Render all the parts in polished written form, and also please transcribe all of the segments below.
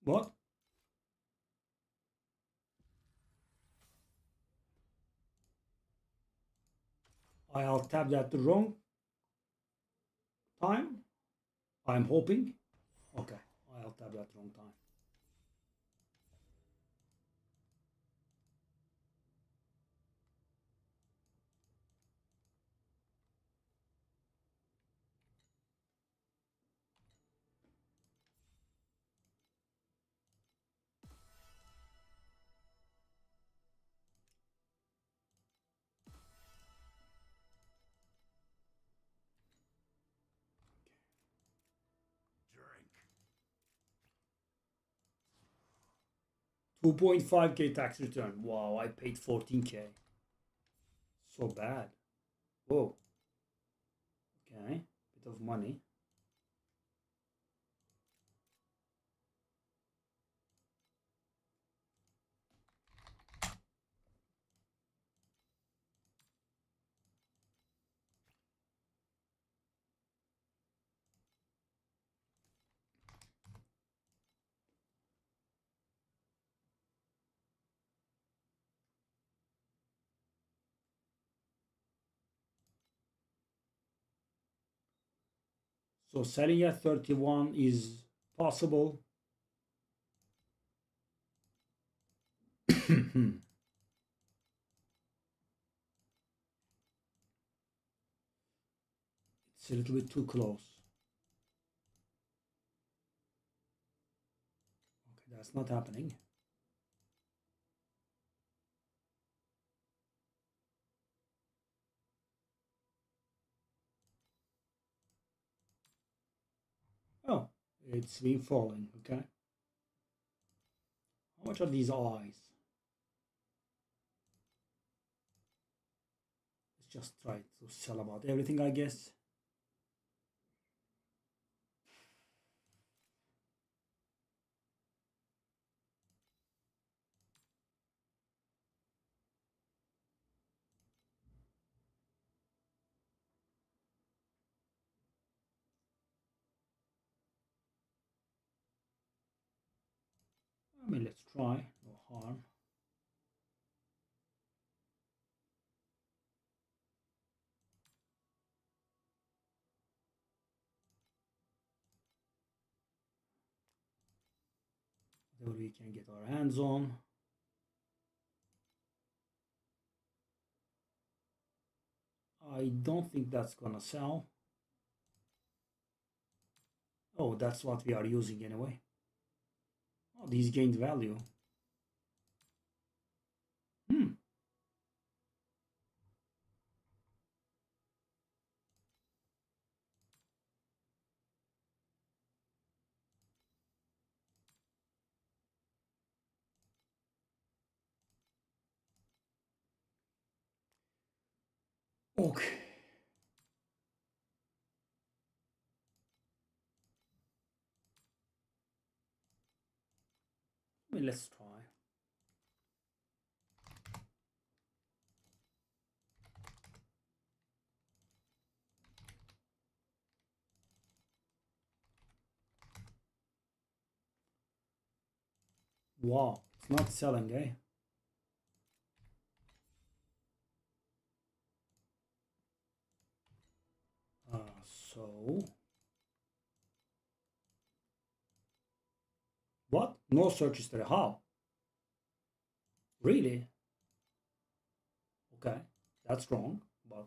What? I'll tap that the wrong time. I'm hoping. Okay, I'll tap that wrong time. Drink. 2.5k tax return. Wow, I paid 14k. So bad. Whoa. Okay, bit of money. So selling at 31 is possible. It's a little bit too close. Okay, that's not happening. Oh, it's been falling. Okay. How much are these eyes? Let's just try to sell about everything, I guess. I mean, let's try. No harm. Whatever we can get our hands on. I don't think that's gonna sell. Oh, that's what we are using anyway. Oh, these gained value. Hmm. Okay. I mean, let's try. Wow, it's not selling, eh? So what? No search history. How? Really? Okay, that's wrong. But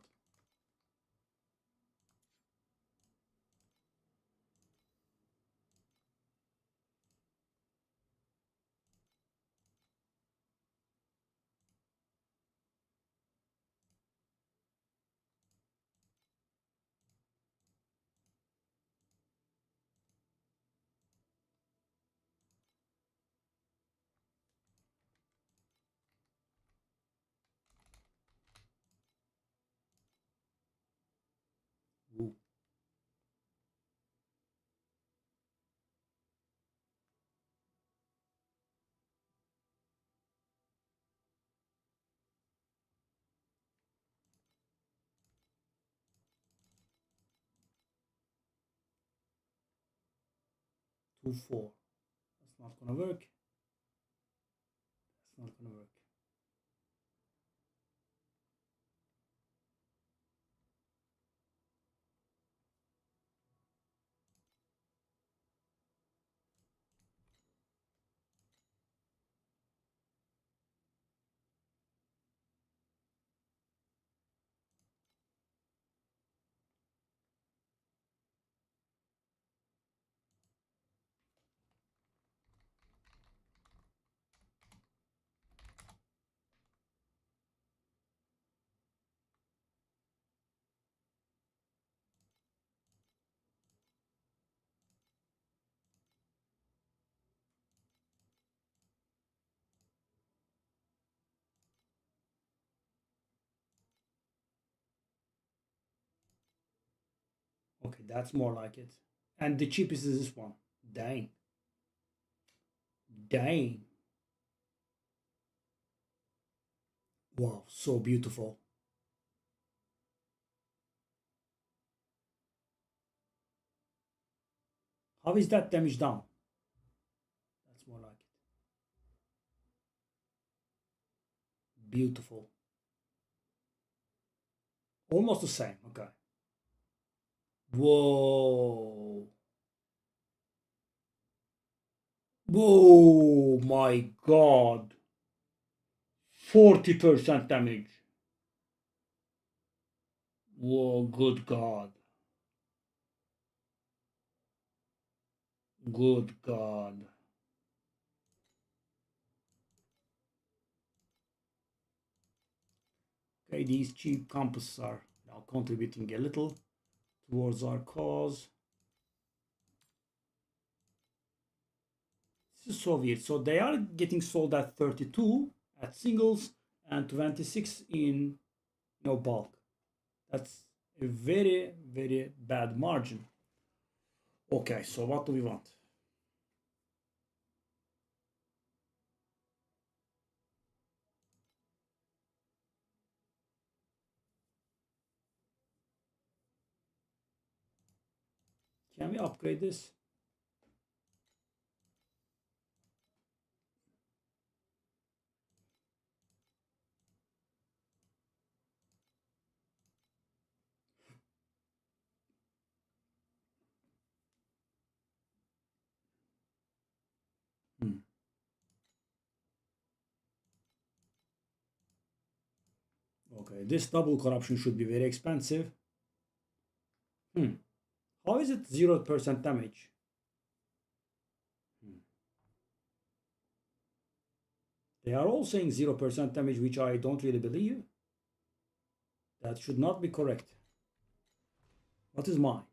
ooh, 2-4. That's not gonna work. That's not gonna work. Okay, that's more like it. And the cheapest is this one. Dang. Dang. Wow, so beautiful. How is that damage done? That's more like it. Beautiful. Almost the same. Okay. Whoa. Whoa, my God. 40% damage. Whoa, good God. Good God. Okay, these cheap compasses are now contributing a little towards our cause. This is so weird. So they are getting sold at 32 at singles and 26 in bulk. That's a very, very bad margin. Okay, so what do we want? Can we upgrade this? Hmm. Okay, this double corruption should be very expensive. How is it 0% damage? They are all saying 0% damage, which I don't really believe. That should not be correct. What is mine?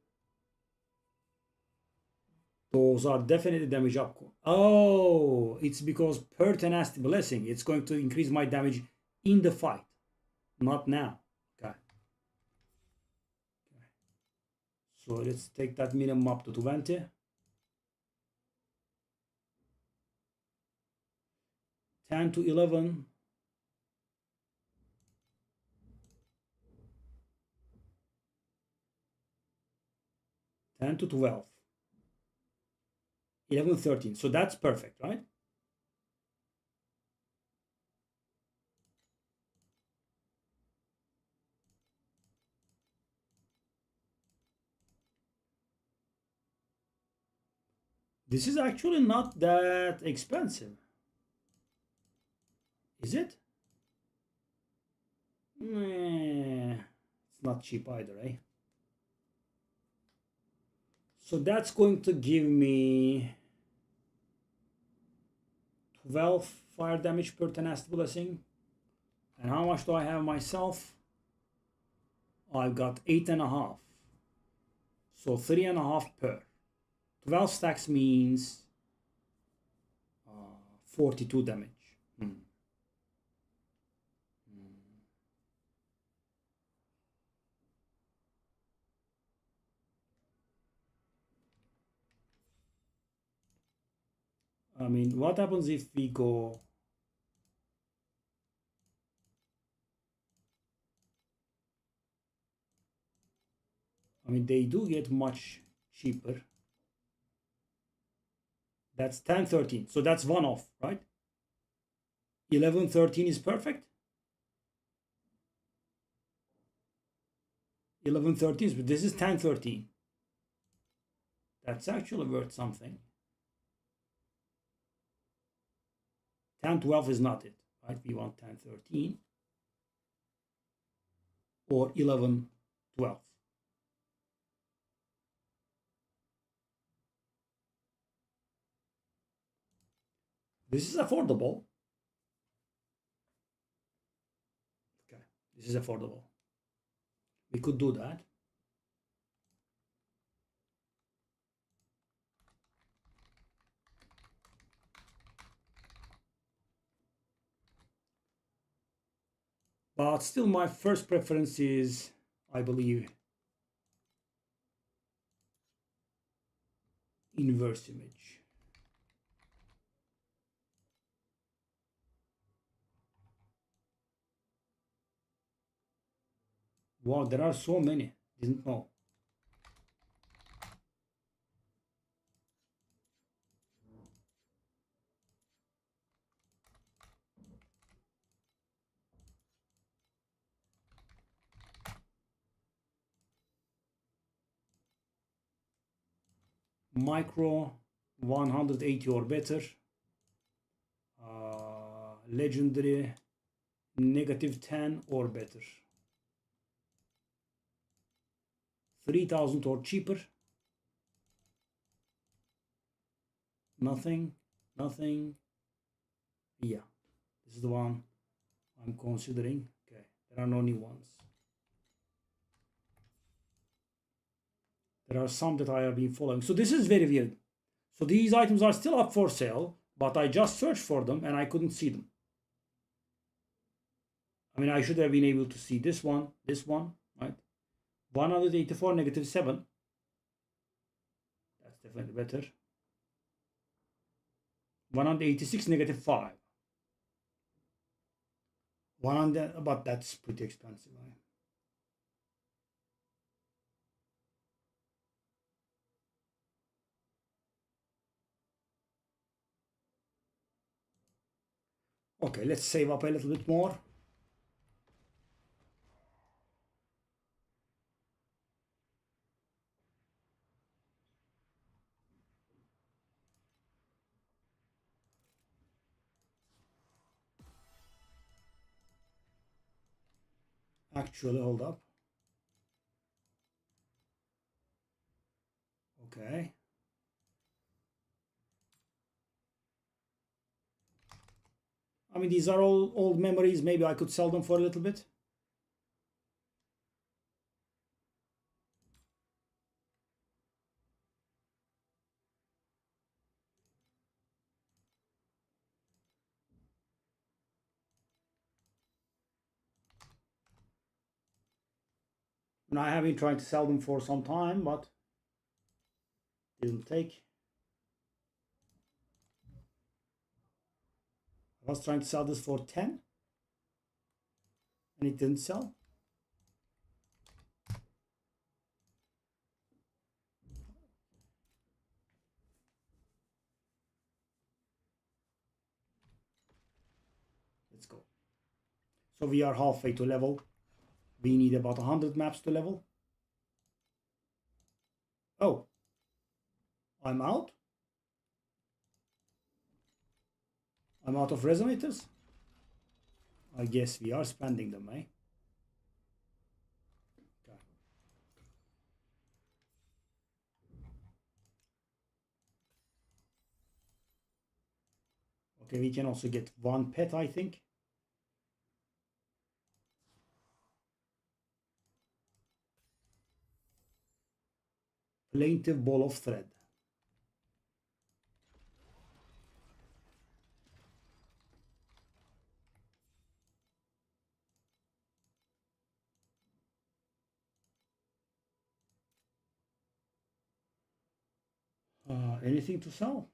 Those are definitely damage up. Oh, it's because per tenacity blessing, it's going to increase my damage in the fight, not now. Okay. So let's take that minimum up to 20. 10 to 11. 10 to 12. 11, 13. So that's perfect, right? This is actually not that expensive. Is it? It's not cheap either, eh? So that's going to give me 12 fire damage per tenacity blessing. And how much do I have myself? I've got 8.5. So 3.5 per. 12 stacks means 42 damage. I mean, what happens if we go... I mean, they do get much cheaper. That's 10, 13. So that's one off, right? 11, 13 is perfect. 11, 13 is, but this is 10, 13. That's actually worth something. 10, 12 is not it, right? We want 10, 13 or 11, 12. This is affordable. Okay, this is affordable. We could do that. But still my first preference is, I believe, inverse image. Wow, there are so many. Didn't know. Micro 180 or better. Legendary -10 or better. 3000 or cheaper. Nothing. Yeah, this is the one I'm considering. Okay, there are no new ones. There are some that I have been following. So this is very weird. So these items are still up for sale, but I just searched for them and I couldn't see them. I mean, I should have been able to see this one, right? 184 -7. That's definitely better. 186 -5. 100, but that's pretty expensive. Right? Okay, let's save up a little bit more. Actually, hold up. Okay. I mean, these are all old memories. Maybe I could sell them for a little bit. And I have been trying to sell them for some time, but didn't take. I was trying to sell this for 10 and it didn't sell. Let's go. So we are halfway to level. We need about 100 maps to level. Oh, I'm out. I'm out of resonators. I guess we are spending them, eh? Okay. Okay, we can also get one pet, I think. Plaintive ball of thread. Anything to sell?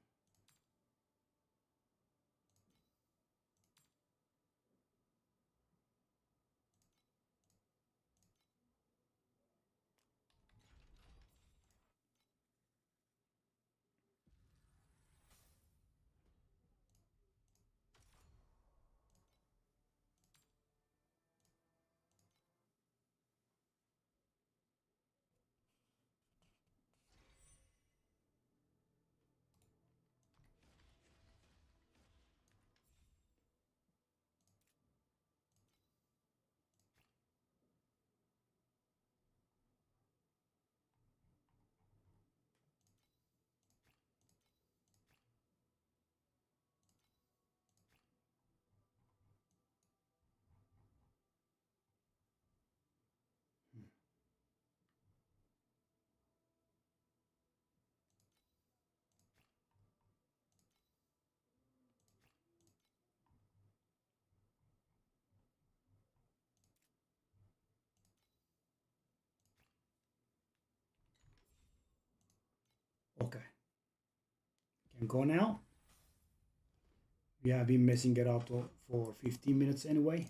Can go now. We have been messing it up for 15 minutes anyway.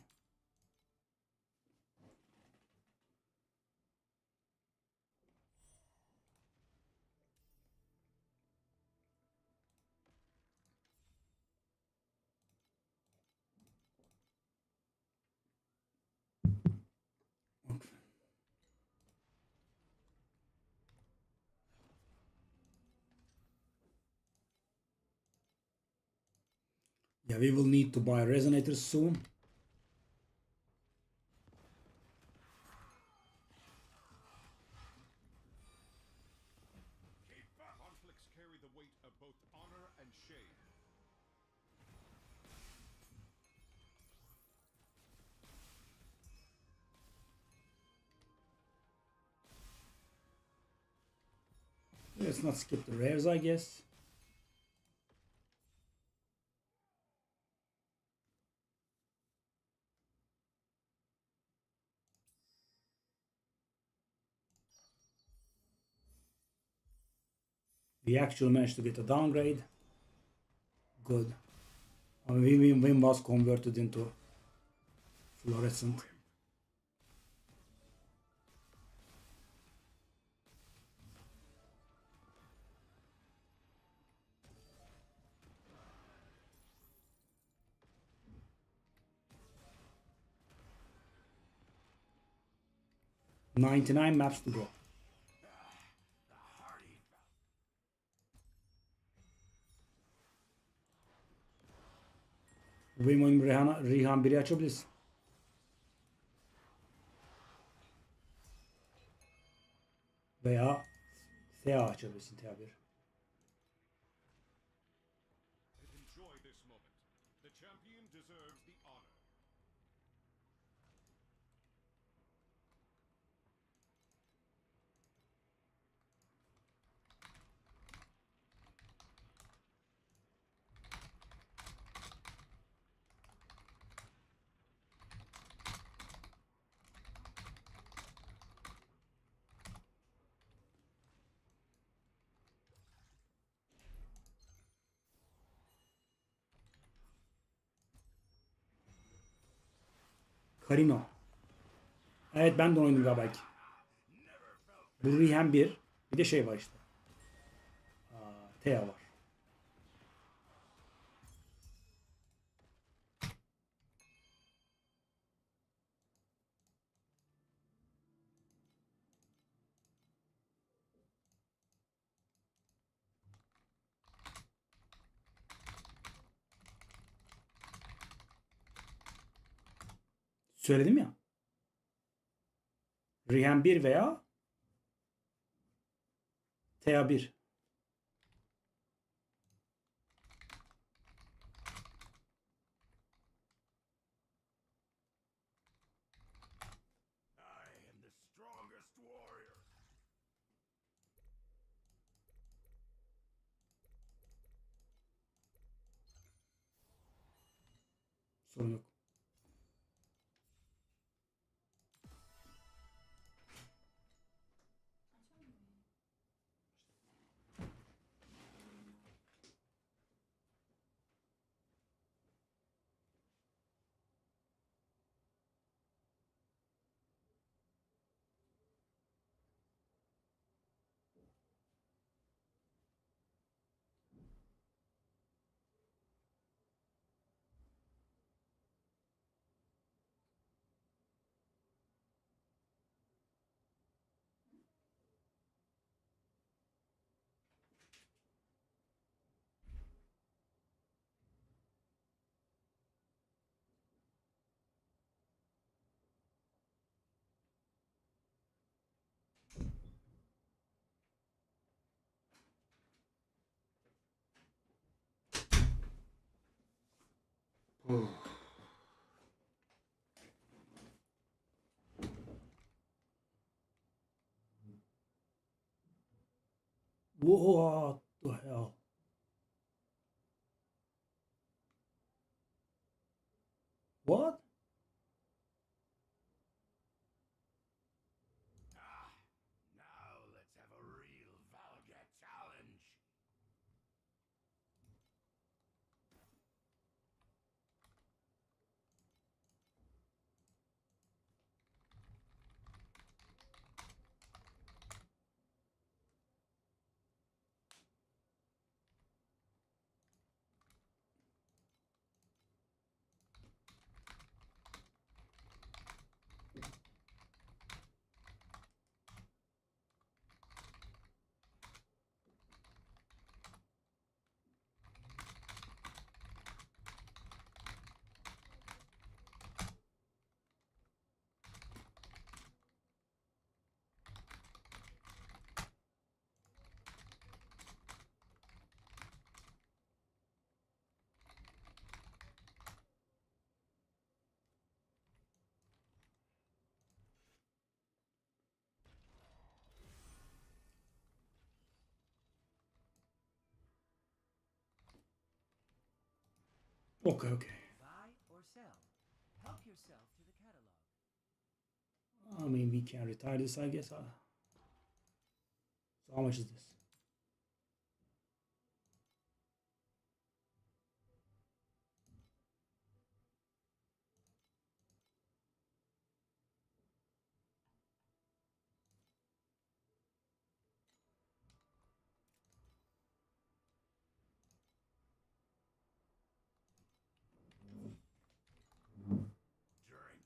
Yeah, we will need to buy resonators soon. Conflicts carry the weight of both honor and shame. Let's not skip the rares, I guess. We actually managed to get a downgrade. Good. I mean, Win was converted into fluorescent. $99 maps to go. Benim Rehan 1'i açabilirsin. Veya SA açabilirsin TA1. Enjoy this moment. The champion deserves the honor. Karino. Evet, ben de oynadım galiba belki. Bu Rehan 1. Bir de şey var işte. Thea var. Söyledim ya. Rehan 1 veya Thea 1. I am the strongest warrior. Sorun yok. What the hell? What? Now let's have a real Valga challenge. Okay, okay. Buy or sell. Help yourself to the catalog. I mean, we can retire this, I guess. So how much is this? Drink.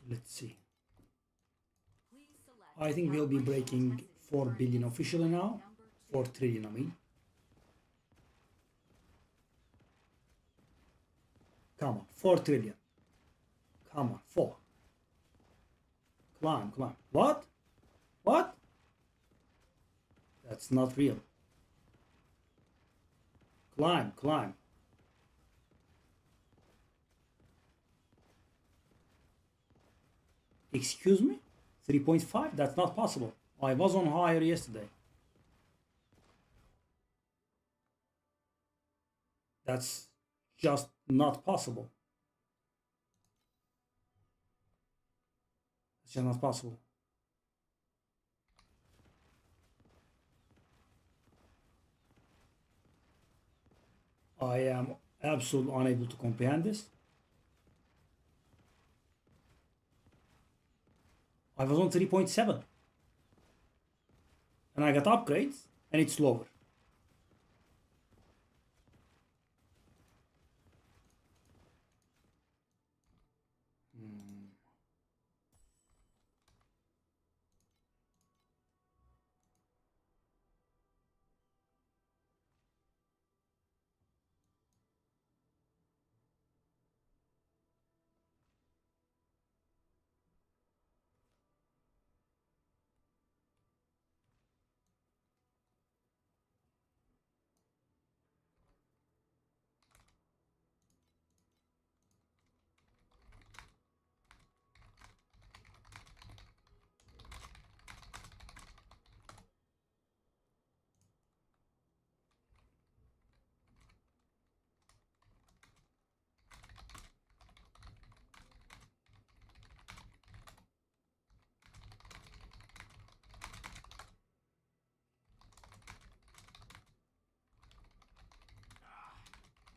Let's see. Please select I think we'll be breaking 4 billion officially now. 4 trillion, I mean. Come on, 4 trillion. Come on, 4. Climb, climb. What? What? That's not real. Climb, climb. Excuse me? 3.5? That's not possible. I was on higher yesterday. That's just not possible. It's just not possible. I am absolutely unable to comprehend this. I was on 3.7 and I got upgrades and it's lower.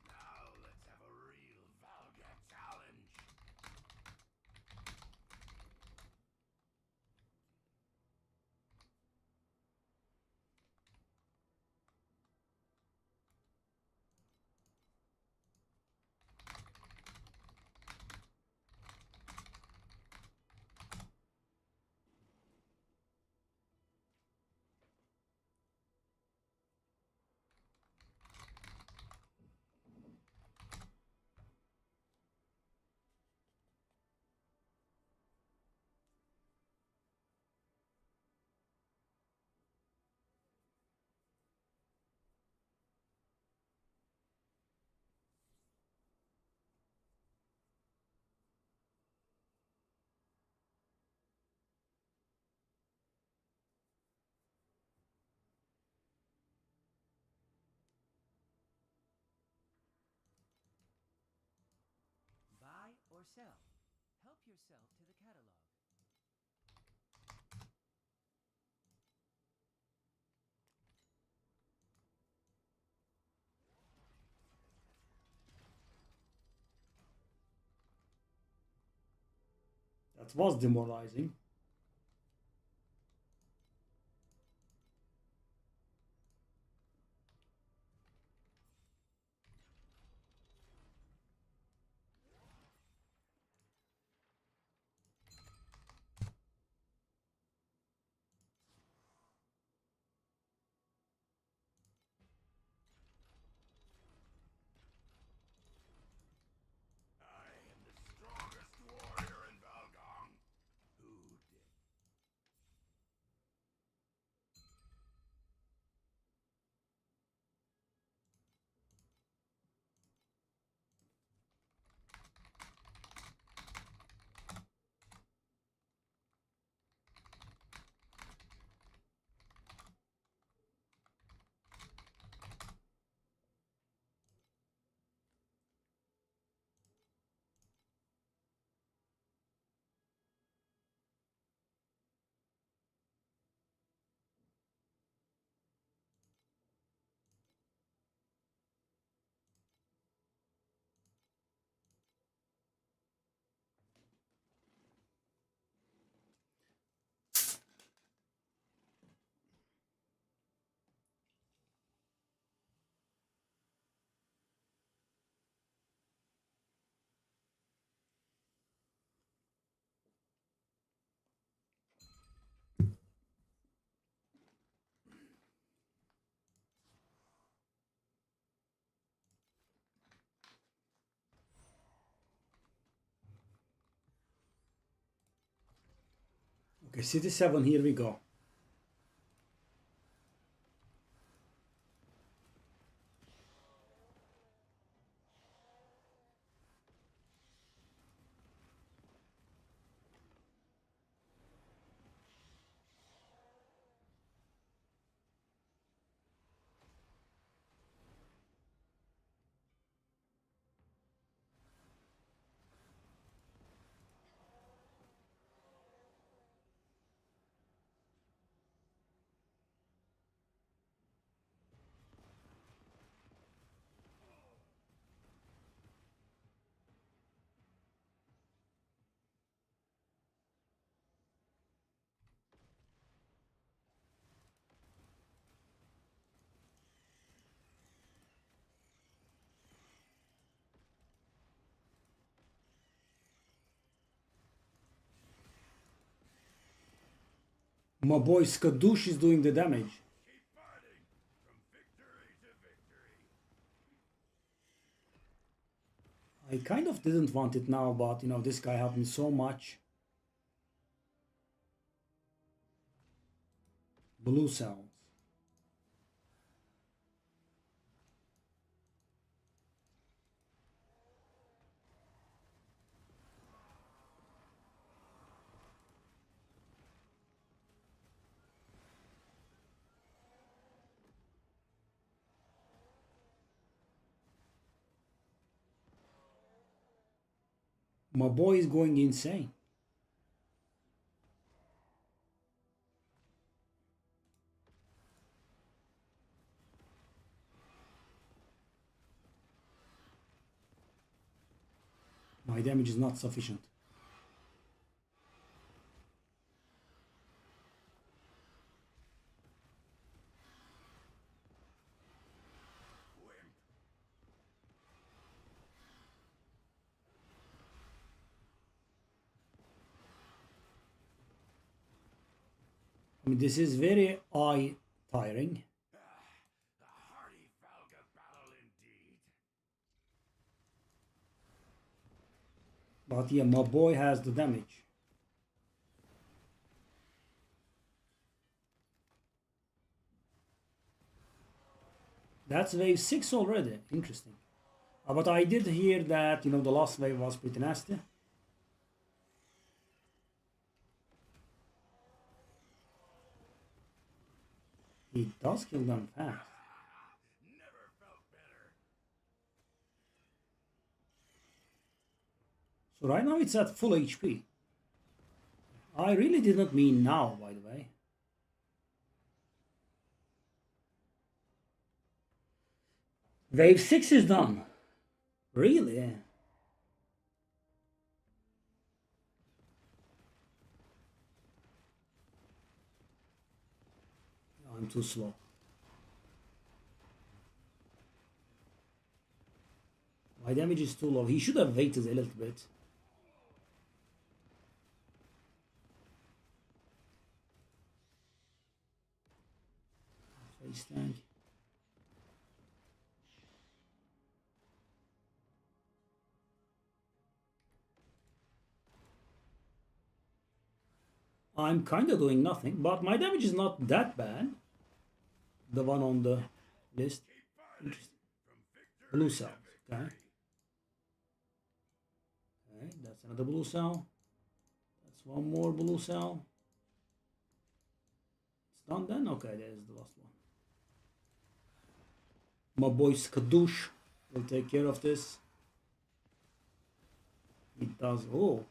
Now let's have a real vulgar challenge. Buy or sell. Help yourself to the catalog. That was demoralizing. I am the strongest warrior in Valgong. Who Okay, City 7, here we go. My boy Skadoosh is doing the damage. Keep fighting from victory to victory. I kind of didn't want it now, but you know, this guy helped me so much. Blue cells. My boy is going insane. My damage is not sufficient. I mean, this is very eye tiring. A hearty Falga battle indeed. But yeah, my boy has the damage. That's wave 6 already. Interesting. But I did hear that, you know, the last wave was pretty nasty. He does kill them fast. Never felt better. So right now it's at full HP. I really did not mean now, by the way. Wave 6 is done. Really? I'm too slow. My damage is too low. He should have waited a little bit. Face tank. I'm kind of doing nothing, but my damage is not that bad. The one on the list. Interesting. Blue cells. Okay. Okay, that's another blue cell. That's one more blue cell. It's done then? Okay, there's the last one. My boy Skadoosh will take care of this. He does. Oh.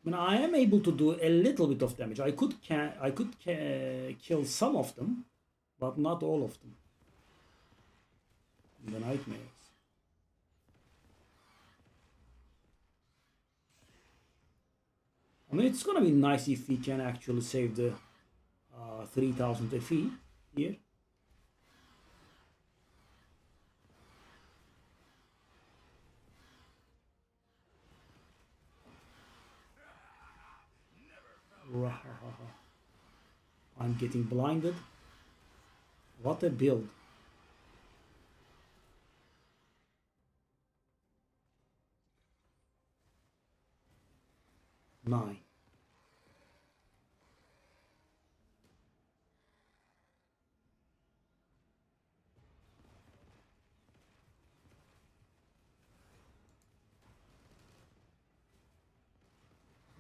I mean, I am able to do a little bit of damage. I could kill some of them, but not all of them. The nightmares. I mean, it's gonna be nice if we can actually save the 3000 FE here. I'm getting blinded. What a build. 9.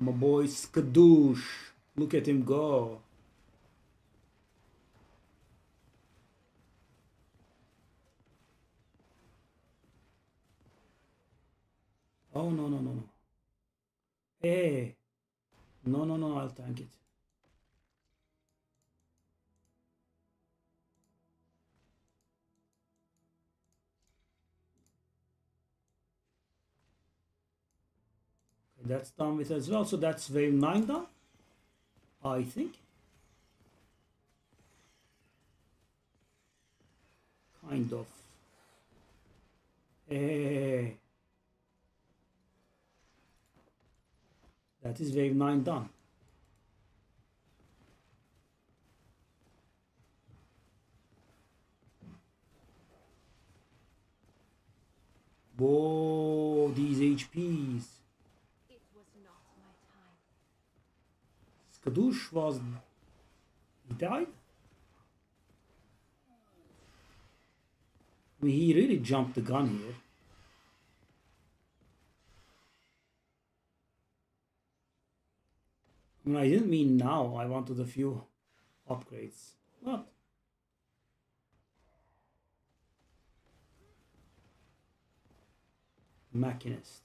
My boy Skadoosh. Look at him go. Oh, no, no, no, no. Hey. No, no, no, I'll tank it. Okay, that's done with as well. So that's wave 9 done, I think. Kind of. Hey. That is wave 9 done. Whoa, these HPs. It was not my time. Skadoosh was... He died? I mean, he really jumped the gun here. I mean, I didn't mean now. I wanted a few upgrades. What? Machinist.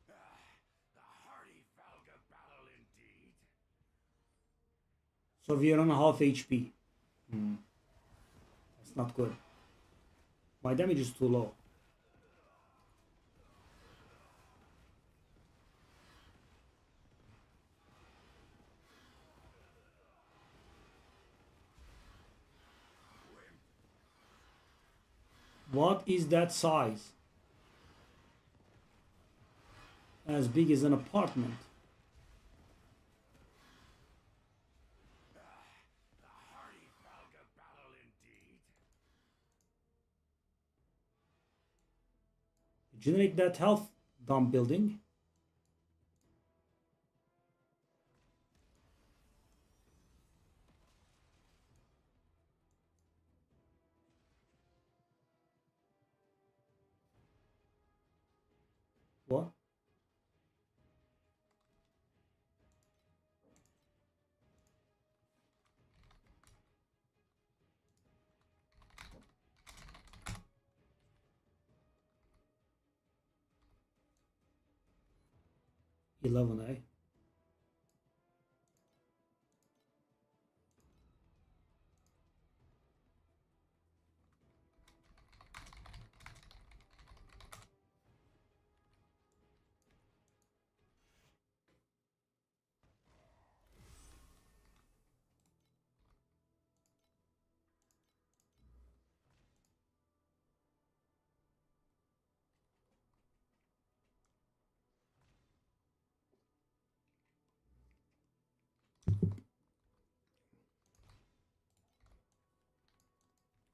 The hearty Valga battle indeed. So we are on half HP. That's not good. My damage is too low. What is that size? As big as an apartment. The hearty Valga battle indeed. Generate that health dump building. What? $11, eh?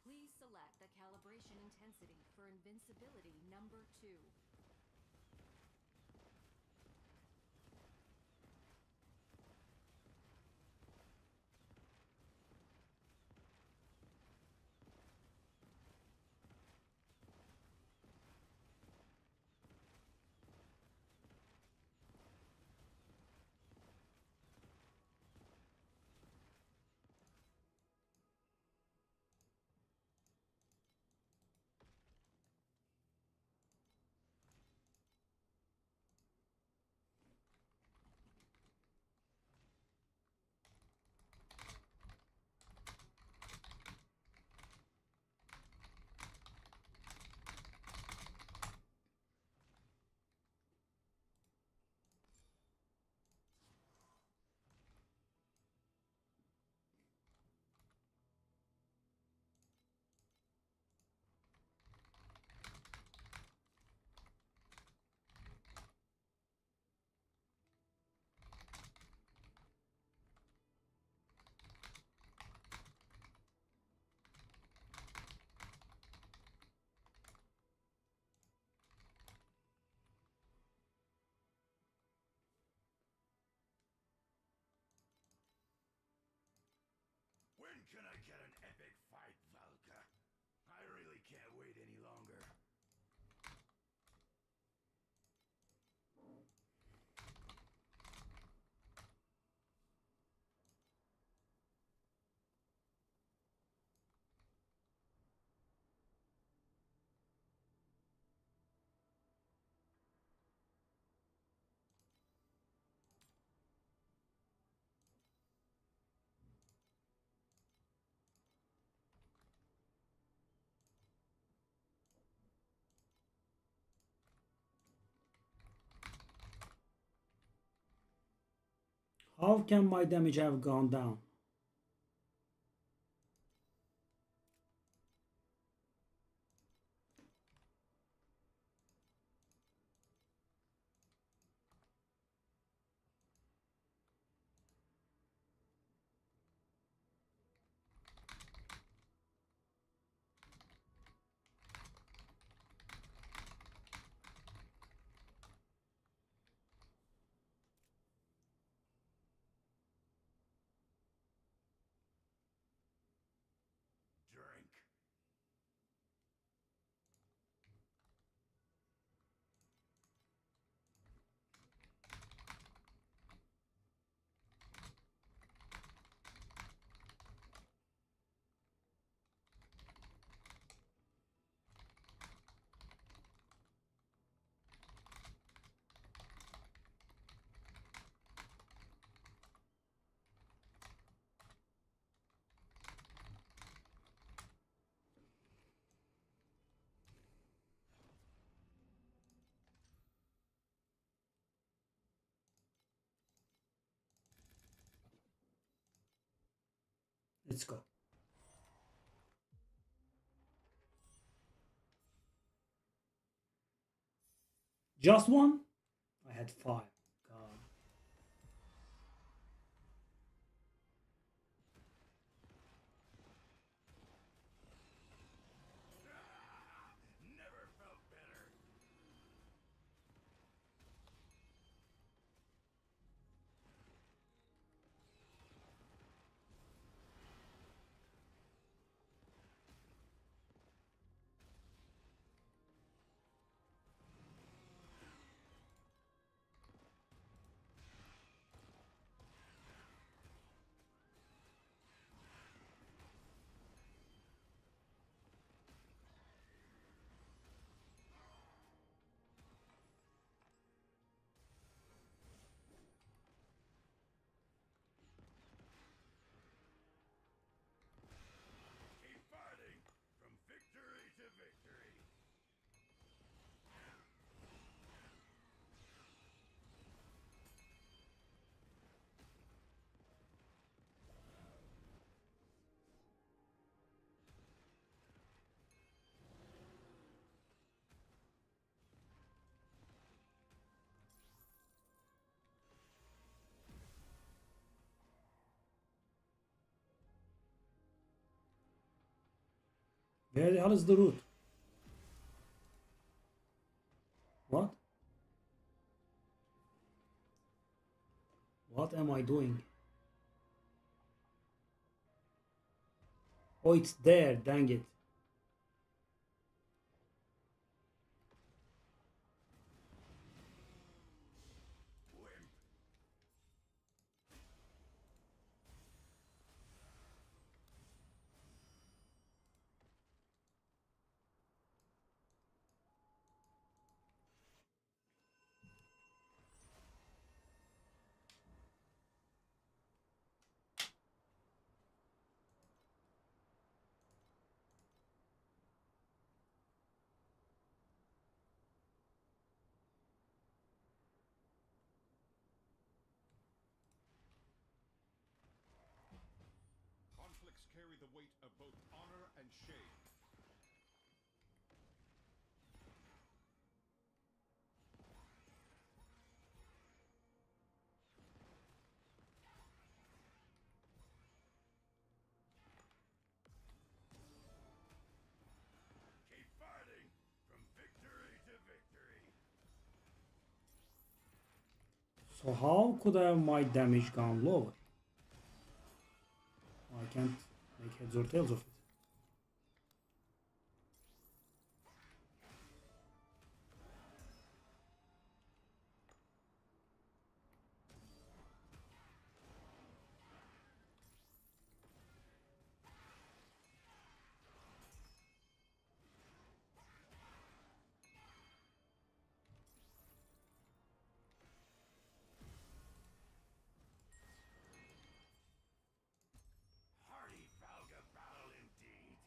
Please select the calibration intensity for invincibility number 2. How can my damage have gone down? Drink. Let's go. Just one? I had 5. God. Never felt better. Keep fighting from victory to victory. Where the hell is the root? What? What am I doing? Oh, it's there. Dang it. Wimp. Conflicts carry the weight of both honor and shame. Keep fighting from victory to victory. So how could have my damage gone lower? I can't make heads or tails of it. Hardy Valga battle indeed.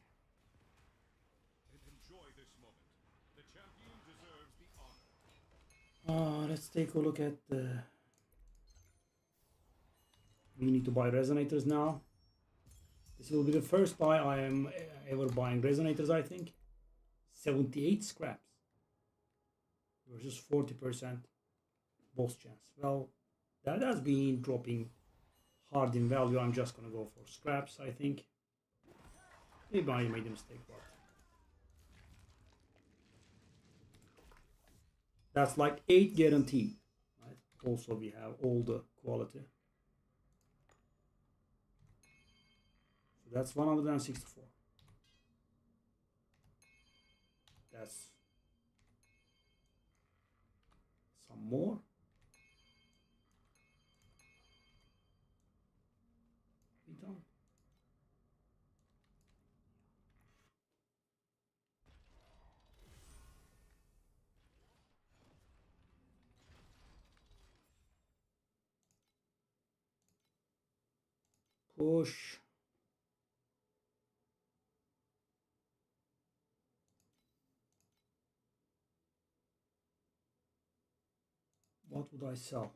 And enjoy this moment. The champion deserves the honor. Let's take a look at the we need to buy resonators now. This will be the first buy I am ever buying resonators, I think. 78 scraps versus 40% boss chance. Well, that has been dropping hard in value. I'm just gonna go for scraps, I think. Maybe I made a mistake, but that's like 8 guaranteed. Right? Also, we have all the quality. So that's 164. That's some more. We done. Push. What would I sell?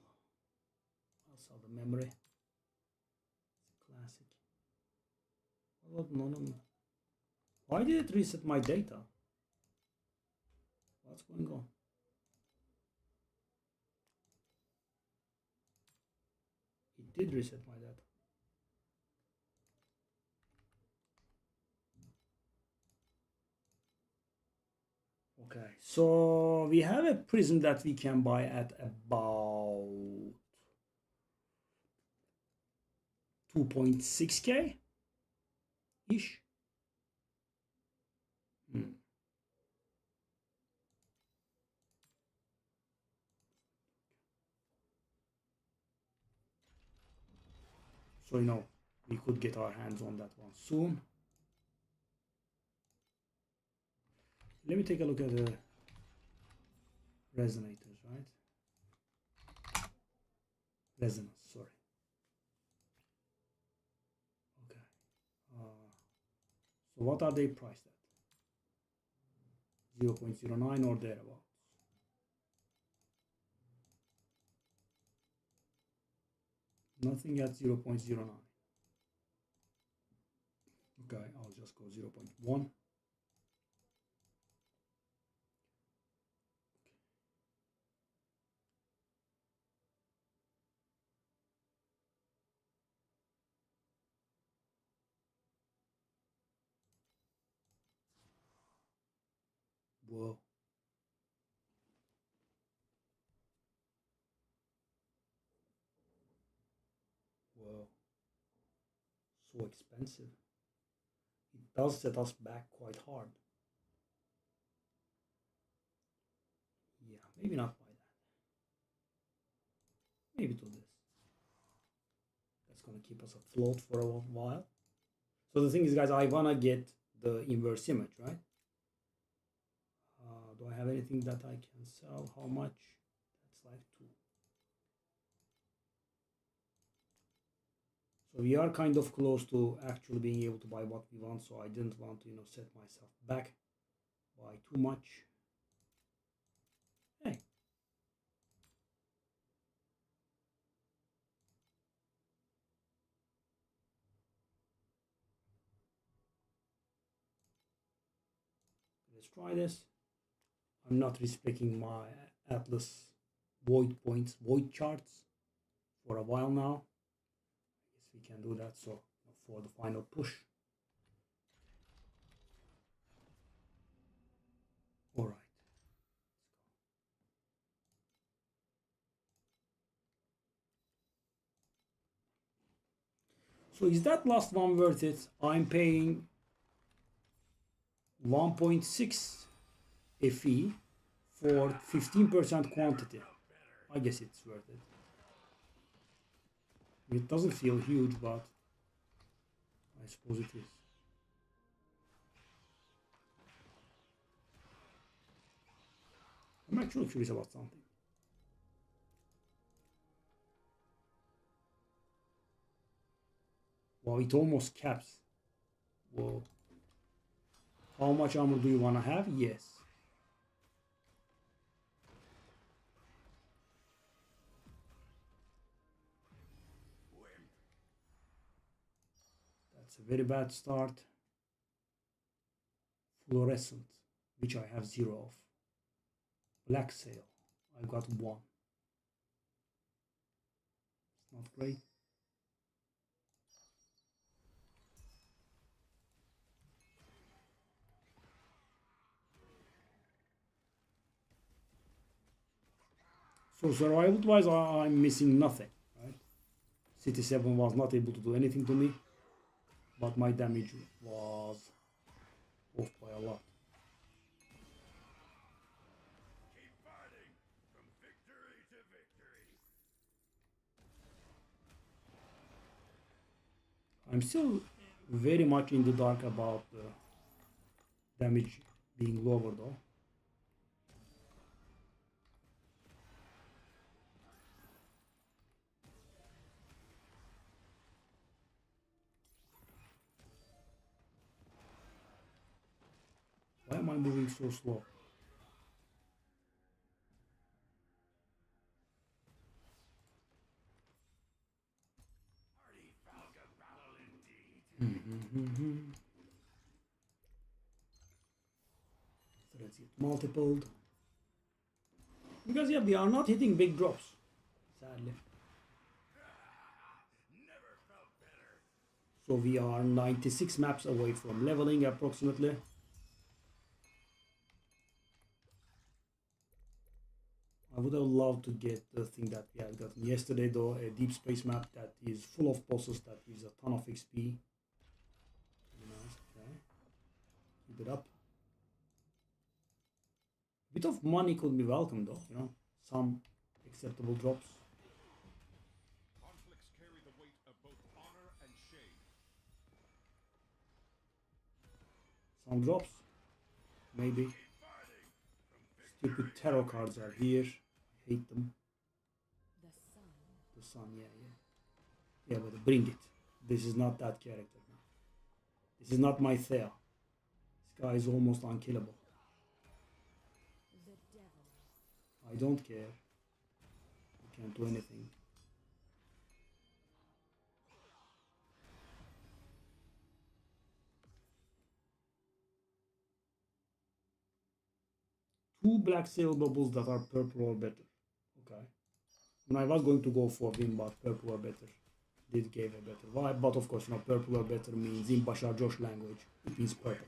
I'll sell the memory. It's a classic. What about none of them? Why did it reset my data? What's going on? It did reset my data. Okay, so we have a prism that we can buy at about 2.6k ish. So we could get our hands on that one soon. Let me take a look at the resonators, right? Resonance, sorry. Okay. So what are they priced at? 0.09 or thereabouts. Nothing at 0.09. Okay, I'll just go 0.1. Whoa. Whoa. So expensive. It does set us back quite hard. Yeah, maybe not buy that. Maybe do this. That's gonna keep us afloat for a while. So the thing is, guys, I wanna get the inverse image, right? Do I have anything that I can sell? How much? That's like 2. So we are kind of close to actually being able to buy what we want. So I didn't want to, set myself back by too much. Hey. Let's try this. I'm not respecting my Atlas void points, void charts for a while now. I guess we can do that. So for the final push. All right. So is that last one worth it? I'm paying 1.6 FE for 15% quantity. I guess it's worth it. It doesn't feel huge, but I suppose it is. I'm actually curious about something. Wow, it almost caps. Whoa. How much armor do you want to have? Yes. That's a very bad start. Fluorescent, which I have 0 of. Black sail, I got 1. It's not great. So survival wise, I'm missing nothing, right? City 7 was not able to do anything to me, but my damage was off by a lot. Keep fighting from victory to victory. I'm still very much in the dark about the damage being lower though. Why am I moving so slow? Hearty Falga battle indeed. Threats get multiplied. Because yeah, we are not hitting big drops, sadly. Never felt better. So we are 96 maps away from leveling approximately. I would have loved to get the thing that we had gotten yesterday though, a deep space map that is full of bosses that gives a ton of XP. Nice, okay. Keep it up. A bit of money could be welcome though, you know, some acceptable drops. Conflicts carry the weight of both honor and shame. Some drops, maybe. Stupid tarot cards are here. I hate them. The sun. The sun, yeah. Yeah, but bring it. This is not that character, man. This is not my Thea. This guy is almost unkillable. The devil. I don't care. I can't do anything. Two black sail bubbles that are purple or better. Okay. And I was going to go for win, but purple or better did give a better vibe. But of course, you know, purple or better means in Bashar Josh language, it means purple.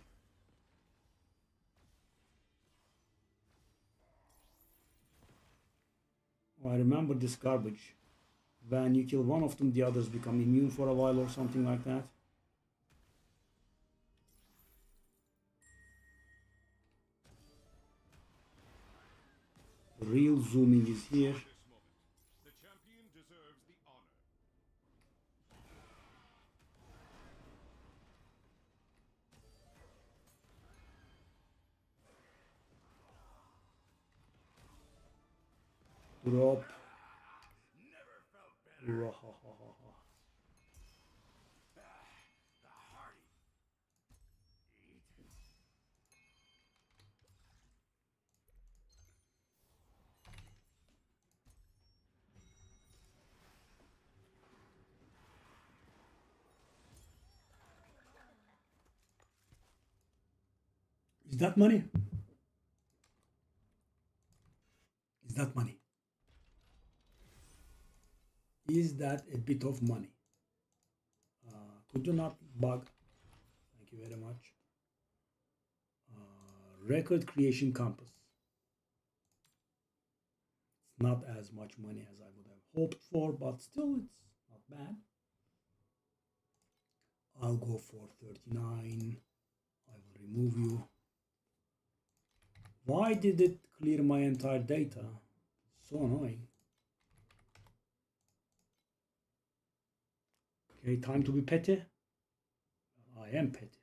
I remember this garbage. When you kill one of them, the others become immune for a while or something like that. The real zooming is here. This moment, the champion deserves the honor. Drop. Never felt better. Rahahaha. The hearty. Eat. Is that money? Is that money? Is that a bit of money? Could you not bug? Thank you very much. Record creation compass. It's not as much money as I would have hoped for, but still it's not bad. I'll go for 39. I will remove you. Why did it clear my entire data? So annoying. Okay, time to be petty. I am petty.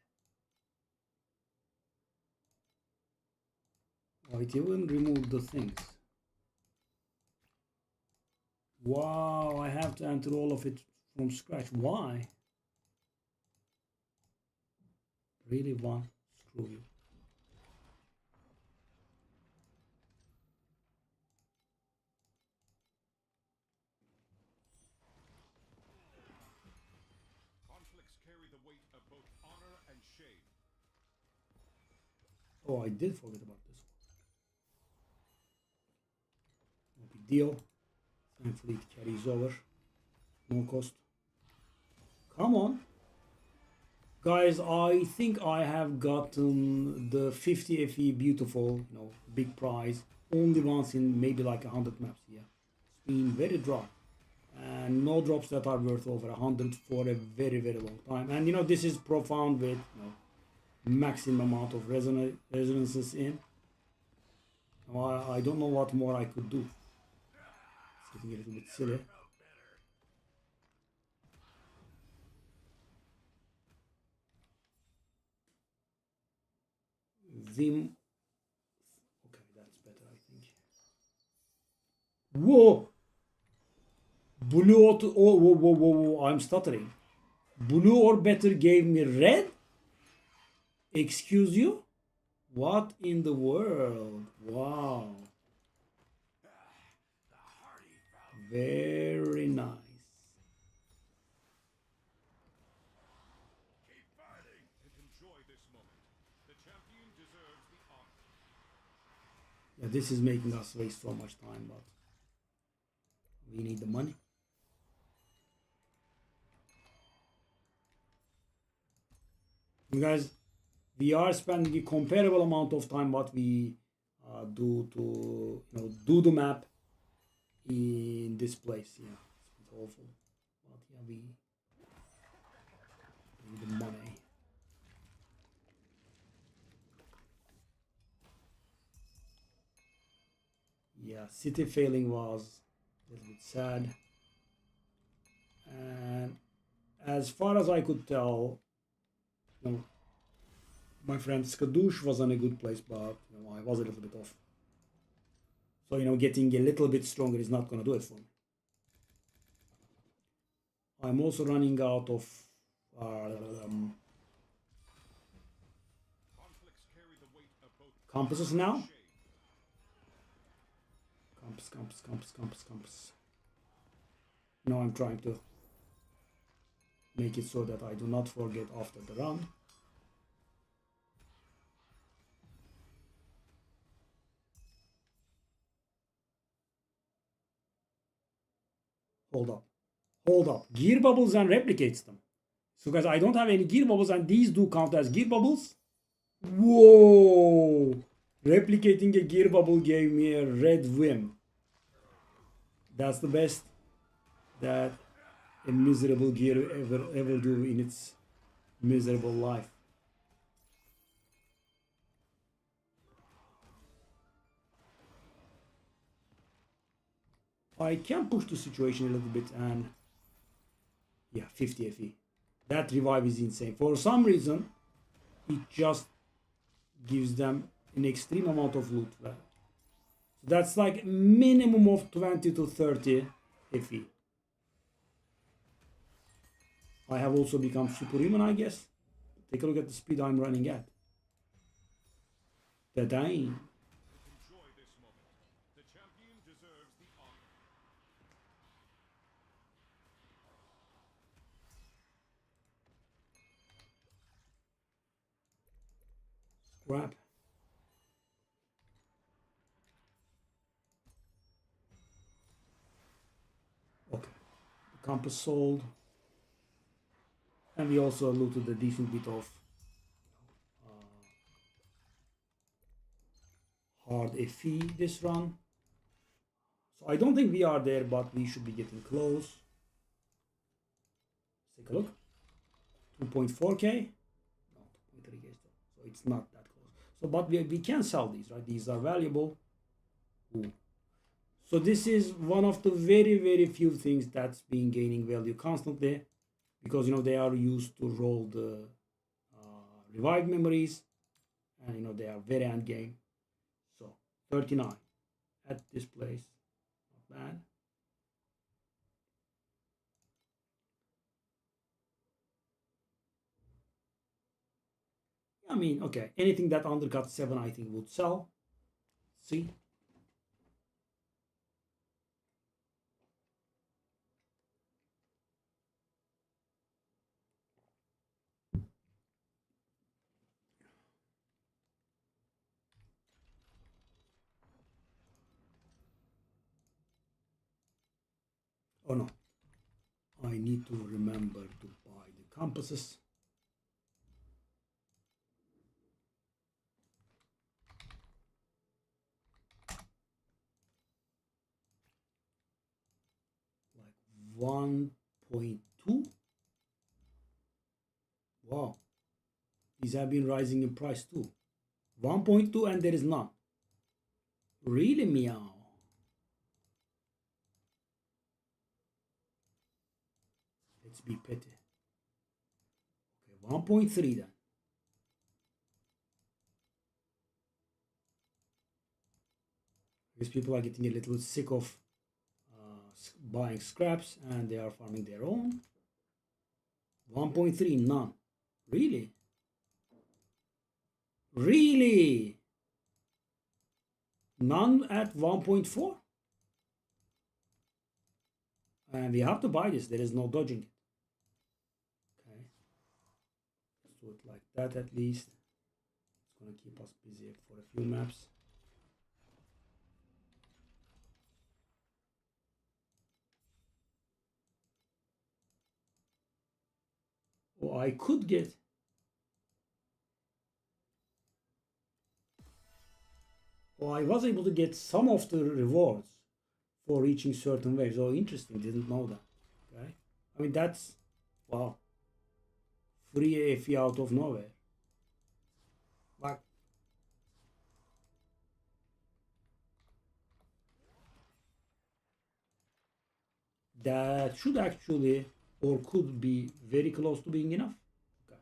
Oh, it even removed the things. Wow, I have to enter all of it from scratch. Why? Really, one? Screw you. Conflicts carry the weight of Oh, I did forget about this one. No big deal. Thankfully it carries over. No cost. Come on. Guys, I think I have gotten the 50 FE beautiful, big prize. Only once in maybe like 100 maps here. It's been very dry. And no drops that are worth over 100 for a very, very long time. And this is profound with maximum amount of resonances in. I don't know what more I could do. It's getting a little bit silly. Zim. Okay, that's better, I think. Whoa! Blue or whoa, I'm stuttering. Blue or better gave me red? Excuse you? What in the world? Wow. Very nice. Keep fighting and enjoy this moment. The champion deserves the honor. Yeah, this is making us waste so much time, but we need the money. You guys, we are spending a comparable amount of time what we do to do the map in this place. Yeah, it's awful, but yeah, we need the money. Yeah, city failing was a little bit sad, and as far as I could tell, my friend Skadoosh was in a good place, but I was a little bit off. So getting a little bit stronger is not gonna do it for me. I'm also running out of Conflicts carry the weight of both compasses now. shade. Compass. Now I'm trying to make it so that I do not forget after the run. Hold up. Gear bubbles and replicates them. So guys, I don't have any gear bubbles and these do count as gear bubbles. Whoa! Replicating a gear bubble gave me a red whim. That's the best that a miserable gear ever do in its miserable life. I can push the situation a little bit and yeah, 50 FE. That revive is insane. For some reason, it just gives them an extreme amount of loot. That's like minimum of 20 to 30 FE. I have also become superhuman, I guess. Take a look at the speed I'm running at. The dying. Enjoy this moment. The champion deserves the honor. Scrap. Okay. The compass sold. And we also looted a decent bit of hard FE this run. So I don't think we are there, but we should be getting close. Let's take a look. 2.4k. No, 2.3k still. So it's not that close. So, but we can sell these, right? These are valuable. Ooh. So this is one of the very, very few things that's been gaining value constantly, because they are used to roll the revived memories, and they are very end game. So 39 at this place, not bad. I mean, okay, anything that undercut 7 I think would sell. See, Oh no, I need to remember to buy the compasses. Like 1.2. Wow, these have been rising in price too. 1.2 and there is none. Really, meow. Let's be petty. Okay, 1.3 then. Because people are getting a little sick of buying scraps and they are farming their own. 1.3, none. Really? Really? None at 1.4? And we have to buy this. There is no dodging it. Okay. Let's do it like that at least. It's going to keep us busy for a few maps. Oh, I could get... Oh, I was able to get some of the rewards for reaching certain waves. Oh, interesting. Didn't know that. Okay. I mean, that's... Wow. Free AFE out of nowhere. Like... That should actually or could be very close to being enough. Okay.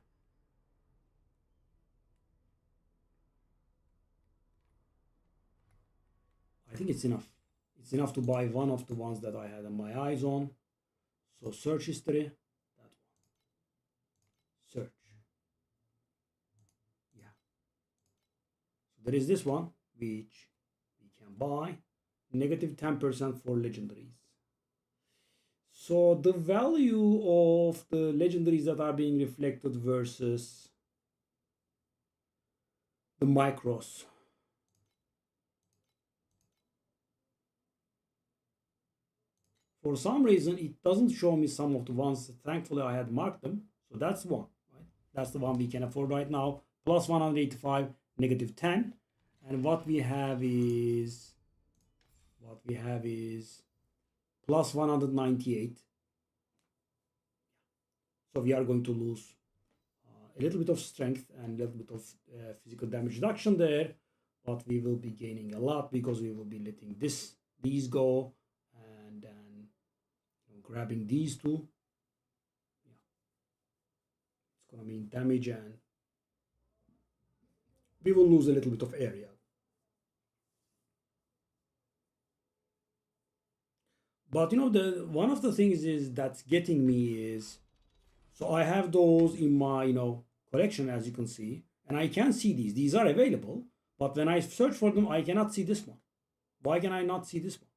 I think it's enough. It's enough to buy one of the ones that I had my eyes on. So search history, that one. Search. Yeah. So there is this one, which we can buy. Negative 10% for legendaries. So the value of the legendaries that are being reflected versus the micros. For some reason, it doesn't show me some of the ones. Thankfully, I had marked them. So that's one, right? That's the one we can afford right now. Plus 185, negative 10. And what we have is plus 198. So we are going to lose a little bit of strength and a little bit of physical damage reduction there, but we will be gaining a lot because we will be letting these go and then grabbing these two. Yeah, it's gonna mean damage and we will lose a little bit of area. But you know, the one of the things is that's getting me is, so I have those in my collection, as you can see, and I can see these. These are available, but when I search for them, I cannot see this one. Why can I not see this one?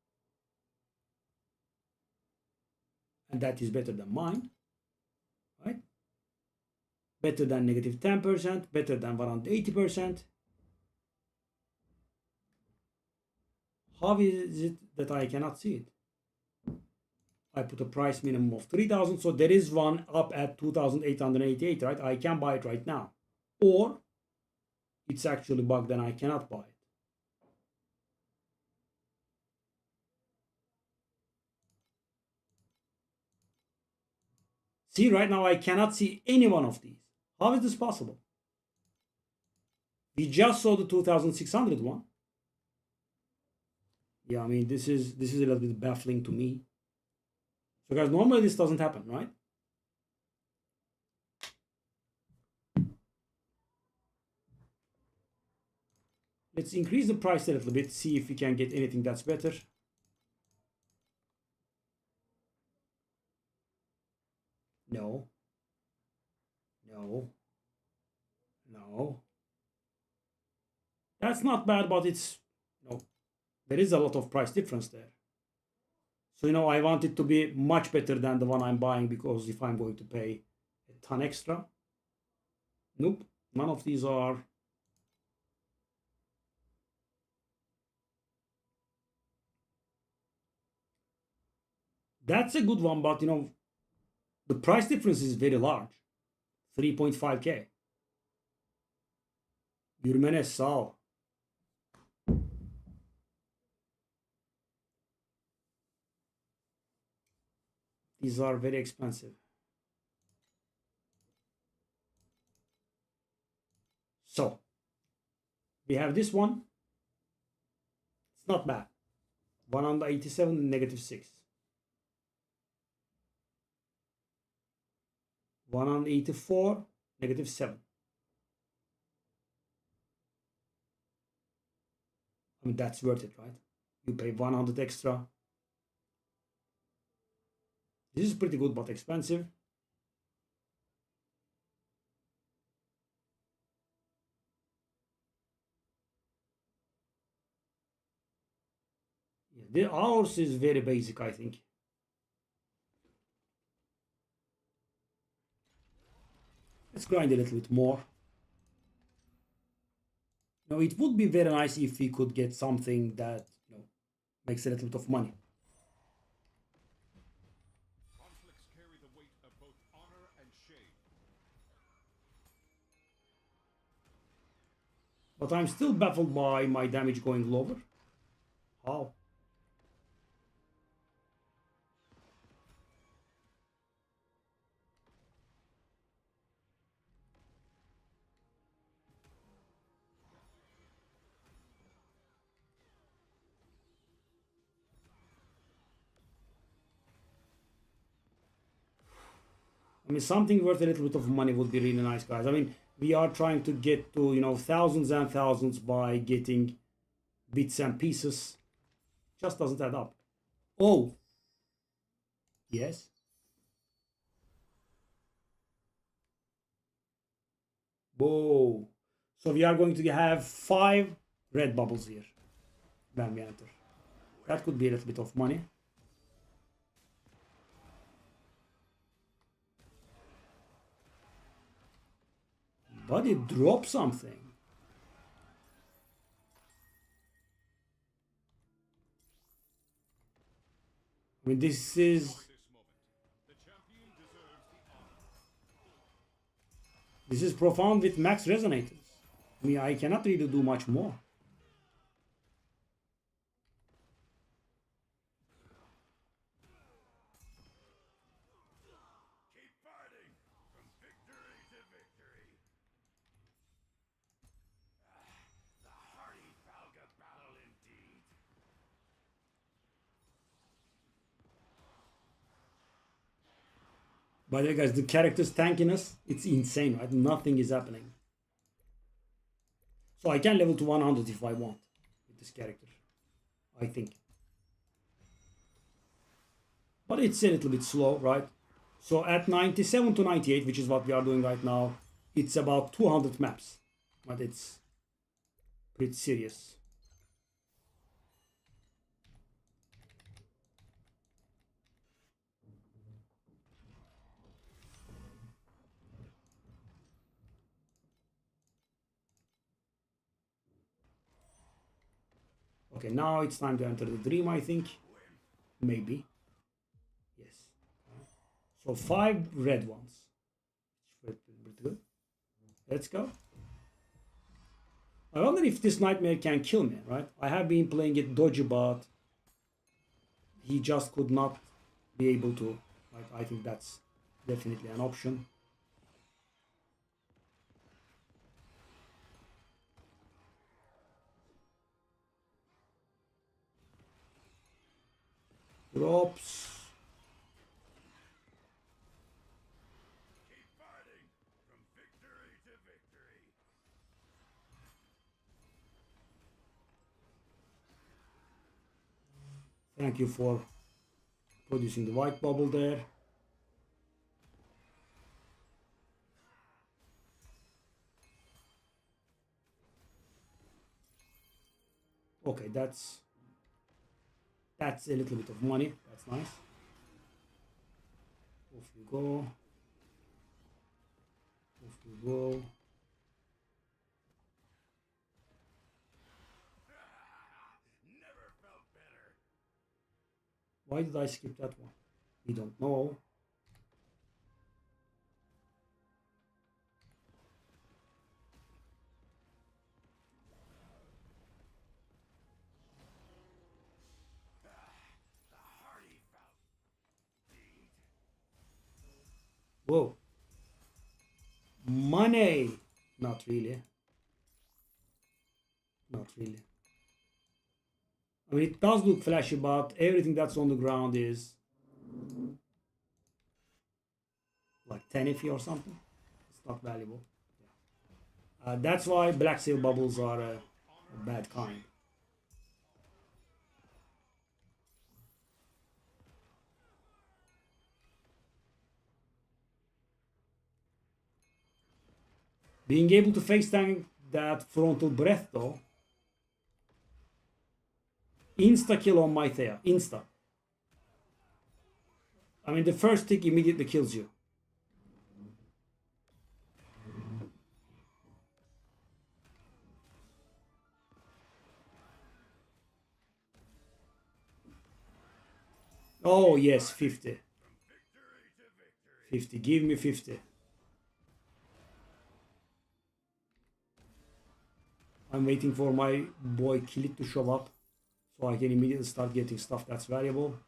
And that is better than mine, right? Better than negative 10%, better than 180%. How is it that I cannot see it? I put a price minimum of 3,000, so there is one up at 2,888, right? I can buy it right now. Or it's actually bugged and I cannot buy it. See, right now I cannot see any one of these. How is this possible? We just saw the 2,600 one. Yeah, I mean, this is a little bit baffling to me. So guys, normally this doesn't happen, right? Let's increase the price a little bit, see if we can get anything that's better. No. No. No. That's not bad, but it's, there is a lot of price difference there. So, I want it to be much better than the one I'm buying, because if I'm going to pay a ton extra, nope, none of these are. That's a good one, but you know, the price difference is very large. 3.5k. Yürümene sağ ol. These are very expensive. So, we have this one. It's not bad. 187, negative 6. 184, negative 7. I mean, that's worth it, right? You pay 100 extra. This is pretty good, but expensive. Yeah, ours is very basic, I think. Let's grind a little bit more. Now, it would be very nice if we could get something that, you know, makes a little bit of money. Conflicts carry the weight of both honor and shame. But I'm still baffled by my damage going lower. How? I mean, something worth a little bit of money would be really nice, guys. I mean, we are trying to get to, you know, thousands and thousands by getting bits and pieces. Just doesn't add up. Oh. Yes. Whoa. So we are going to have 5 red bubbles here when we enter. That could be a little bit of money. But it dropped something. I mean, this is... This is profound with max resonators. I mean, I cannot really do much more. Keep fighting from victory to victory. The hearty Falga battle indeed. By the way, guys, the character's tankiness, it's insane, right? Nothing is happening. So I can level to 100 if I want with this character, I think. But it's a little bit slow, right? So at 97 to 98, which is what we are doing right now, it's about 200 maps. But it's pretty serious. Okay, now it's time to enter the dream, I think. Maybe. Yes. So 5 red ones. Pretty good. Let's go. I wonder if this nightmare can kill me, right? I have been playing it dodgy, but he just could not be able to. Right? I think that's definitely an option. Drops. Keep fighting from victory to victory. Thank you for producing the white bubble there. Okay, that's a little bit of money. That's nice. Off you go. Off you go. Never felt better. Why did I skip that one? We don't know. Whoa. Money. Not really. Not really. I mean, it does look flashy, but everything that's on the ground is like 10 iffy or something. It's not valuable. That's why black seal bubbles are a bad kind. Being able to face tank that frontal breath though, insta kill on my Thea, insta. I mean, the first tick immediately kills you. Oh yes, 50. 50, give me 50. I'm waiting for my boy Kilit to show up so I can immediately start getting stuff that's valuable.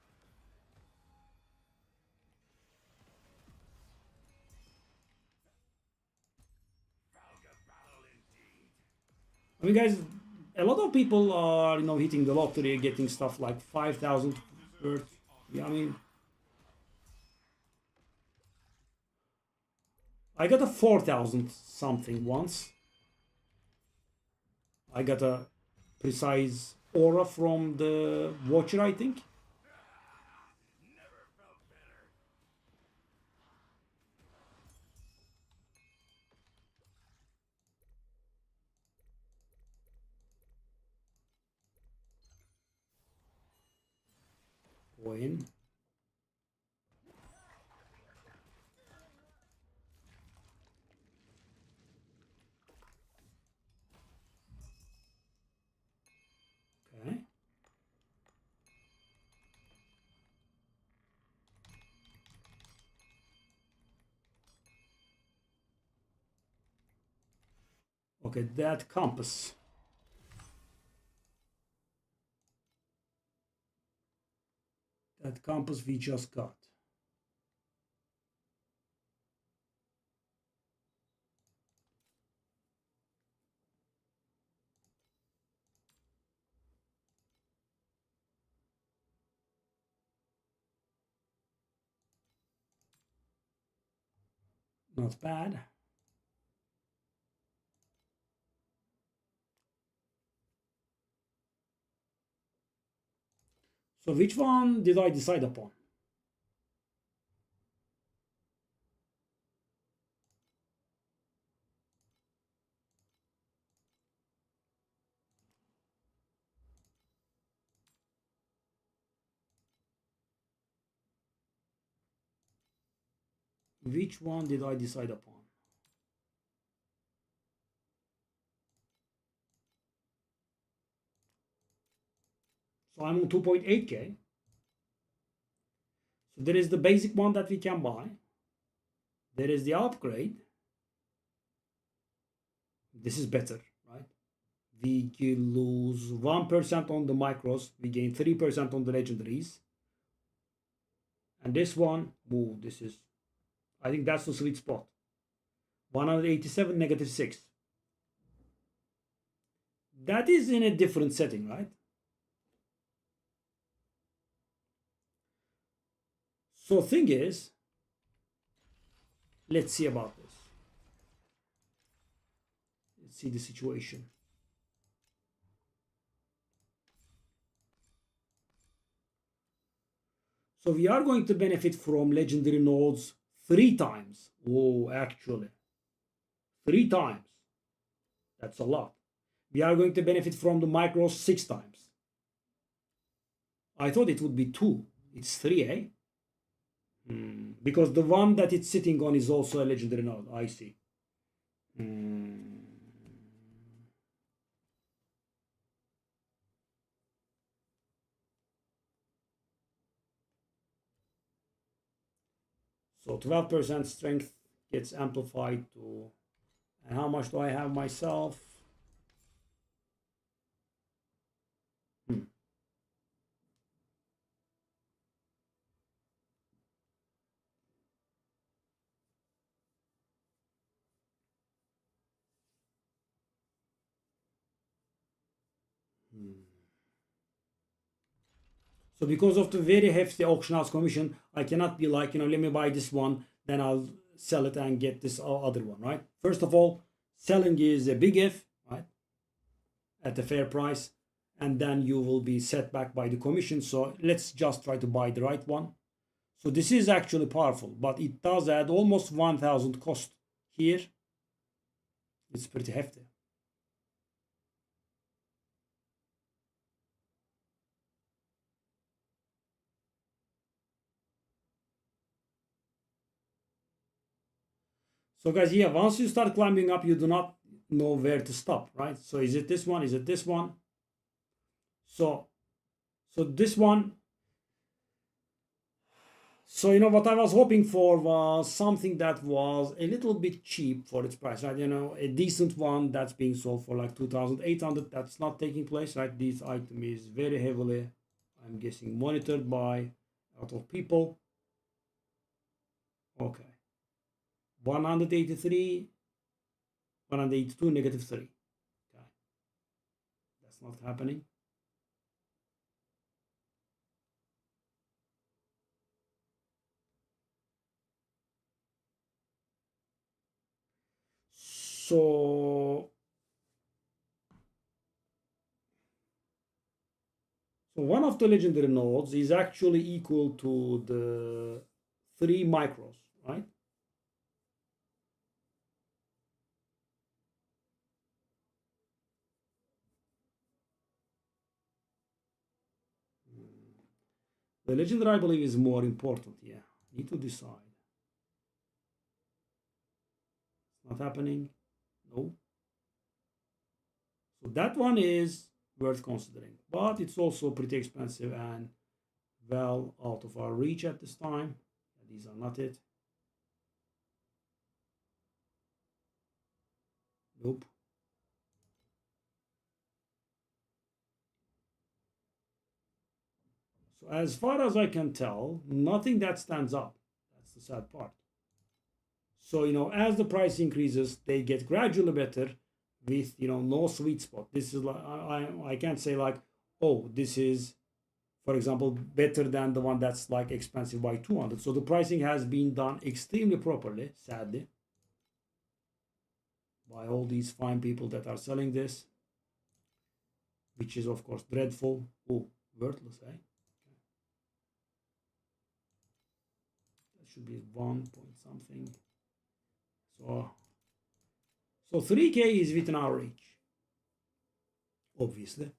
I mean, guys, a lot of people are, hitting the lottery, getting stuff like 5,000 worth. Yeah, I mean, I got a 4,000 something once. I got a precise aura from the Watcher, I think. Go in. Okay. Okay, that compass. That compass we just got. Not bad. So which one did I decide upon? Which one did I decide upon? So I'm on 2.8k. So there is the basic one that we can buy. There is the upgrade. This is better, right? We lose 1% on the micros. We gain 3% on the legendaries. And this one, ooh, this is, I think that's the sweet spot. 187, negative 6. That is in a different setting, right? So thing is, let's see about this. Let's see the situation. So we are going to benefit from legendary nodes 3 times. Oh, actually. 3 times. That's a lot. We are going to benefit from the micros 6 times. I thought it would be 2. It's 3, eh? Because the one that it's sitting on is also a legendary node. I see. So 12% strength gets amplified to, and how much do I have myself? So because of the very hefty auction house commission, I cannot be like, let me buy this one, then I'll sell it and get this other one, right? First of all, selling is a big if, right? At a fair price, and then you will be set back by the commission. So let's just try to buy the right one. So this is actually powerful, but it does add almost 1,000 cost here. It's pretty hefty. So guys, yeah, once you start climbing up, you do not know where to stop, right? So is it this one? Is it this one? So this one. So what I was hoping for was something that was a little bit cheap for its price, right? A decent one that's being sold for like 2,800. That's not taking place, right? This item is very heavily, I'm guessing, monitored by a lot of people. Okay. 183, 182, -3. Okay. That's not happening. So one of the legendary nodes is actually equal to the 3 micros, right? The legendary, I believe, is more important. Yeah, need to decide. It's not happening. No. So that one is worth considering, but it's also pretty expensive and well out of our reach at this time. These are not it. Nope. So as far as I can tell, nothing that stands up. That's the sad part. So as the price increases, they get gradually better with no sweet spot. This is like I can't say like, oh, this is, for example, better than the one that's like expensive by 200. So the pricing has been done extremely properly, sadly, by all these fine people that are selling this, which is of course dreadful. Oh, worthless, eh? That should be 1 point something. So 3K is within our reach, obviously.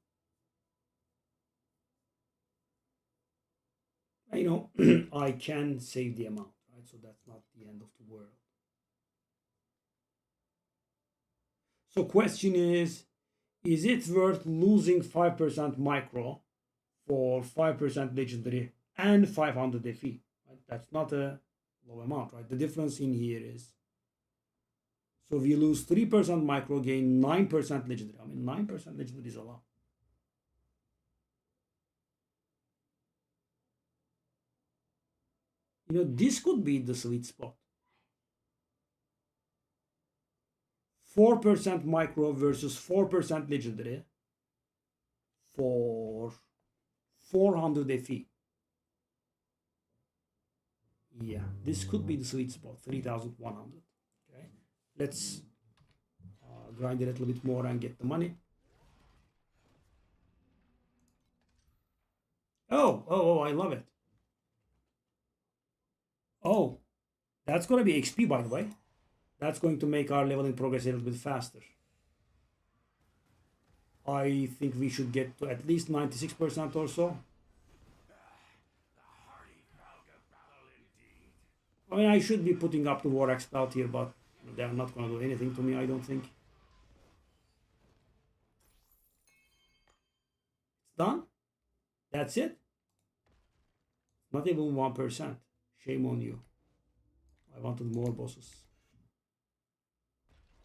I can save the amount, right? So that's not the end of the world. So question is it worth losing 5% micro for 5% legendary and 500 FE? Right? That's not a low amount, right? The difference in here is, so we lose 3% micro, gain 9% legendary. I mean, 9% legendary is a lot. This could be the sweet spot. 4% micro versus 4% legendary for 400 FE. Yeah, this could be the sweet spot, 3,100. Okay, let's grind it a little bit more and get the money. Oh, I love it. Oh, that's going to be XP, by the way. That's going to make our leveling progress a little bit faster. I think we should get to at least 96% or so. I mean, I should be putting up the War Axe Belt here, but they're not going to do anything to me, I don't think. It's done. That's it. Not even 1%. Shame on you. I wanted more bosses.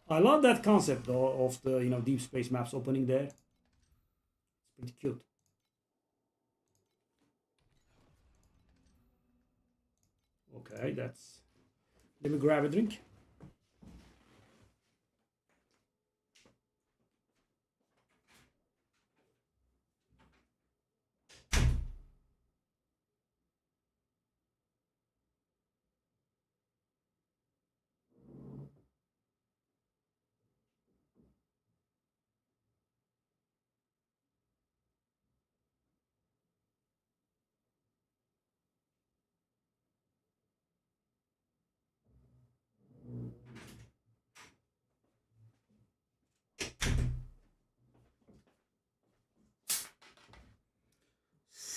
I love that concept though of the deep space maps opening there. It's pretty cute. Okay, that's. Let me grab a drink.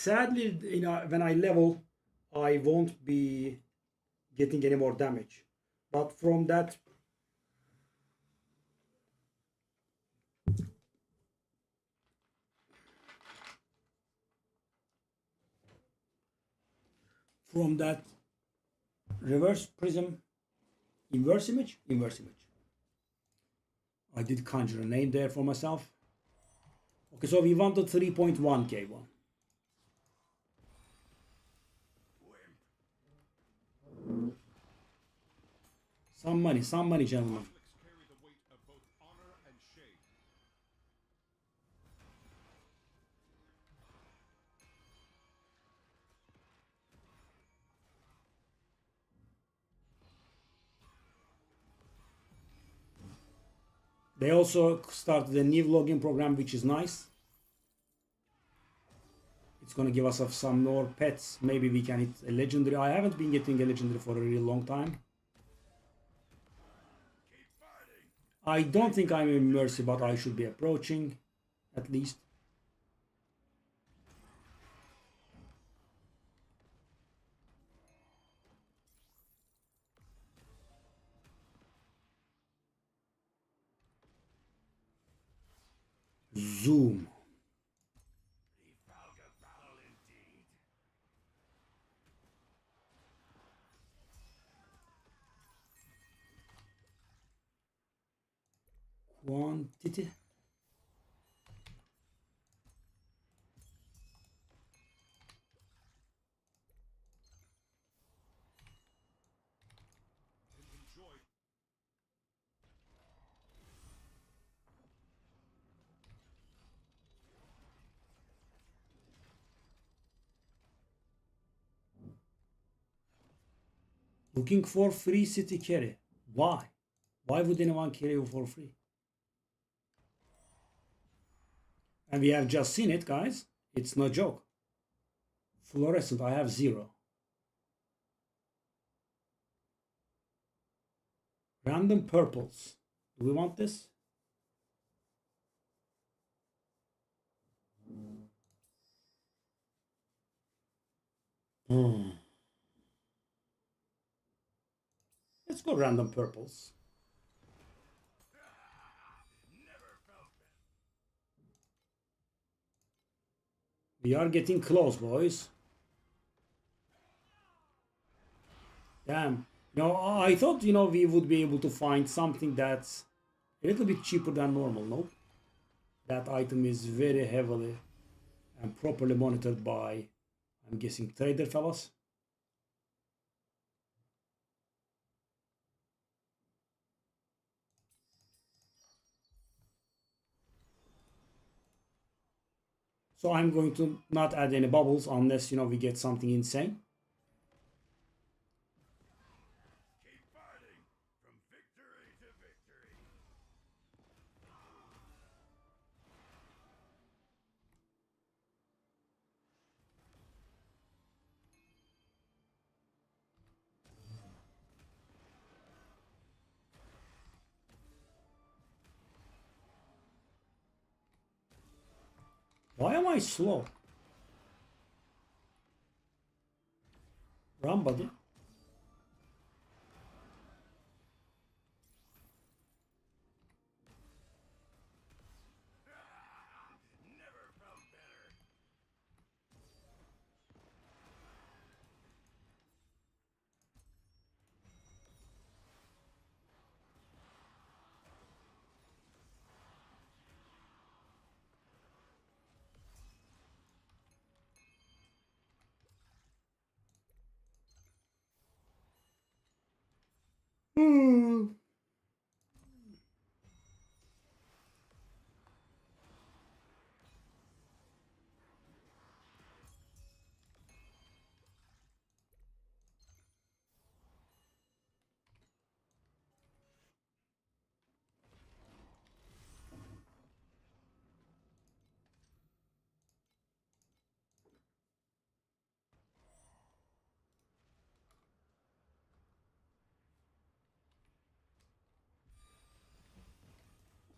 Sadly, when I level, I won't be getting any more damage. But from that reverse prism, inverse image. I did conjure a name there for myself. Okay, so we wanted 3.1k one. Some money, gentlemen. Conflicts carry the weight of both honor and shame. They also started a new login program, which is nice. It's gonna give us some more pets. Maybe we can hit a legendary. I haven't been getting a legendary for a real long time. I don't think I'm in Mercy, but I should be approaching, at least. Zoom. Quantity. Enjoy. Looking for free city carry. Why? Why would anyone carry you for free? And we have just seen it, guys. It's no joke. Fluorescent, I have 0. Random purples. Do we want this? Let's go random purples. We are getting close, boys. Damn. I thought, we would be able to find something that's a little bit cheaper than normal, no? That item is very heavily and properly monitored by, I'm guessing, trader fellas. So I'm going to not add any bubbles unless, we get something insane. Keep fighting from victory to victory. Why am I slow? Run, buddy. Never felt better.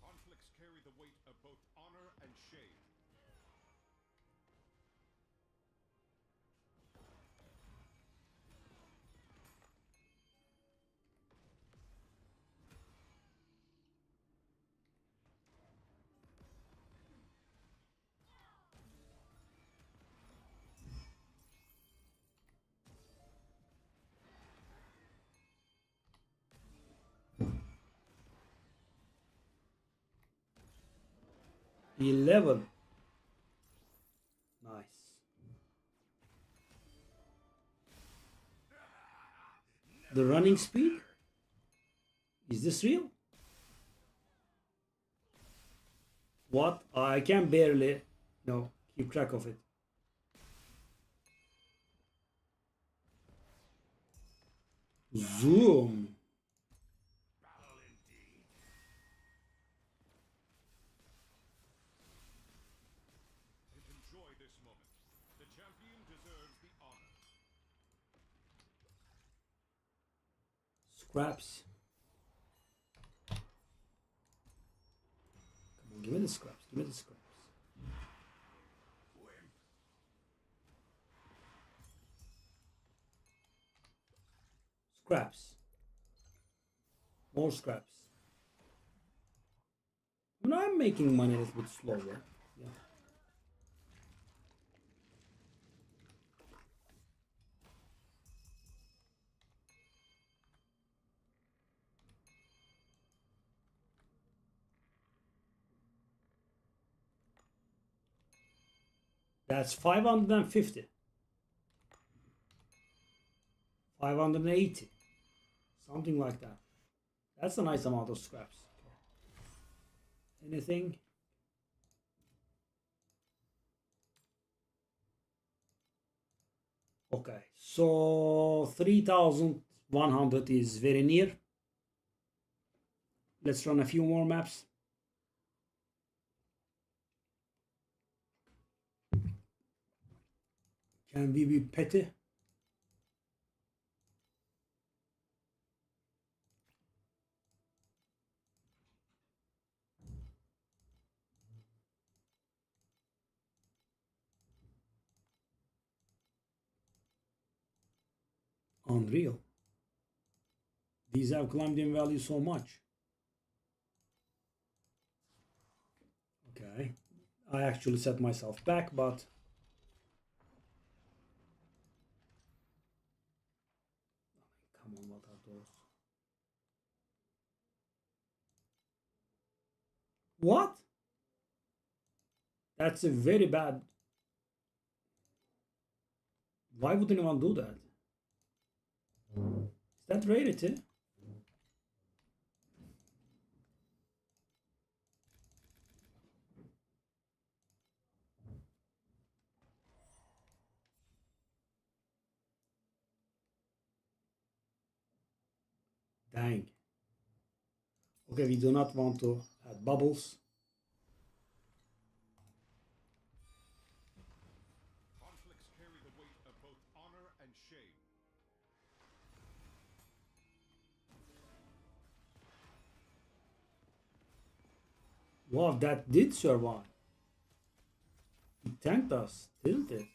Conflicts carry the weight of both honor and shame. $11. Nice. The running speed? Is this real? What? I can barely keep track of it. Zoom. Battle indeed. Enjoy this moment. The champion deserves the honor. Scraps. Come on, give me the scraps. Give me the scraps. Scraps. More scraps. I mean, I'm making money a little bit slower. Yeah. That's 550. 580. Something like that. That's a nice amount of scraps. Anything? Okay, so 3,100 is very near. Let's run a few more maps. Can we be petty? Unreal. These have climbed in value so much. Okay, I actually set myself back, but come on, what are those? What? That's a very bad. Why would anyone do that? Is that rarity? Dang. Okay, we do not want to add bubbles. Conflicts carry the weight of both honor and shame. Wow, that did survive. It tanked us, didn't it?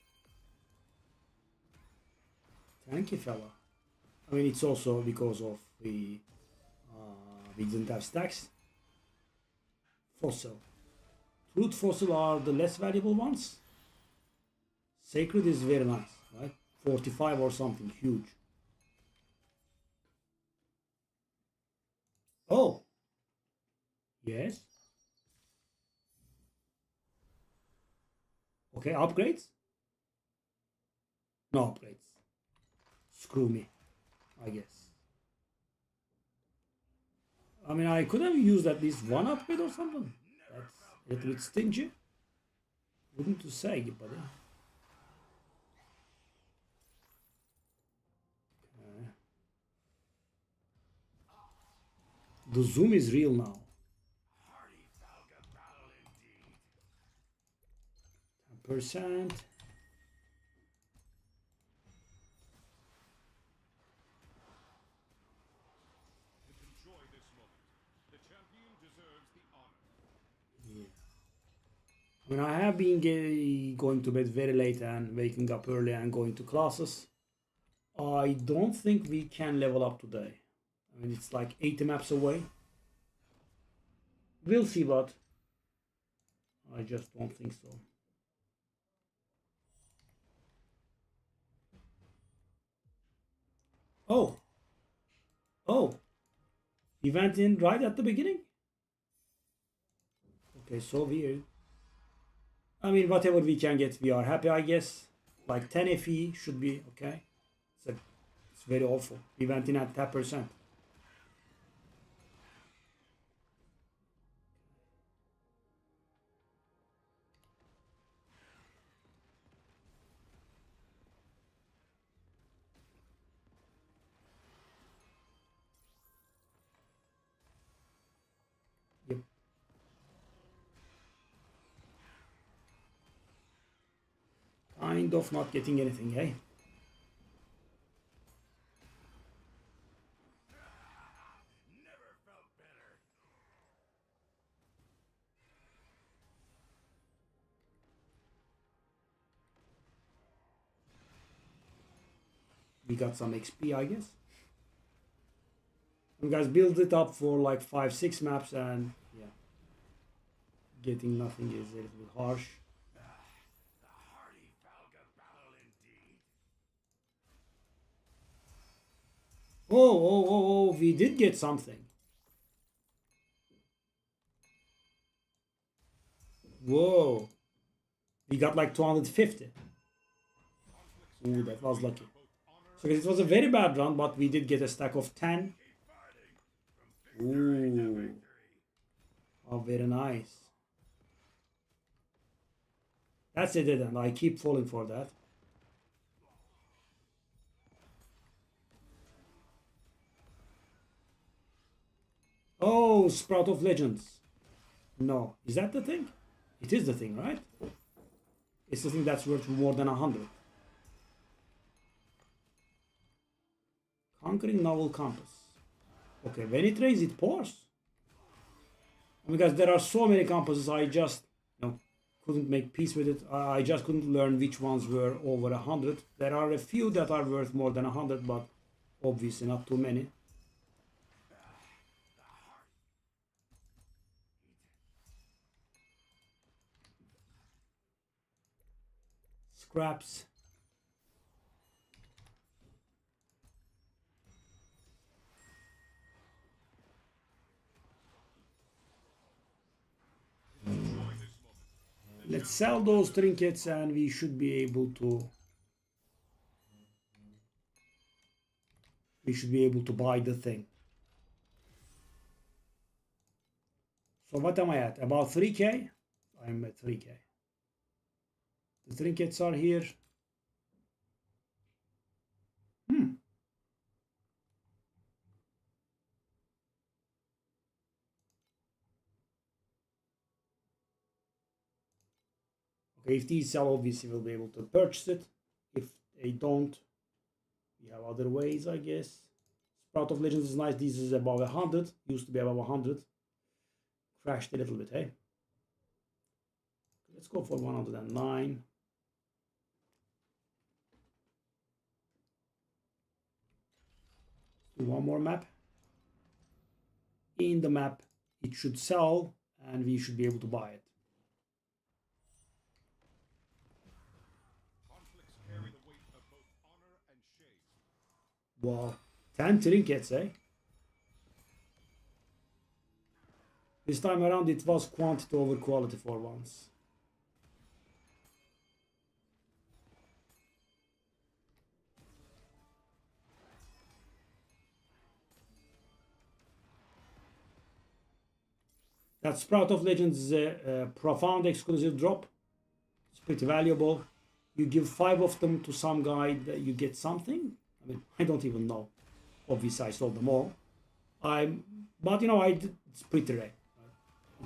Thank you, fella. I mean, it's also because of we didn't have stacks. Fossil. Truth fossil are the less valuable ones. Sacred is very nice, right? 45 or something, huge. Oh. Yes. Okay, upgrades? No upgrades. Screw me, I guess. I mean, I could have used at least one upgrade or something. That's a little bit stingy. Wouldn't you say, buddy? Okay. The zoom is real now. 10%. Enjoy this moment. The champion deserves the honor. Yeah. I mean, I have been going to bed very late and waking up early and going to classes. I don't think we can level up today. I mean, it's like 80 maps away. We'll see, but I just don't think so. Oh. Oh. He went in right at the beginning? Okay, so weird. I mean, whatever we can get, we are happy, I guess. Like 10 FE should be okay. It's very awful. We went in at 10%. Yep. Kind of not getting anything, eh? Never felt better. We got some XP, I guess. You guys build it up for like 5-6 maps, and yeah, getting nothing is a little bit harsh. The hearty Falga battle indeed. Oh, we did get something. Whoa. We got like 250. Ooh, that was lucky. So it was a very bad run, but we did get a stack of 10. Ooh. Oh, very nice. That's it, and I keep falling for that. Oh, Sprout of Legends. No, is that the thing? It is the thing, right? It's the thing that's worth more than 100. Conquering Novel Compass. Okay, when it rains, it pours. Because there are so many compasses, I just couldn't make peace with it. I just couldn't learn which ones were over 100. There are a few that are worth more than 100, but obviously not too many. Scraps. Let's sell those trinkets and we should be able to buy the thing. So what am I at? About 3k? I'm at 3k. The trinkets are here. Okay, if these sell, obviously we'll be able to purchase it. If they don't, we have other ways, I guess. Sprout of Legends is nice. This is above 100. Used to be above 100. Crashed a little bit, hey? Let's go for 109. Do one more map. In the map, it should sell, and we should be able to buy it. Conflicts carry the weight of both honor and shame. Wow, 10 trinkets, eh? This time around it was quantity over quality for once. That Sprout of Legends is a profound exclusive drop. It's pretty valuable. You give 5 of them to some guy, that you get something. I mean, I don't even know. Obviously, I sold them all. But you know, it's pretty rare.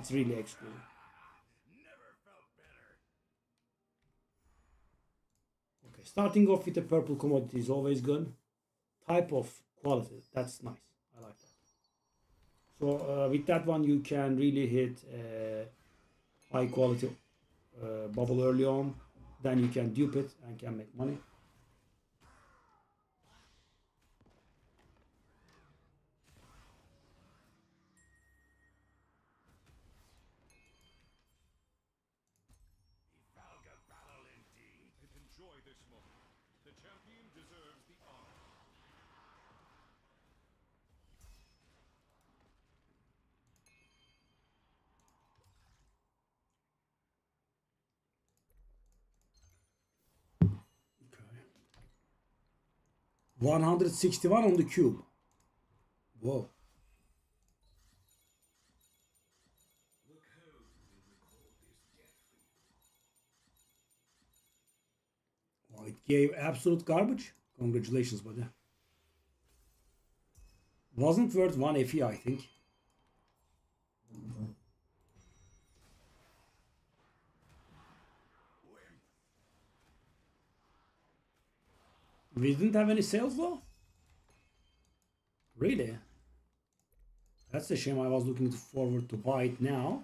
It's really exclusive. Never felt better. Okay, starting off with a purple commodity is always good. Type of quality, that's nice. I like that. So with that one, you can really hit high quality bubble early on. Then you can dupe it and can make money. Valga battle indeed. Enjoy this moment. The champion deserves the honor. Okay. 161 on the cube. Whoa. Well, it gave absolute garbage. Congratulations, buddy. Wasn't worth 1 FE, I think. We didn't have any sales though? Really? That's a shame. I was looking forward to buy it now.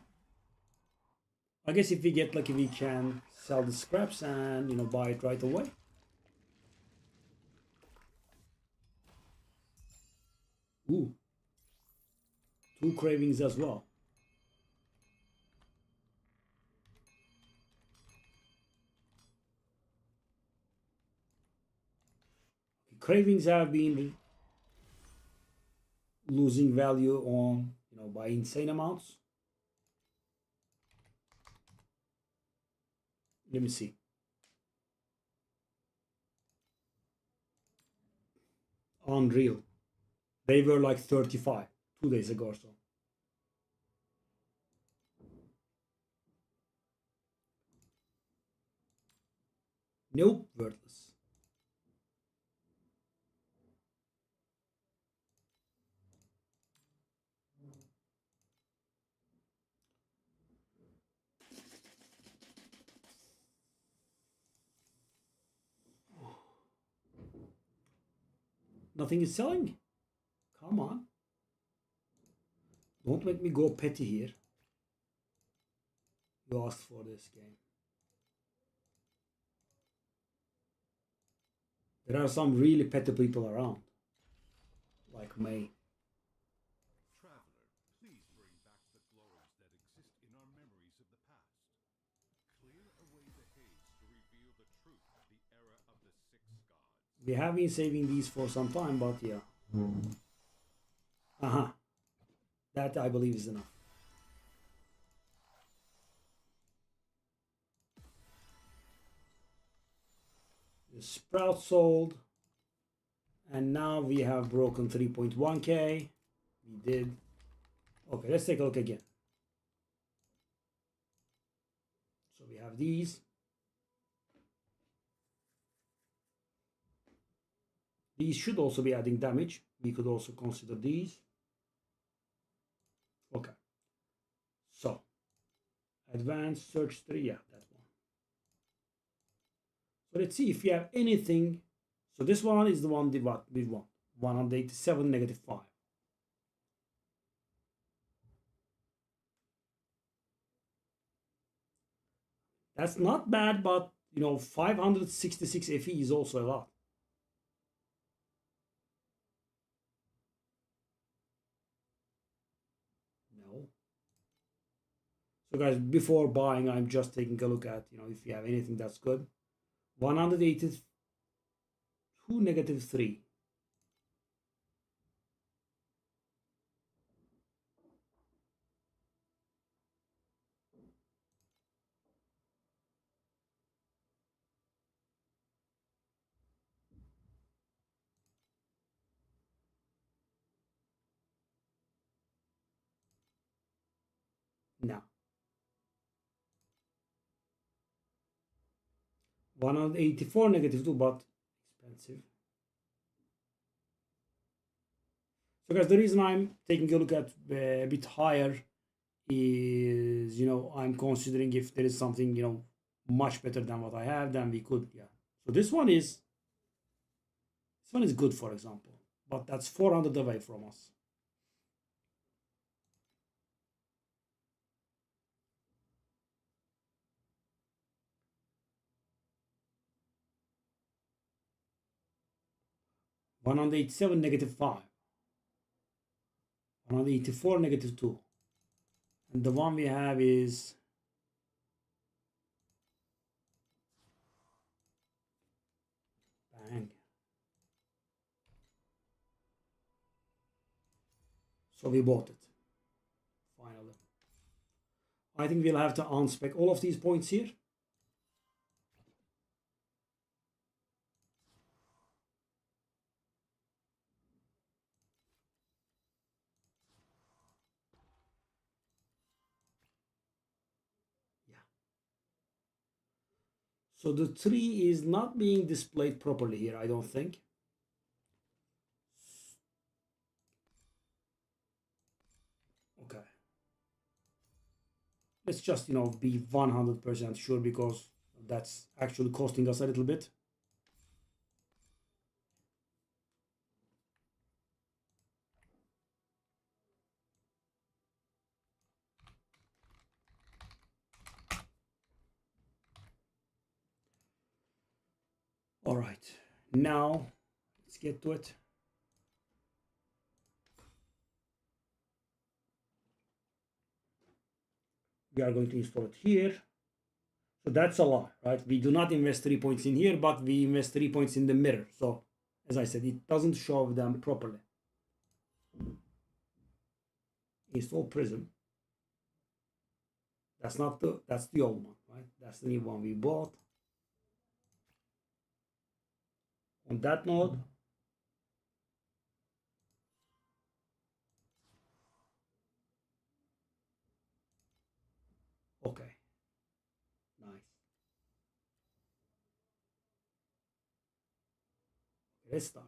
I guess if we get lucky, we can sell the scraps and, you know, buy it right away. Ooh. 2 cravings as well. Cravings have been losing value on, you know, by insane amounts. Let me see. Unreal. They were like 35 2 days ago or so. Nope, worthless. Nothing is selling. Come on. Don't make me go petty here. You asked for this game. There are some really petty people around. Like May. Traveler, please bring back the glories that exist in our memories of the past. Clear away the haze to reveal the truth of the era of the 6 gods. We have been saving these for some time, but yeah. Uh-huh. That I believe is enough. The Sprout sold. And now we have broken 3.1k. We did. Okay, let's take a look again. So we have these. These should also be adding damage. We could also consider these. Okay. So, advanced search 3, yeah, that one. So let's see if we have anything. So this one is the one we want. 187 negative 5. That's not bad, but you know, 566 FE is also a lot. No. So guys, before buying, I'm just taking a look at, you know, if you have anything that's good. 182 negative 3. now. 184 negative 2, but expensive. So guys, the reason I'm taking a look at a bit higher is, I'm considering if there is something, much better than what I have, then we could, yeah. So this one is good, for example, but that's 400 away from us. $187 negative 5. 184 negative 2. And the one we have is bang. So we bought it. Finally. I think we'll have to unspec all of these points here. So the tree is not being displayed properly here, I don't think. Okay. Let's just, be 100% sure, because that's actually costing us a little bit. All right, now let's get to it. We are going to install it here. So that's a lie, right? We do not invest 3 points in here, but we invest 3 points in the mirror. So as I said, it doesn't show them properly. Install Prism. That's the old one, right? That's the new one we bought. On that node, okay, nice. Let's start.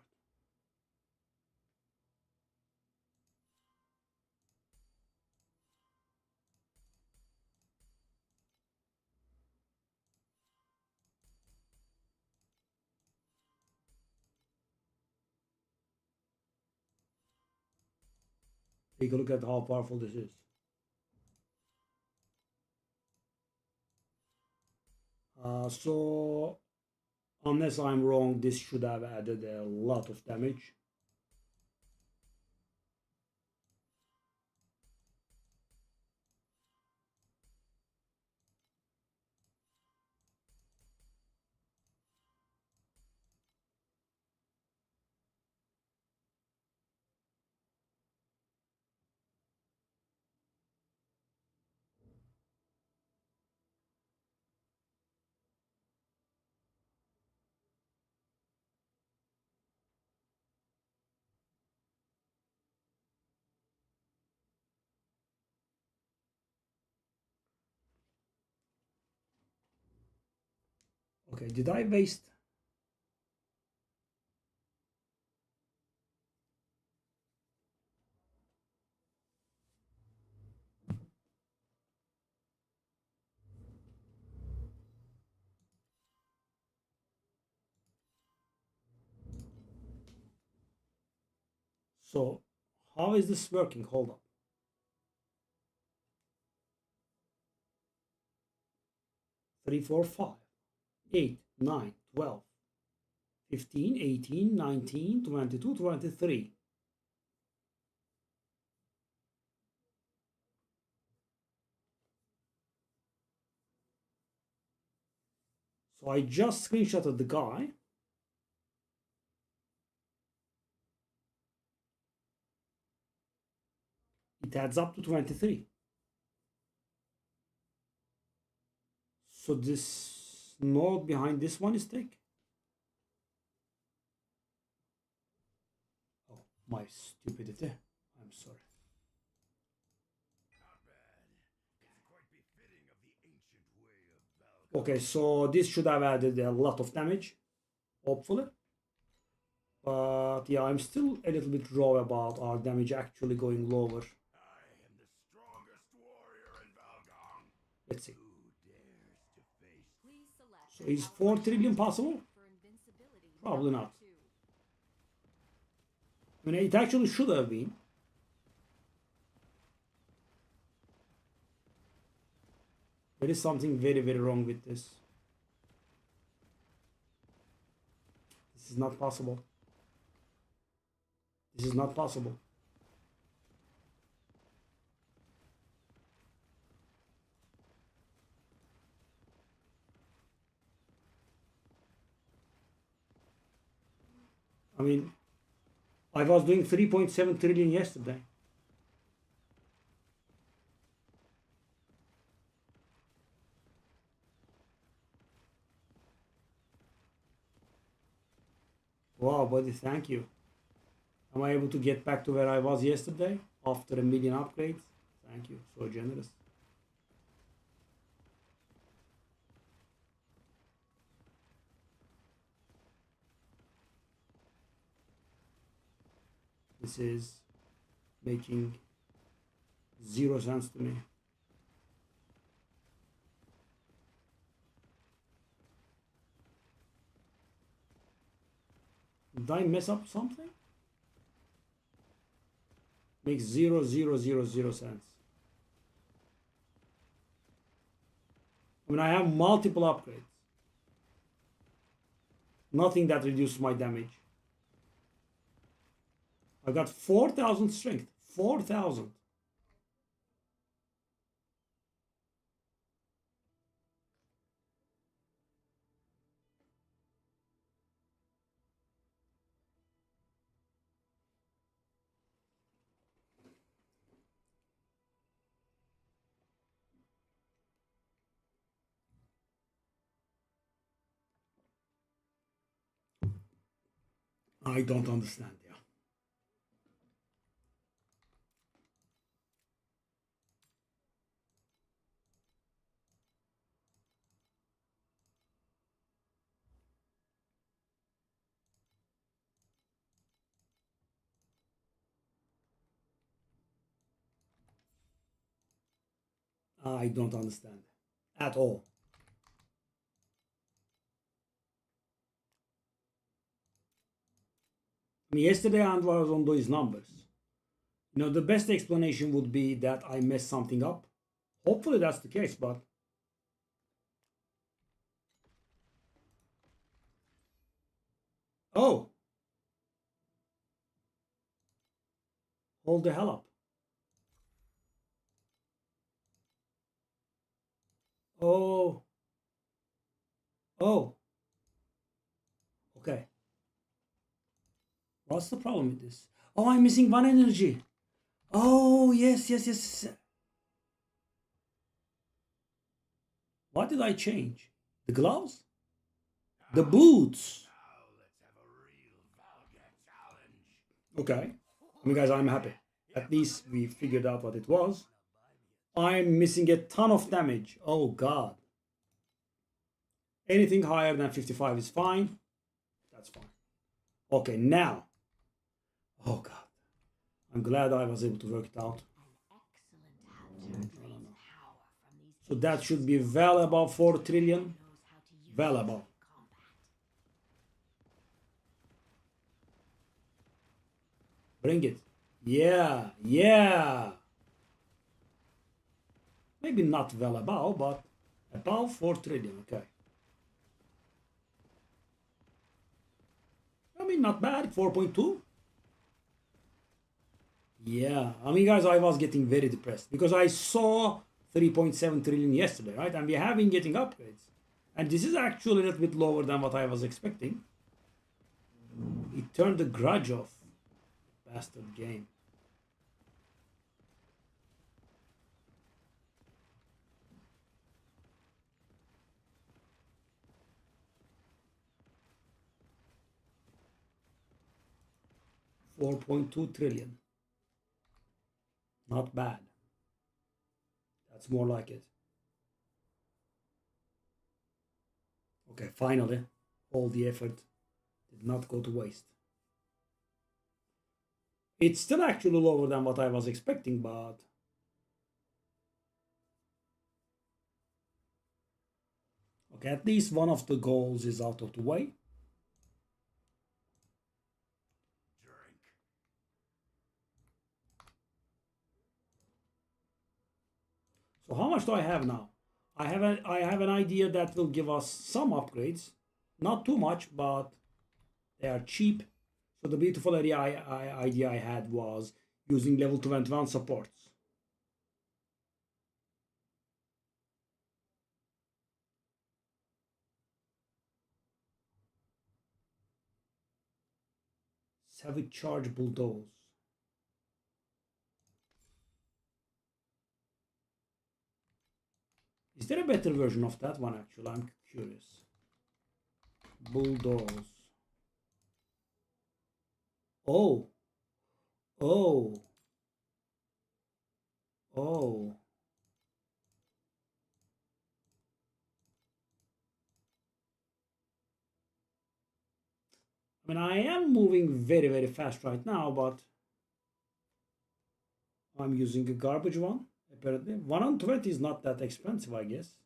Take a look at how powerful this is. So unless I'm wrong, this should have added a lot of damage. Okay, did I waste? So how is this working? Hold up. 3, 4, 5, 8, 9, 12, 15, 18, 19, 22, 23. So I just screenshotted the guy. It adds up to 23. So this node behind this one is thick. Oh, my stupidity. I'm sorry. Okay, so this should have added a lot of damage, hopefully. But yeah, I'm still a little bit raw about our damage actually going lower. I am the strongest warrior in Valgong. Let's see. Who dares to face Please select So the is 4 calibration trillion intensity possible? for invincibility Probably number not. 2. I mean, it actually should have been. There is something very, very wrong with this. This is not possible. This is not possible. I mean, I was doing 3.7 trillion yesterday. Wow, buddy, thank you. Am I able to get back to where I was yesterday after a million upgrades? Thank you, so generous. This is making zero sense to me. Did I mess up something? Makes 0.000 sense. I mean, I have multiple upgrades. Nothing that reduces my damage. I got 4,000 strength. 4,000. I don't understand. Yeah. I don't understand at all. I mean, yesterday I was on those numbers. You know, the best explanation would be that I messed something up. Hopefully that's the case, but oh, hold the hell up. Oh, oh, okay. What's the problem with this? Oh, I'm missing one energy. Oh, yes. What did I change? The gloves? The boots? Now let's have a real Valga challenge. Okay. I mean, guys, I'm happy. At least we figured out what it was. I'm missing a ton of damage. Oh, God. Anything higher than 55 is fine. That's fine. Okay, now. Oh, God. I'm glad I was able to work it out. So that should be well above 4 trillion. Well above. Bring it. Yeah. Maybe not well above, but above 4 trillion. Okay. I mean, not bad. 4.2. Yeah. I mean, guys, I was getting very depressed because I saw 3.7 trillion yesterday, right? And we have been getting upgrades. And this is actually a little bit lower than what I was expecting. It turned the grudge off. Bastard game. $4.2 trillion. Not bad. That's more like it. Okay, finally, all the effort did not go to waste. It's still actually lower than what I was expecting, but okay, at least one of the goals is out of the way. Drink. So how much do I have now? I have an idea that will give us some upgrades, not too much, but they are cheap. So the beautiful idea I had was using level 21 supports. Savage Charge Bulldoze. Is there a better version of that one actually? I'm curious. Bulldoze. Oh. Oh. Oh. I mean, I am moving very, very fast right now, but I'm using a garbage one, apparently. 120 is not that expensive, I guess.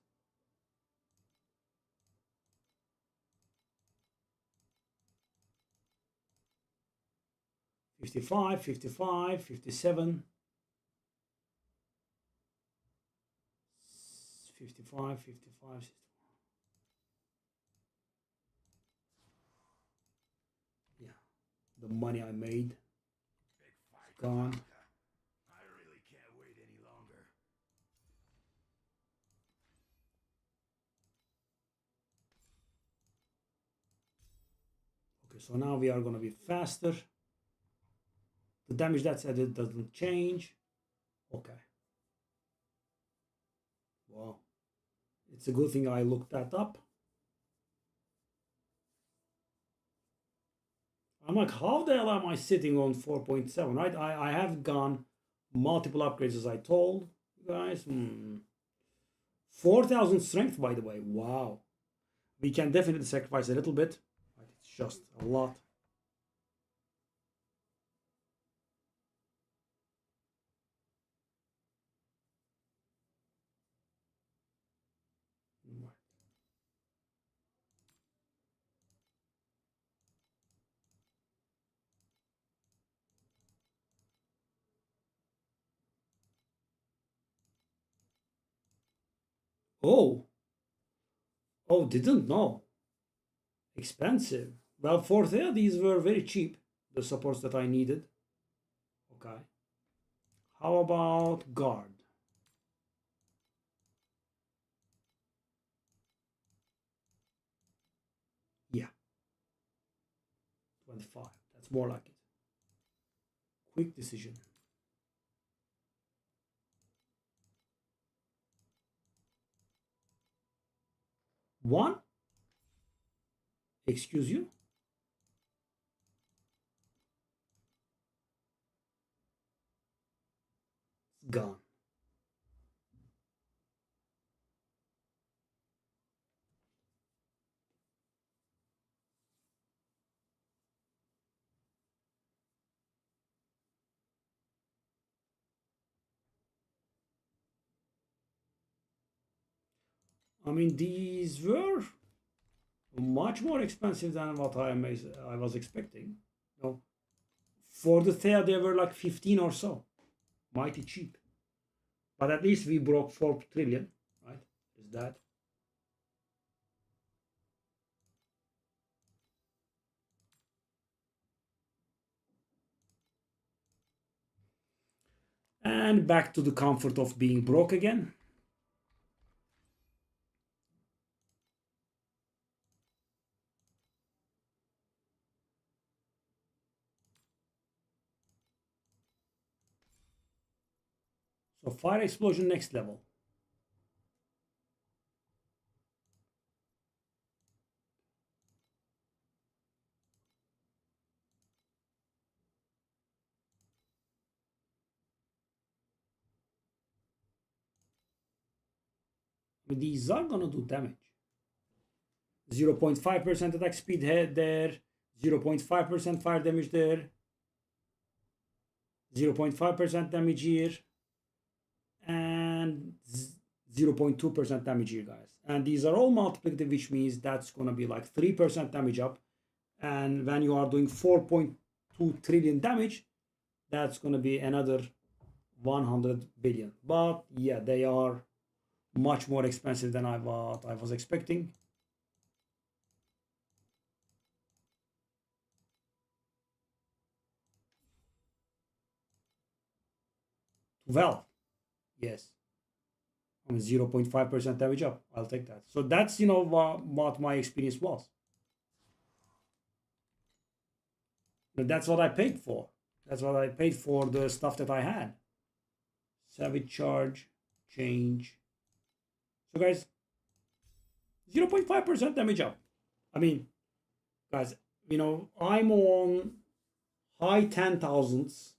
$55, $55, $57, $55, $55. Yeah, the money I made Big fight. is gone. I really can't wait any longer. Okay, so now we are going to be faster. The damage that's added doesn't change. Okay. Wow. It's a good thing I looked that up. I'm like, how the hell am I sitting on 4.7, right? I have gone multiple upgrades as I told you guys. 4,000 strength, by the way. Wow. We can definitely sacrifice a little bit. But it's just a lot. Oh. Oh, didn't know. Expensive. Well, for there, these were very cheap. The supports that I needed. Okay. How about guard? Yeah. 25. That's more like it. Quick decision. One. Excuse you. It's gone. I mean, these were much more expensive than what I was expecting. No, for the fair they were like 15 or so, mighty cheap. But at least we broke 4 trillion, right? Is that? And back to the comfort of being broke again. So fire explosion next level. I mean, these are gonna do damage. 0.5% attack speed there, 0.5% fire damage there, 0.5% damage here, and 0.2% damage here, guys. And these are all multiplicative, which means that's going to be like 3% damage up. And when you are doing 4.2 trillion damage, that's going to be another 100 billion. But yeah, they are much more expensive than I was expecting. Well, yes, I mean 0.5% damage up. I'll take that. So that's, you know, what my experience was. That's what I paid for. That's what I paid for the stuff that I had. Savage charge, change. So guys, 0.5% damage up. I mean, guys, you know, I'm on high 10,000s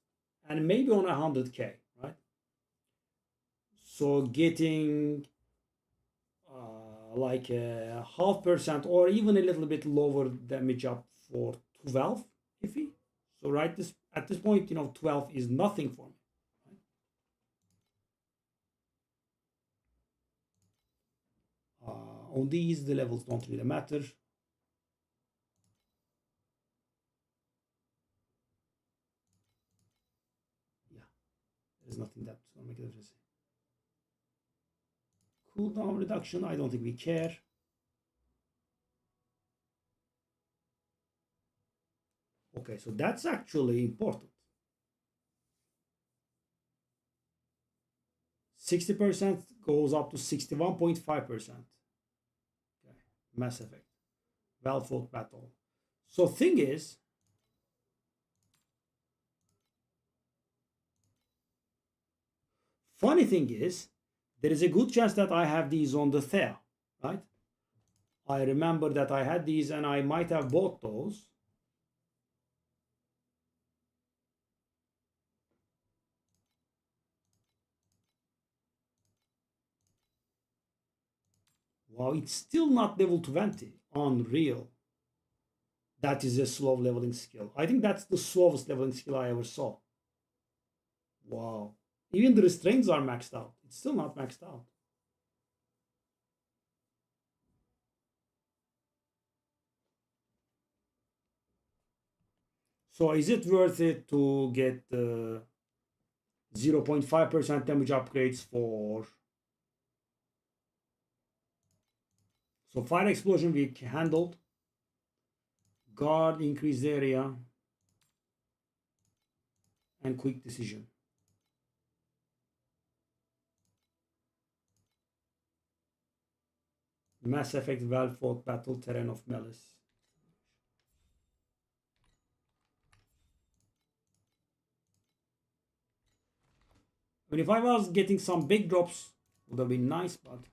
and maybe on 100K, right? So getting like a 0.5% or even a little bit lower damage up for 12 iffy. So right at this point, you know, 12 is nothing for me. On these, the levels don't really matter. Yeah, there's nothing that's going to make a difference. Cooldown reduction, I don't think we care. Okay, so that's actually important. 60% goes up to 61.5%. Okay, Mass Effect. Well-fought battle. So thing is, funny thing is, there is a good chance that I have these on the Thea, right? I remember that I had these and I might have bought those. Wow, it's still not level 20. Unreal. That is a slow leveling skill. I think that's the slowest leveling skill I ever saw. Wow. Even the restraints are maxed out. It's still not maxed out. So is it worth it to get 0.5% damage upgrades for... So fire explosion we handled. Guard, increased area. And quick decision. Mass Effect, well-fought battle, terrain of malice. I mean, if I was getting some big drops, would have been nice, but...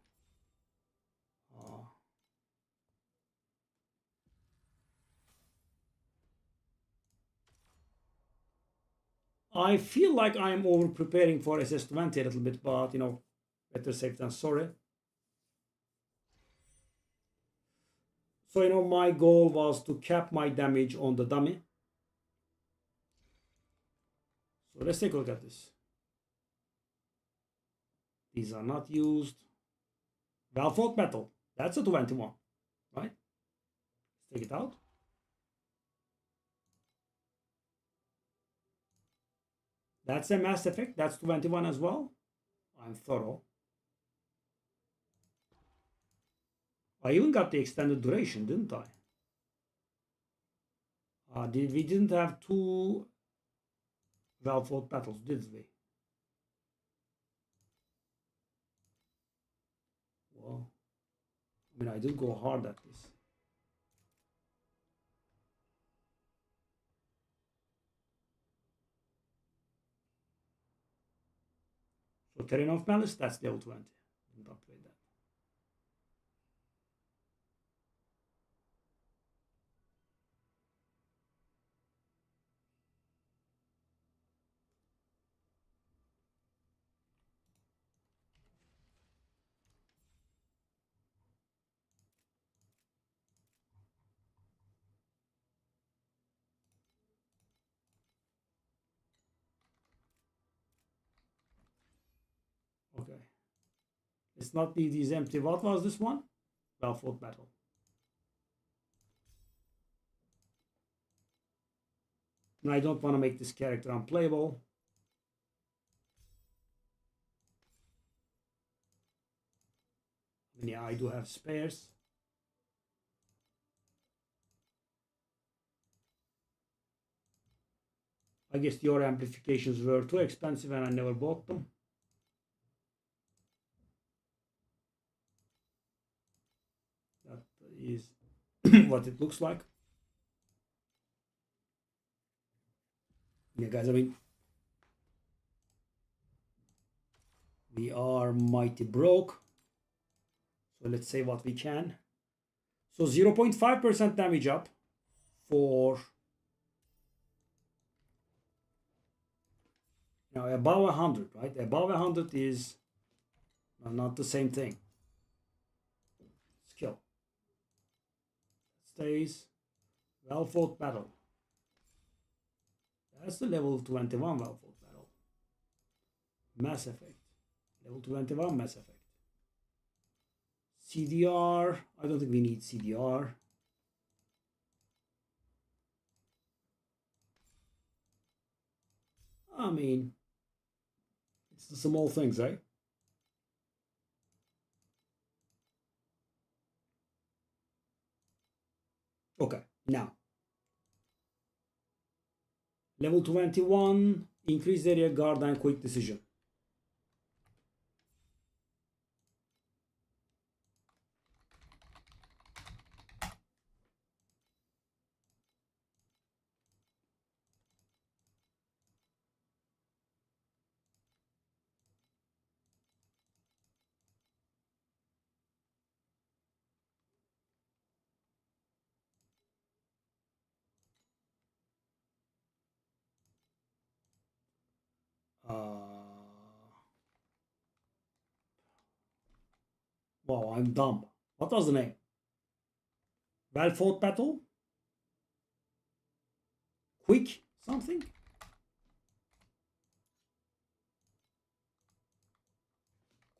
I feel like I'm over preparing for SS20 a little bit, but you know, better safe than sorry. So, you know, my goal was to cap my damage on the dummy. So let's take a look at this. These are not used. Well-fought battle. That's a 21, right? Let's take it out. That's a Mass Effect. That's 21 as well. I'm thorough. I even got the extended duration, didn't I? We didn't have two well-fought battles, did we? Well, I mean, I did go hard at this. So Terrain of Malice, that's level 20. Didn't upgrade that. It's not need is empty. What was this one? Well fought battle. And I don't want to make this character unplayable. And yeah, I do have spares. I guess your amplifications were too expensive and I never bought them. That is what it looks like. Yeah, guys, I mean, we are mighty broke. So let's say what we can. So 0.5% damage up for now above 100, right? Above 100 is not the same thing. Skill. Stays. Well fought battle. That's the level 21 well fought battle. Mass effect. Level 21 mass effect. CDR. I don't think we need CDR. I mean, it's the small things, right? Okay, now. Level 21, increased area guard and quick decision. Wow, I'm dumb. What was the name? Well fought battle? Quick something?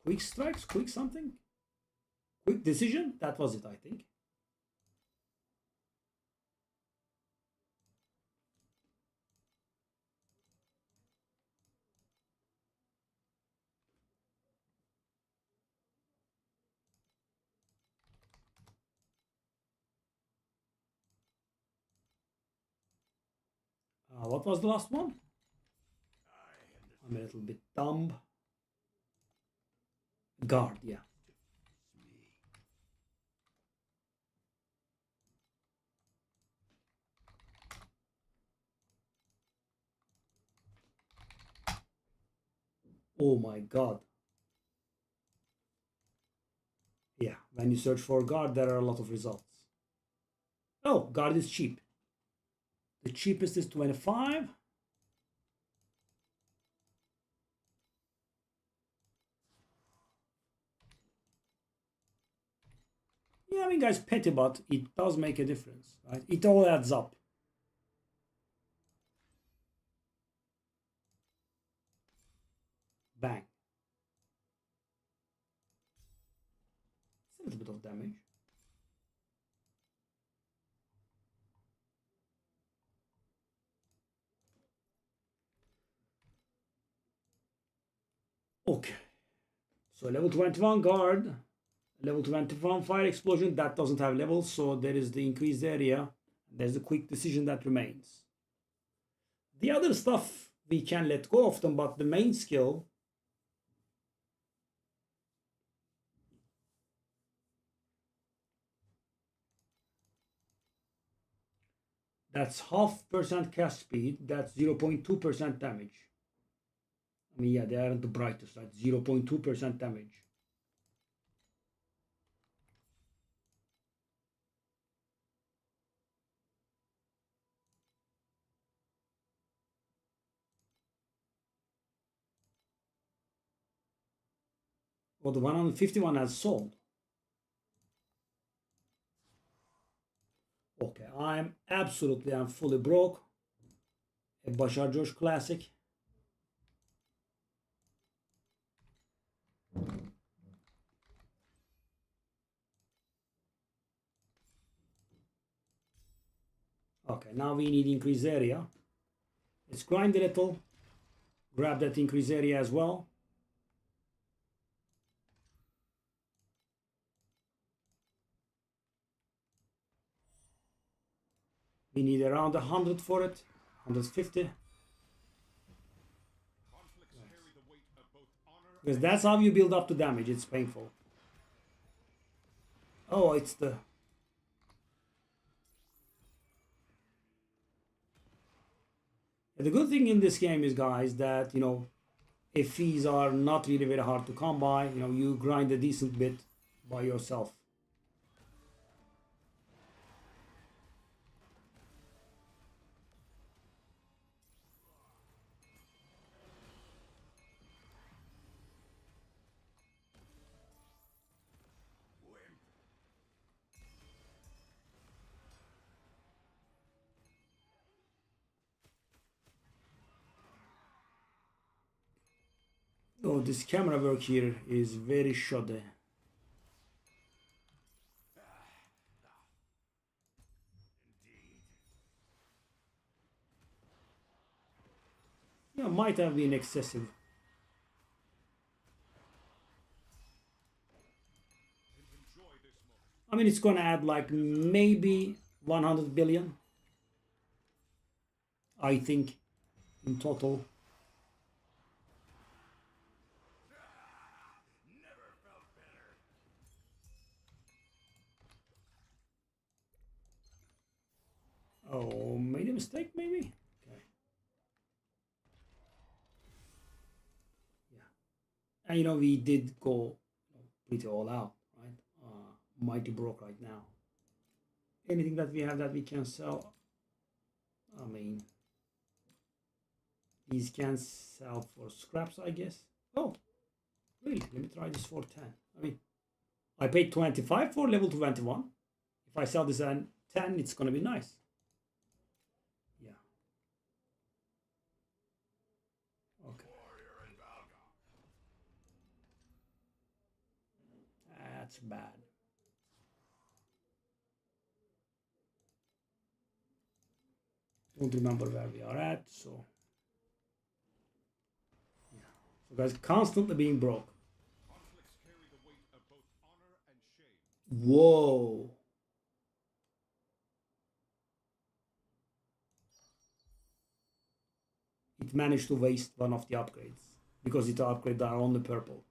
Quick strikes? Quick something? Quick decision? That was it, I think. What was the last one? I'm a little bit dumb. Guard, yeah. Oh my god. Yeah, when you search for guard, there are a lot of results. Oh, guard is cheap. The cheapest is 25. Yeah, I mean, guys, petty, but it does make a difference, right? It all adds up. Bang. It's a little bit of damage. Okay. So level 21 guard, level 21 fire explosion, that doesn't have levels, so there is the increased area. There's the quick decision that remains. The other stuff we can let go of them, but the main skill that's 0.5% cast speed, that's 0.2% damage. I mean, yeah, they aren't the brightest, right? 0.2% damage. Well, the 151 has sold. Okay, I'm fully broke. A Bashar Josh classic. Okay, now we need increase area. Let's grind a little. Grab that increase area as well. We need around 100 for it. 150. Because that's how you build up to damage. It's painful. Oh, it's the... The good thing in this game is, guys, that, you know, if fees are not really very hard to come by, you know, you grind a decent bit by yourself. Oh, this camera work here is very shoddy. Yeah, might have been excessive. I mean, it's gonna add like maybe 100 billion, I think, in total. Oh, made a mistake maybe? Okay. Yeah. And you know, we did go pretty all out, right? Mighty broke right now. Anything that we have that we can sell, I mean, these can sell for scraps, I guess. Oh, really? Let me try this for 10. I mean, I paid 25 for level 21. If I sell this at 10, it's gonna be nice. Yeah. Okay. That's bad. Don't remember where we are at, so yeah. So guys, constantly being broke. Whoa. It managed to waste one of the upgrades because it upgrades are only purple.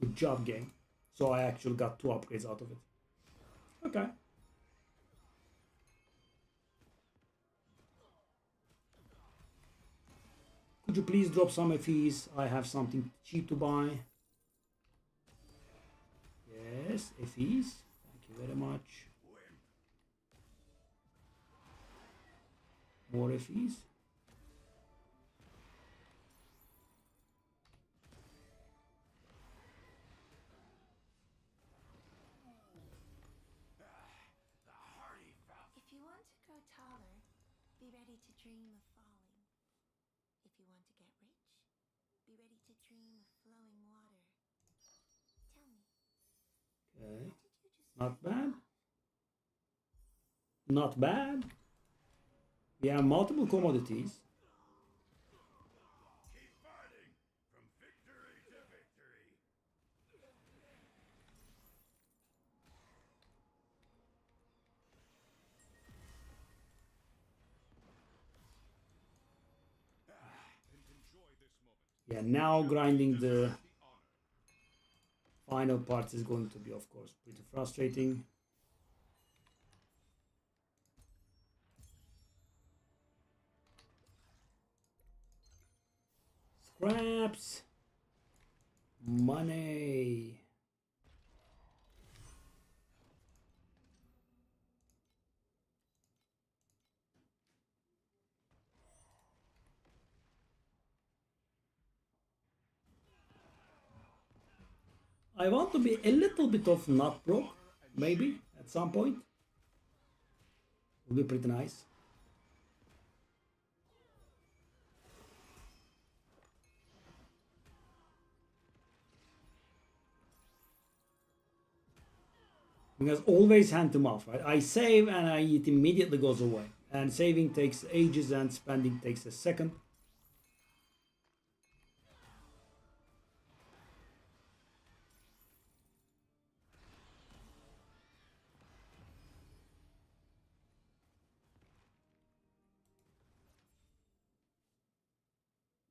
Good job, game. So I actually got 2 upgrades out of it. Okay. Could you please drop some FEs? I have something cheap to buy. Yes, FEs. Thank you very much. More FEs. If you want to grow taller, be ready to dream of falling. If you want to get rich, be ready to dream of flowing water. Tell me. Okay. Not bad. Not bad. We have multiple commodities. Keep fighting from victory to victory. Yeah, now grinding the final part is going to be, of course, pretty frustrating. Scraps. Money. I want to be a little bit of not broke, maybe, at some point. Would be pretty nice. Because always hand to mouth, right? I save and it immediately goes away. And saving takes ages and spending takes a second.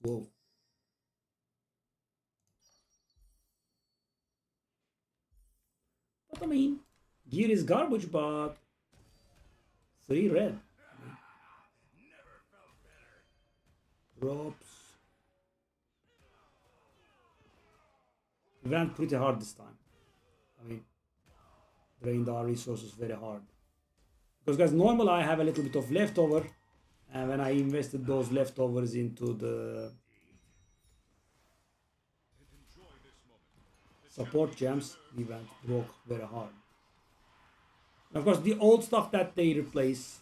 Whoa. But I mean, gear is garbage, but 3 red. Drops. We went pretty hard this time. I mean, drained our resources very hard. Because guys, normally I have a little bit of leftover. And when I invested those leftovers into the support gems, we went broke very hard. And of course, the old stuff that they replace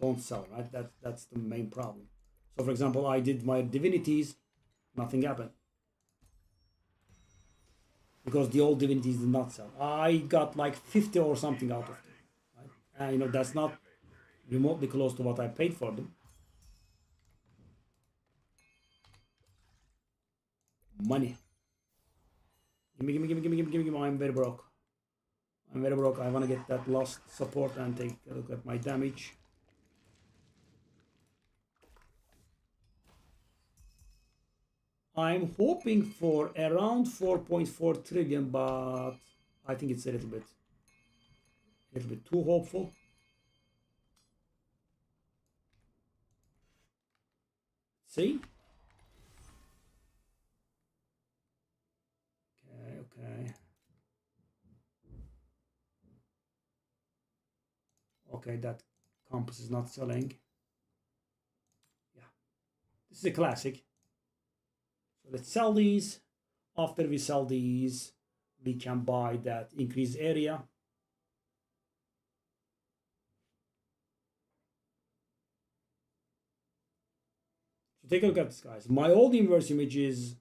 don't sell, right? That's the main problem. So for example, I did my divinities, nothing happened. Because the old divinities did not sell. I got like 50 or something out of them. Right? And you know, that's not remotely close to what I paid for them. Money. Gimme. I'm very broke. I'm very broke. I want to get that lost support and take a look at my damage. I'm hoping for around 4.4 trillion, but I think it's a little bit too hopeful. See? Okay. Okay, that compass is not selling. Yeah. This is a classic. So let's sell these. After we sell these, we can buy that increased area. So take a look at this, guys. My old inverse image is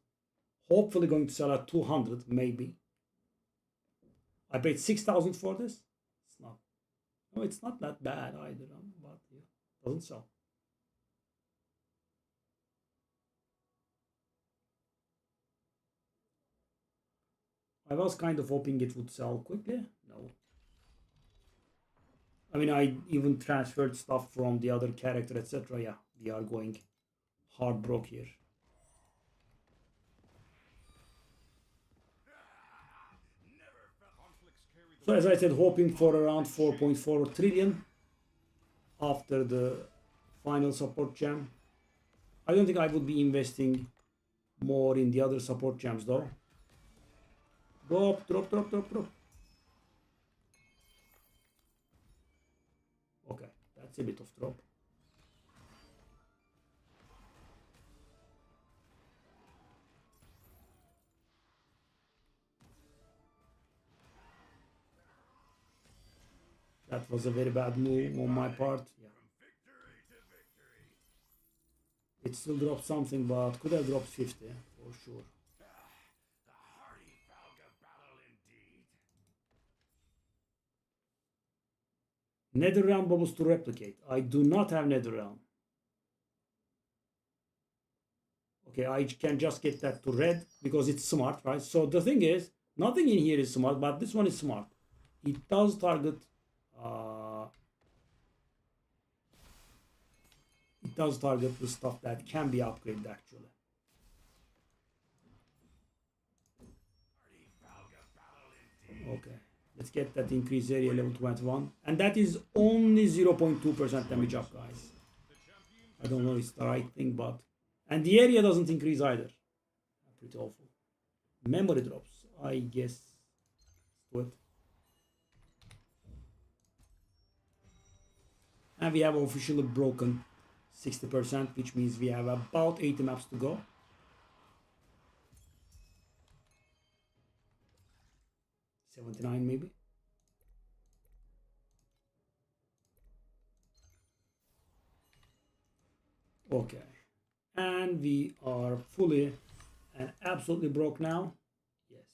hopefully going to sell at 200, maybe. I paid 6,000 for this. It's not. No, it's not that bad either, but yeah, doesn't sell. I was kind of hoping it would sell quickly. No. I mean, I even transferred stuff from the other character, etc. Yeah, we are going hard broke here. So as I said, hoping for around 4.4 trillion after the final support gem. I don't think I would be investing more in the other support gems though. Drop. Okay, that's a bit of drop. That was a very bad move on my part. Yeah. It still dropped something, but could have dropped 50 for sure. Netherrealm bubbles to replicate. I do not have Netherrealm. Okay, I can just get that to red because it's smart, right? So the thing is, nothing in here is smart, but this one is smart. It does target. It does target the stuff that can be upgraded actually. Okay, let's get that increased area level 21, and that is only 0.2% damage up, guys. I don't know if it's the right thing, but and the area doesn't increase either. Pretty awful. Memory drops, I guess. What? And we have officially broken 60%, which means we have about 80 maps to go. $79 maybe. Okay. And we are fully and absolutely broke now. Yes.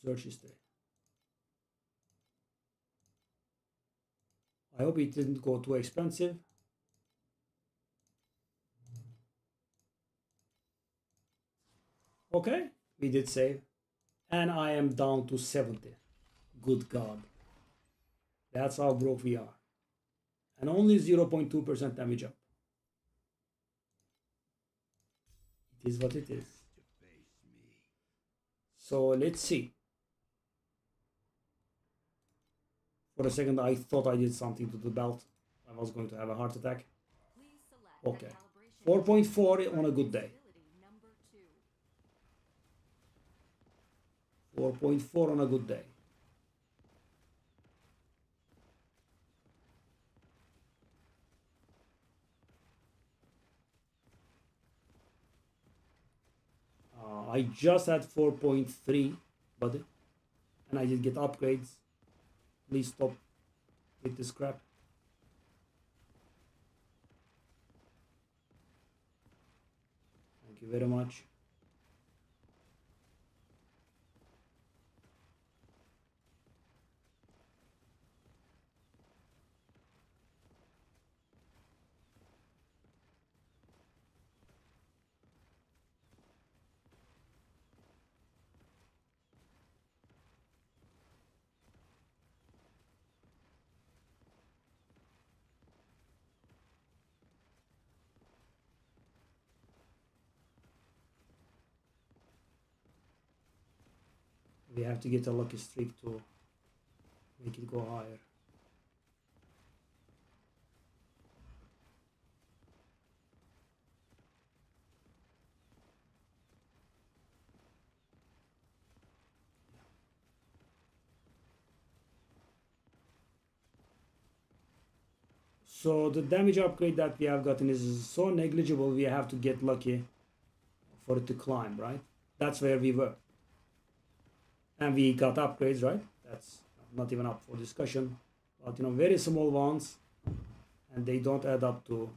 Search history. I hope it didn't go too expensive. Okay, we did save. And I am down to 70. Good God. That's how broke we are. And only 0.2% damage up. It is what it is. So let's see. For a second, I thought I did something to the belt. I was going to have a heart attack. Please select Okay. the calibration 4.4 on a good day. invincibility number 2. 4.4 on a good day. I just had 4.3, buddy. And I did get upgrades. Please stop with this crap. Thank you very much. We have to get a lucky streak to make it go higher. So the damage upgrade that we have gotten is so negligible, we have to get lucky for it to climb, right? That's where we were. And we got upgrades, right? That's not even up for discussion. But you know, very small ones, and they don't add up to.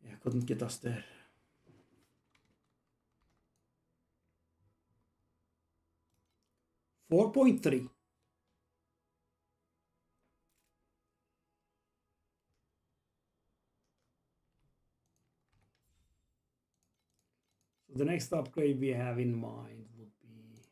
Yeah, couldn't get us there. $4.3. So the next upgrade we have in mind would be this.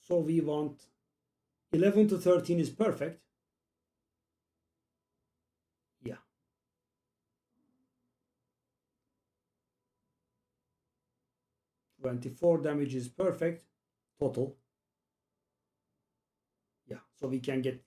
So we want 11 to 13 is perfect. Yeah. 24 damage is perfect total. Yeah, so we can get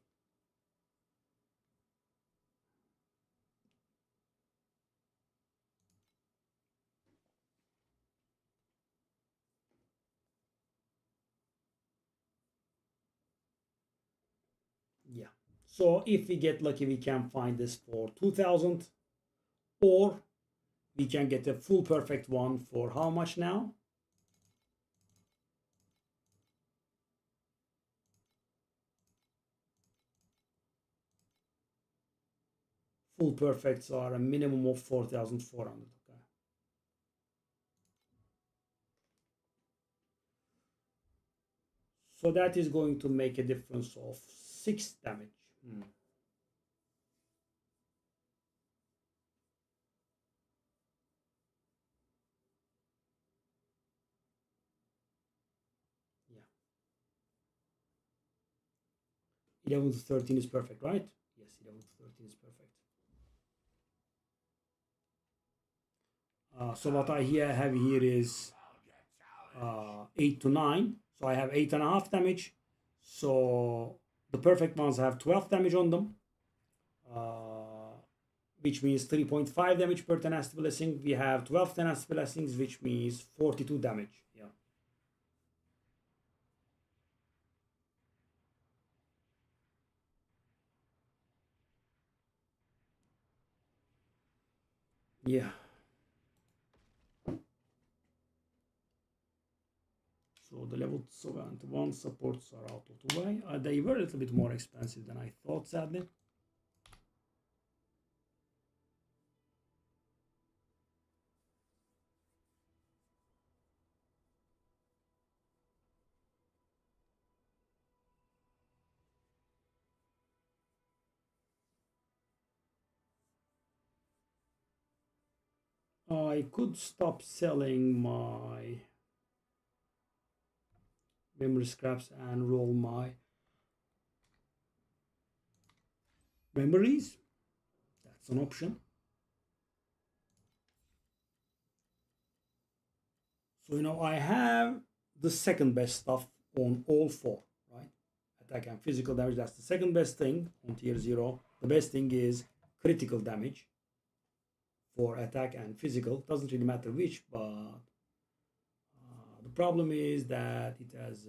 yeah. So if we get lucky, we can find this for 2000, or we can get a full perfect one for how much now? Full perfects are a minimum of 4,400. Okay. So that is going to make a difference of 6 damage. Yeah. 11 to 13 is perfect, right? Yes, 11 to 13 is perfect. So what I have here is 8 to 9. So I have 8.5 damage. So the perfect ones have 12 damage on them, which means 3.5 damage per tenacity blessing. We have 12 tenacity blessings, which means 42 damage. Yeah. Yeah. So the level 71 supports are out of the way. They were a little bit more expensive than I thought, sadly. I could stop selling my memory scraps and roll my memories. That's an option. So, I have the second best stuff on all four, right? Attack and physical damage, that's the second best thing on tier 0. The best thing is critical damage for attack and physical. Doesn't really matter which, but the problem is that it has,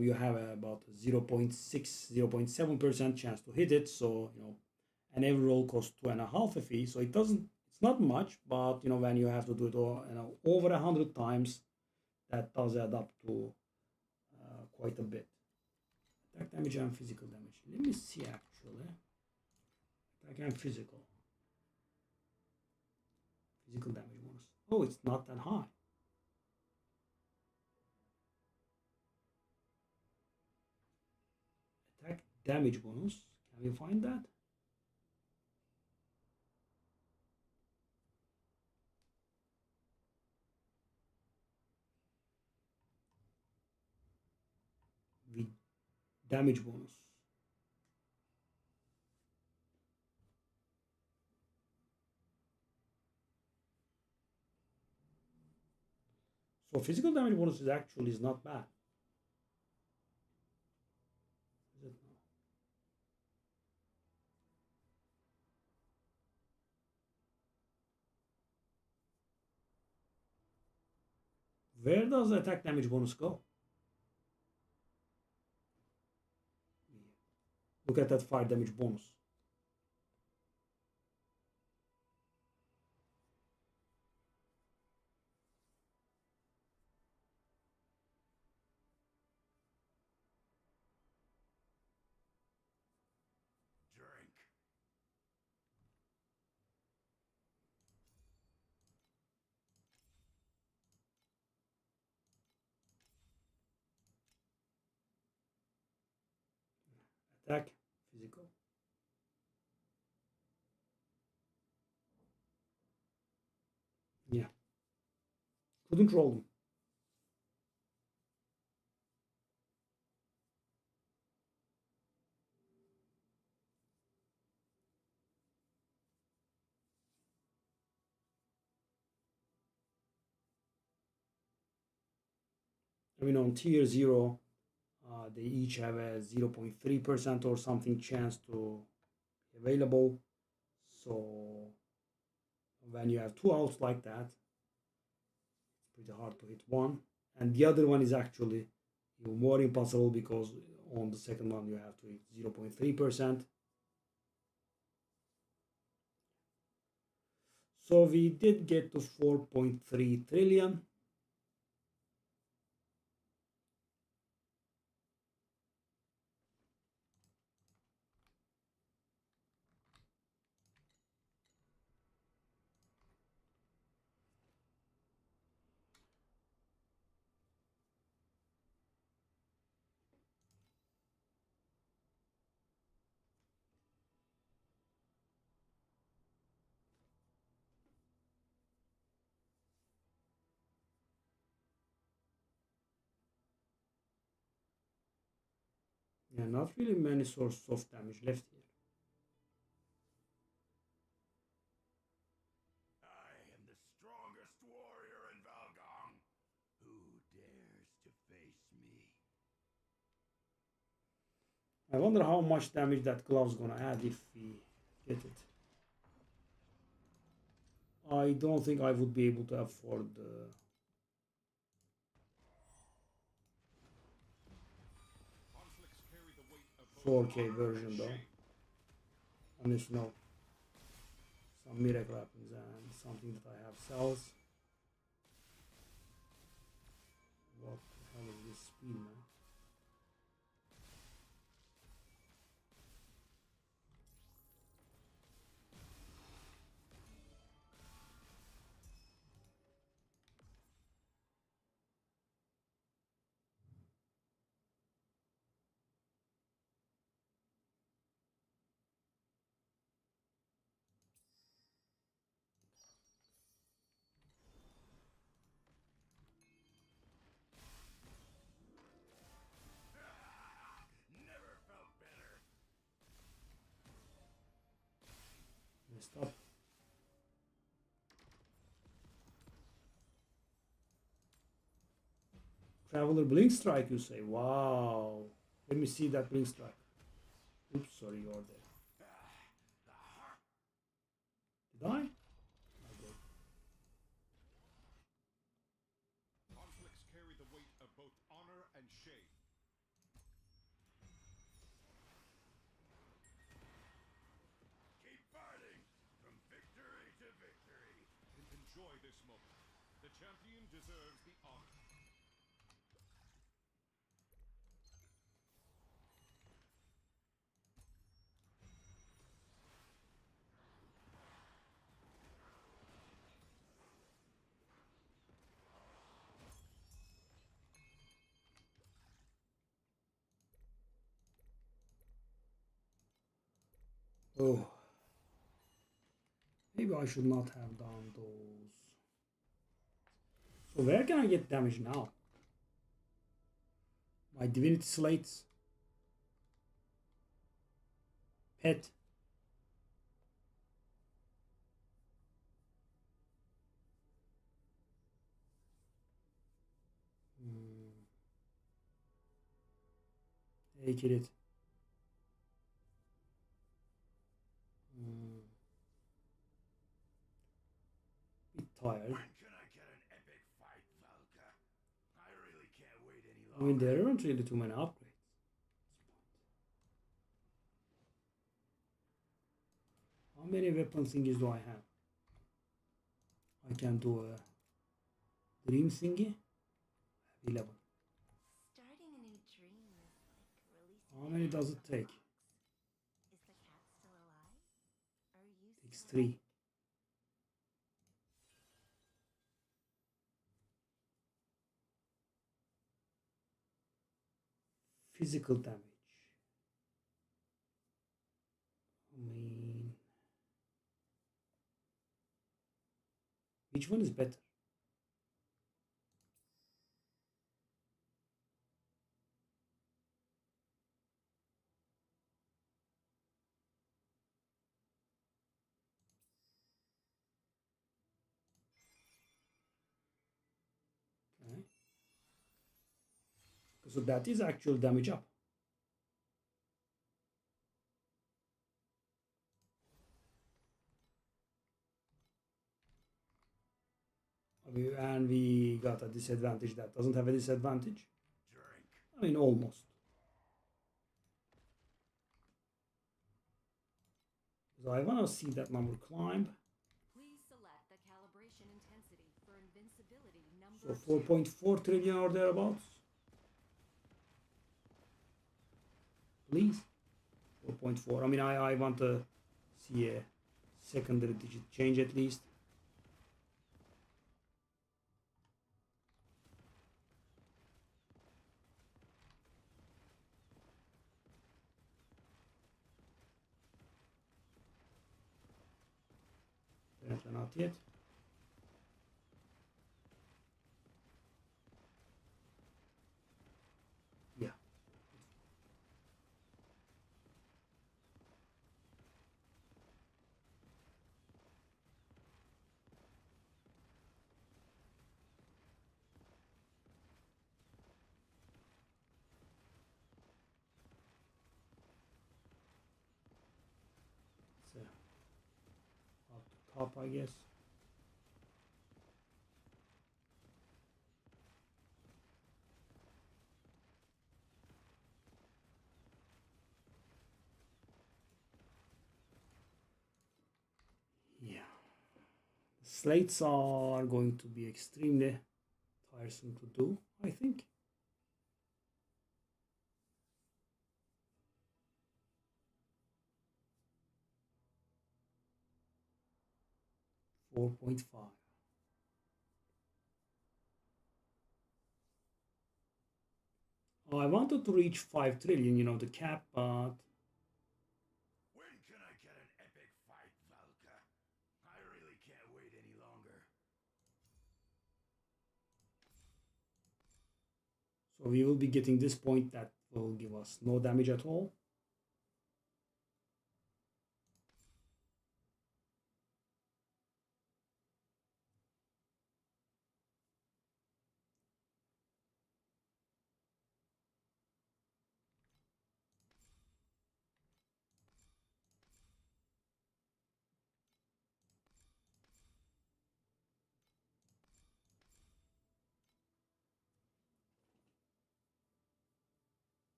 you have about 0.6, 0.7% chance to hit it. So, and every roll costs 2.5 FE. So it's not much, but, when you have to do it over 100 times, that does add up to quite a bit. Attack damage and physical damage. Let me see actually. Attack and physical. Physical damage bonus. Oh, it's not that high. Attack damage bonus. Can you find that? With damage bonus. So physical damage bonus is not bad. Is it now? Where does the attack damage bonus go? Look at that fire damage bonus. Drink. Attack, physical. Yeah. Couldn't roll them. I mean, on tier 0, they each have a 0.3% or something chance to be available. So when you have 2 outs like that, it's pretty hard to hit one. And the other one is actually more impossible because on the second one you have to hit 0.3%. So we did get to 4.3 trillion. Yeah, not really many sources of damage left here. I am the strongest warrior in Valgong. Who dares to face me? I wonder how much damage that glove's gonna add if we get it. I don't think I would be able to afford the 4K version though. Unless no, some miracle happens and something that I have sells. What the hell is this speed, man? Never felt better. Messed up. Traveler blink strike, you say? Wow. Let me see that blink strike. Oops, sorry, you're there. Did I? I did. Conflicts carry the weight of both honor and shame. Keep fighting from victory to victory. Enjoy this moment. The champion deserves the honor. Oh. Maybe I should not have done those. So where can I get damage now? My divinity slates. Pet. Hey, kid. Bit tired. When can I get an epic fight, Valka? I really can't wait any I mean, there aren't really too many upgrades. How many weapon thingies do I have? I can do a dream thingy. I have 11. Starting a new dream is like releasing. How many does it take? Is the cat still alive? Are you Takes still 3. Physical damage. I mean, which one is better? Okay. So that is actual damage up. And we got a disadvantage that doesn't have a disadvantage. drink? I mean, almost. So I want to see that number climb. Please select the calibration intensity for invincibility So number 4.4 trillion or thereabouts. Please. 4.4. I mean, I want to see a secondary digit change at least. Apparently not yet. Yeah. top, I guess. Yeah. Slates are going to be extremely tiresome to do, I think. 4.5. Oh, I wanted to reach 5 trillion, you know, the cap, but When can I get an epic fight, Valka? I really can't wait any longer. so we will be getting this point that will give us no damage at all.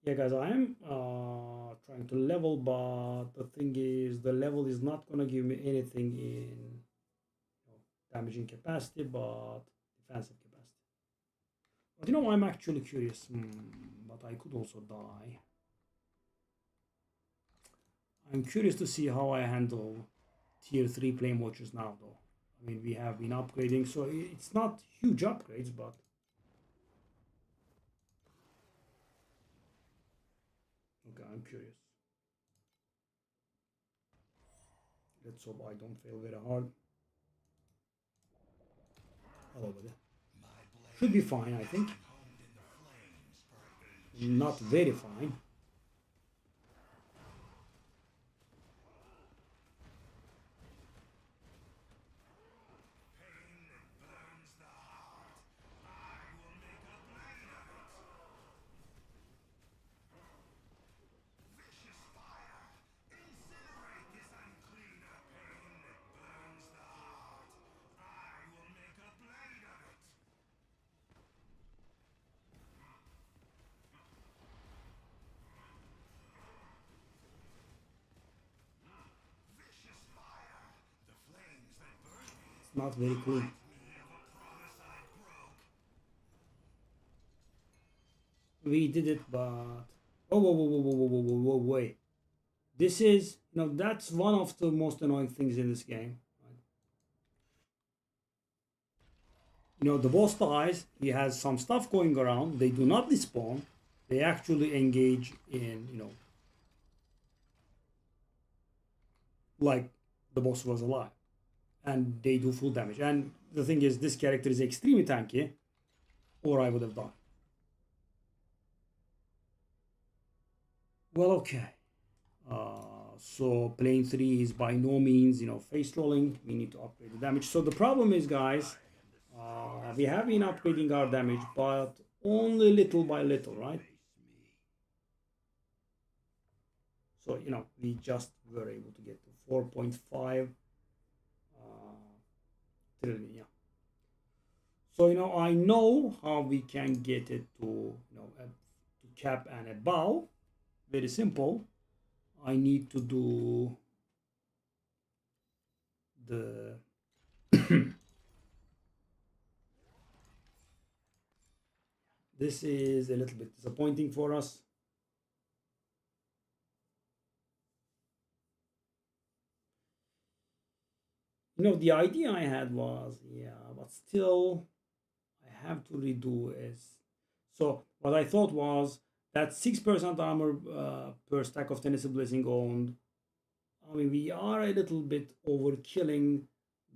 Yeah, guys, I am trying to level, but the thing is, the level is not going to give me anything in damaging capacity, but defensive capacity. But you know, I'm actually curious. But I could also die. I'm curious to see how I handle tier 3 flame watchers now, though. I mean, we have been upgrading, so it's not huge upgrades, but okay, I'm curious. Let's hope I don't fail very hard. Hello, buddy. Should be fine, I think. Not very fine. It's not very cool. We did it, but oh, whoa, wait. This is, you know, that's one of the most annoying things in this game. Right? You know, the boss dies, he has some stuff going around, they do not despawn, they actually engage in, you know, like the boss was alive. And they do full damage. And the thing is, this character is extremely tanky, or I would have died. Well, okay. So plane 3 is by no means, you know, face rolling. We need to upgrade the damage. So the problem is, guys, we have been upgrading our damage, but only little by little, right? So, you know, we just were able to get to 4.5 trillion, yeah. So, you know, I know how we can get it to, you know, to cap and above. Very simple. I need to do the this is a little bit disappointing for us. You know, the idea I had was, yeah, but still I have to redo is. So what I thought was that 6% armor per stack of Tennessee Blessing owned. I mean, we are a little bit overkilling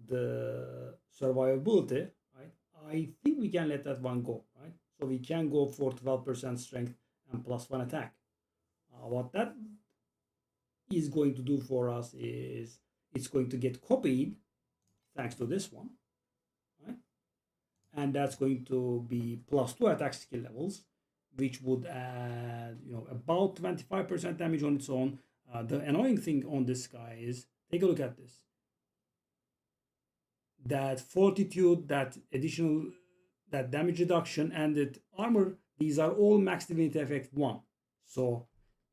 the survivability, right? I think we can let that one go, right? So we can go for 12% strength and +1 attack. What that is going to do for us is it's going to get copied thanks to this one, right? And that's going to be +2 attack skill levels, which would add, you know, about 25% damage on its own. The annoying thing on this guy is, take a look at this. That fortitude, that additional, that damage reduction, and that armor, these are all max divinity effect 1. So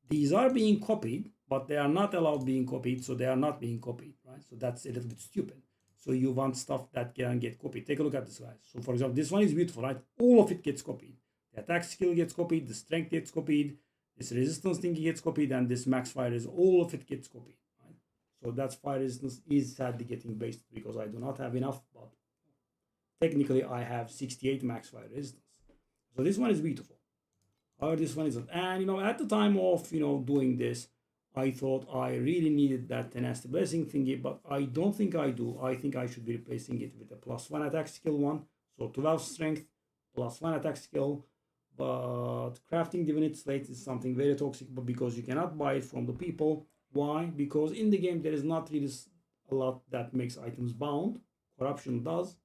these are being copied, but they are not allowed being copied, so they are not being copied, right? So that's a little bit stupid. So you want stuff that can get copied. Take a look at this, guys. So for example, this one is beautiful, right? All of it gets copied. The attack skill gets copied, the strength gets copied, this resistance thing gets copied, and this max fire is, all of it gets copied, right? So that's fire resistance is sadly getting based because I do not have enough, but technically I have 68 max fire resistance. So this one is beautiful. However, this one isn't. And you know, at the time of, you know, doing this, I thought I really needed that tenacity blessing thingy, but I don't think I do. I think I should be replacing it with a +1 attack skill one. So 12 strength, +1 attack skill. But crafting divinity slate is something very toxic, but because you cannot buy it from the people. Why? Because in the game there is not really a lot that makes items bound. Corruption does.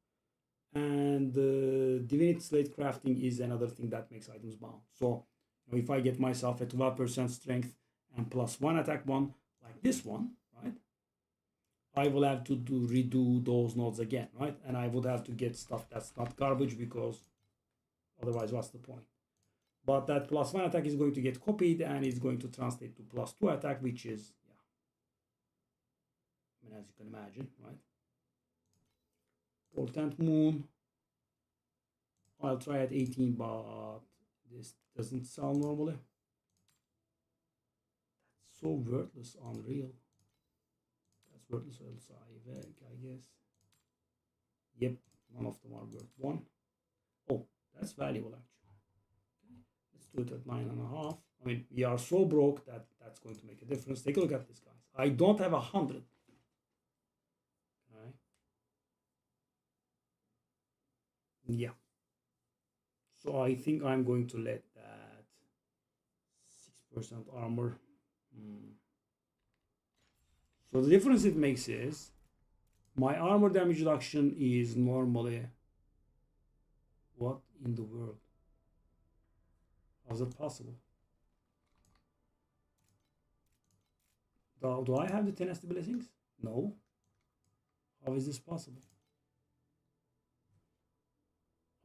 And divinity slate crafting is another thing that makes items bound. So you know, if I get myself a 12% strength and +1 attack one, like this one, right? I will have to redo those nodes again, right? And I would have to get stuff that's not garbage, because otherwise what's the point? But that +1 attack is going to get copied and it's going to translate to +2 attack, which is, yeah, I mean, as you can imagine, right? Portent Moon. I'll try at 18, but this doesn't sound normally. That's so worthless, unreal. That's worthless, I guess. Yep, none of them are worth 1. Oh, that's valuable actually. Let's do it at 9.5. I mean, we are so broke that that's going to make a difference. Take a look at this, guys. I don't have 100. Okay. Yeah. So I think I'm going to let that 6% armor. So the difference it makes is my armor damage reduction is normally, what in the world? How's it possible? Do I have the tenacity blessings? No. How is this possible?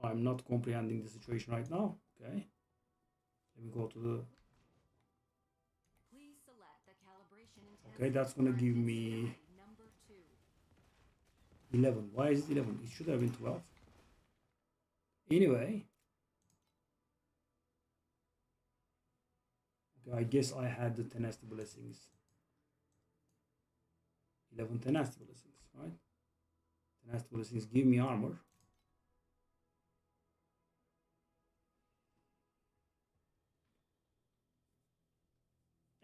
I'm not comprehending the situation right now. Okay. Let me go to the... Please select the calibration Okay, that's gonna give me number 2. 11. Why is it 11? It should have been 12. Anyway. Okay, I guess I had the tenacity blessings. 11 tenacity blessings, right? Tenacity blessings give me armor.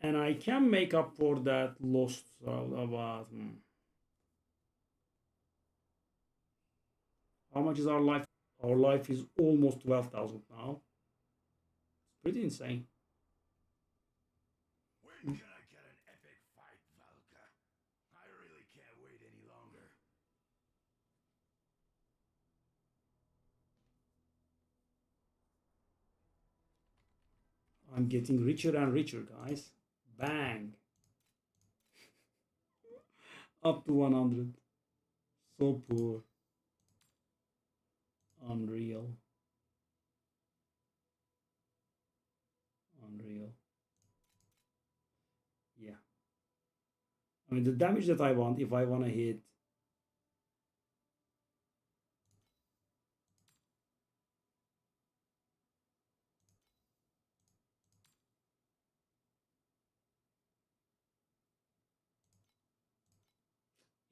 And I can make up for that lost about... How much is our life? Our life is almost 12,000 now. It's pretty insane. When can I get an epic fight, Valka? I really can't wait any longer. I'm getting richer and richer, guys. Bang. Up to 100. So poor. Unreal. Unreal. Yeah. I mean, the damage that I want, if I want to hit...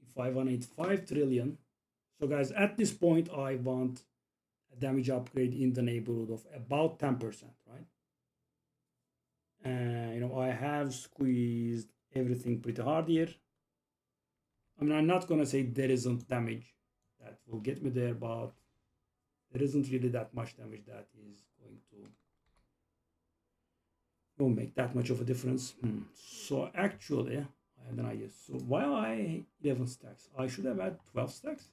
If I want to hit 5 trillion... So guys, at this point, I want a damage upgrade in the neighborhood of about 10%, right? And, you know, I have squeezed everything pretty hard here. I mean, I'm not going to say there isn't damage that will get me there, but there isn't really that much damage that is going to don't make that much of a difference. So actually, I have an idea. So why am I 11 stacks? I should have had 12 stacks.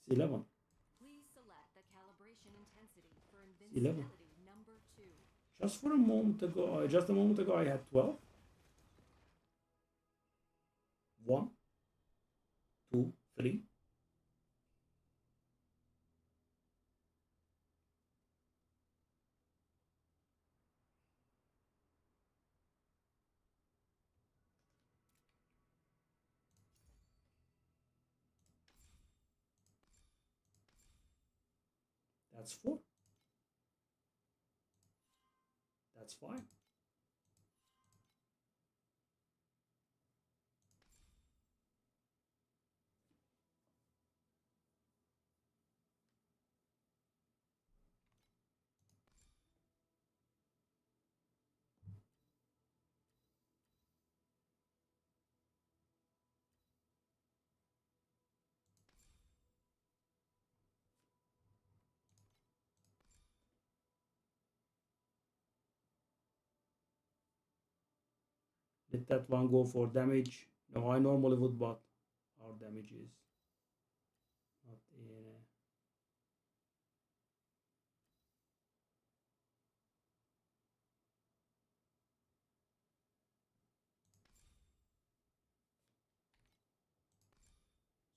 11. Please select the calibration intensity for 11. invincibility number 2. Just for a moment ago, I had 12. 1, 2, 3. That's 4. That's 5. Let that one go for damage. No, I normally would, but our damage is not in.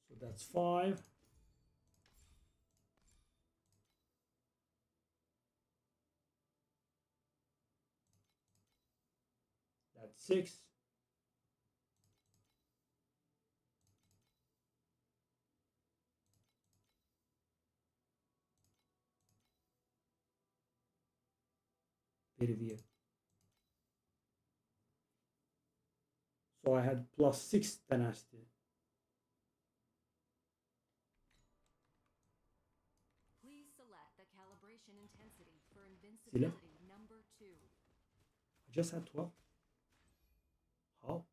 So that's 5. That's 6. Very weird. So I had plus 6 tenacity. Please select the calibration intensity for invincibility number 2. I just had 12. How?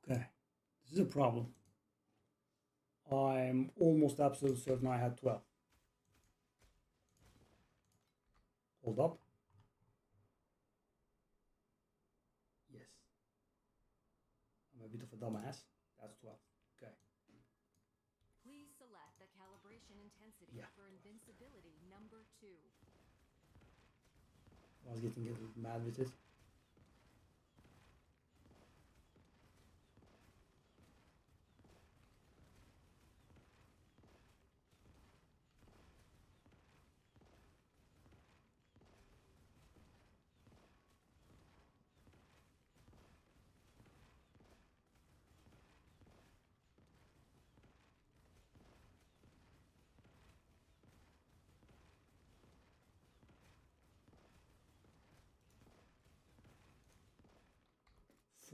Okay, this is a problem. I'm almost absolutely certain I had 12. Hold up. Yes. I'm a bit of a dumbass. That's 12. Okay. Please select the calibration intensity Yeah. for invincibility number 2. I was getting a little mad with it.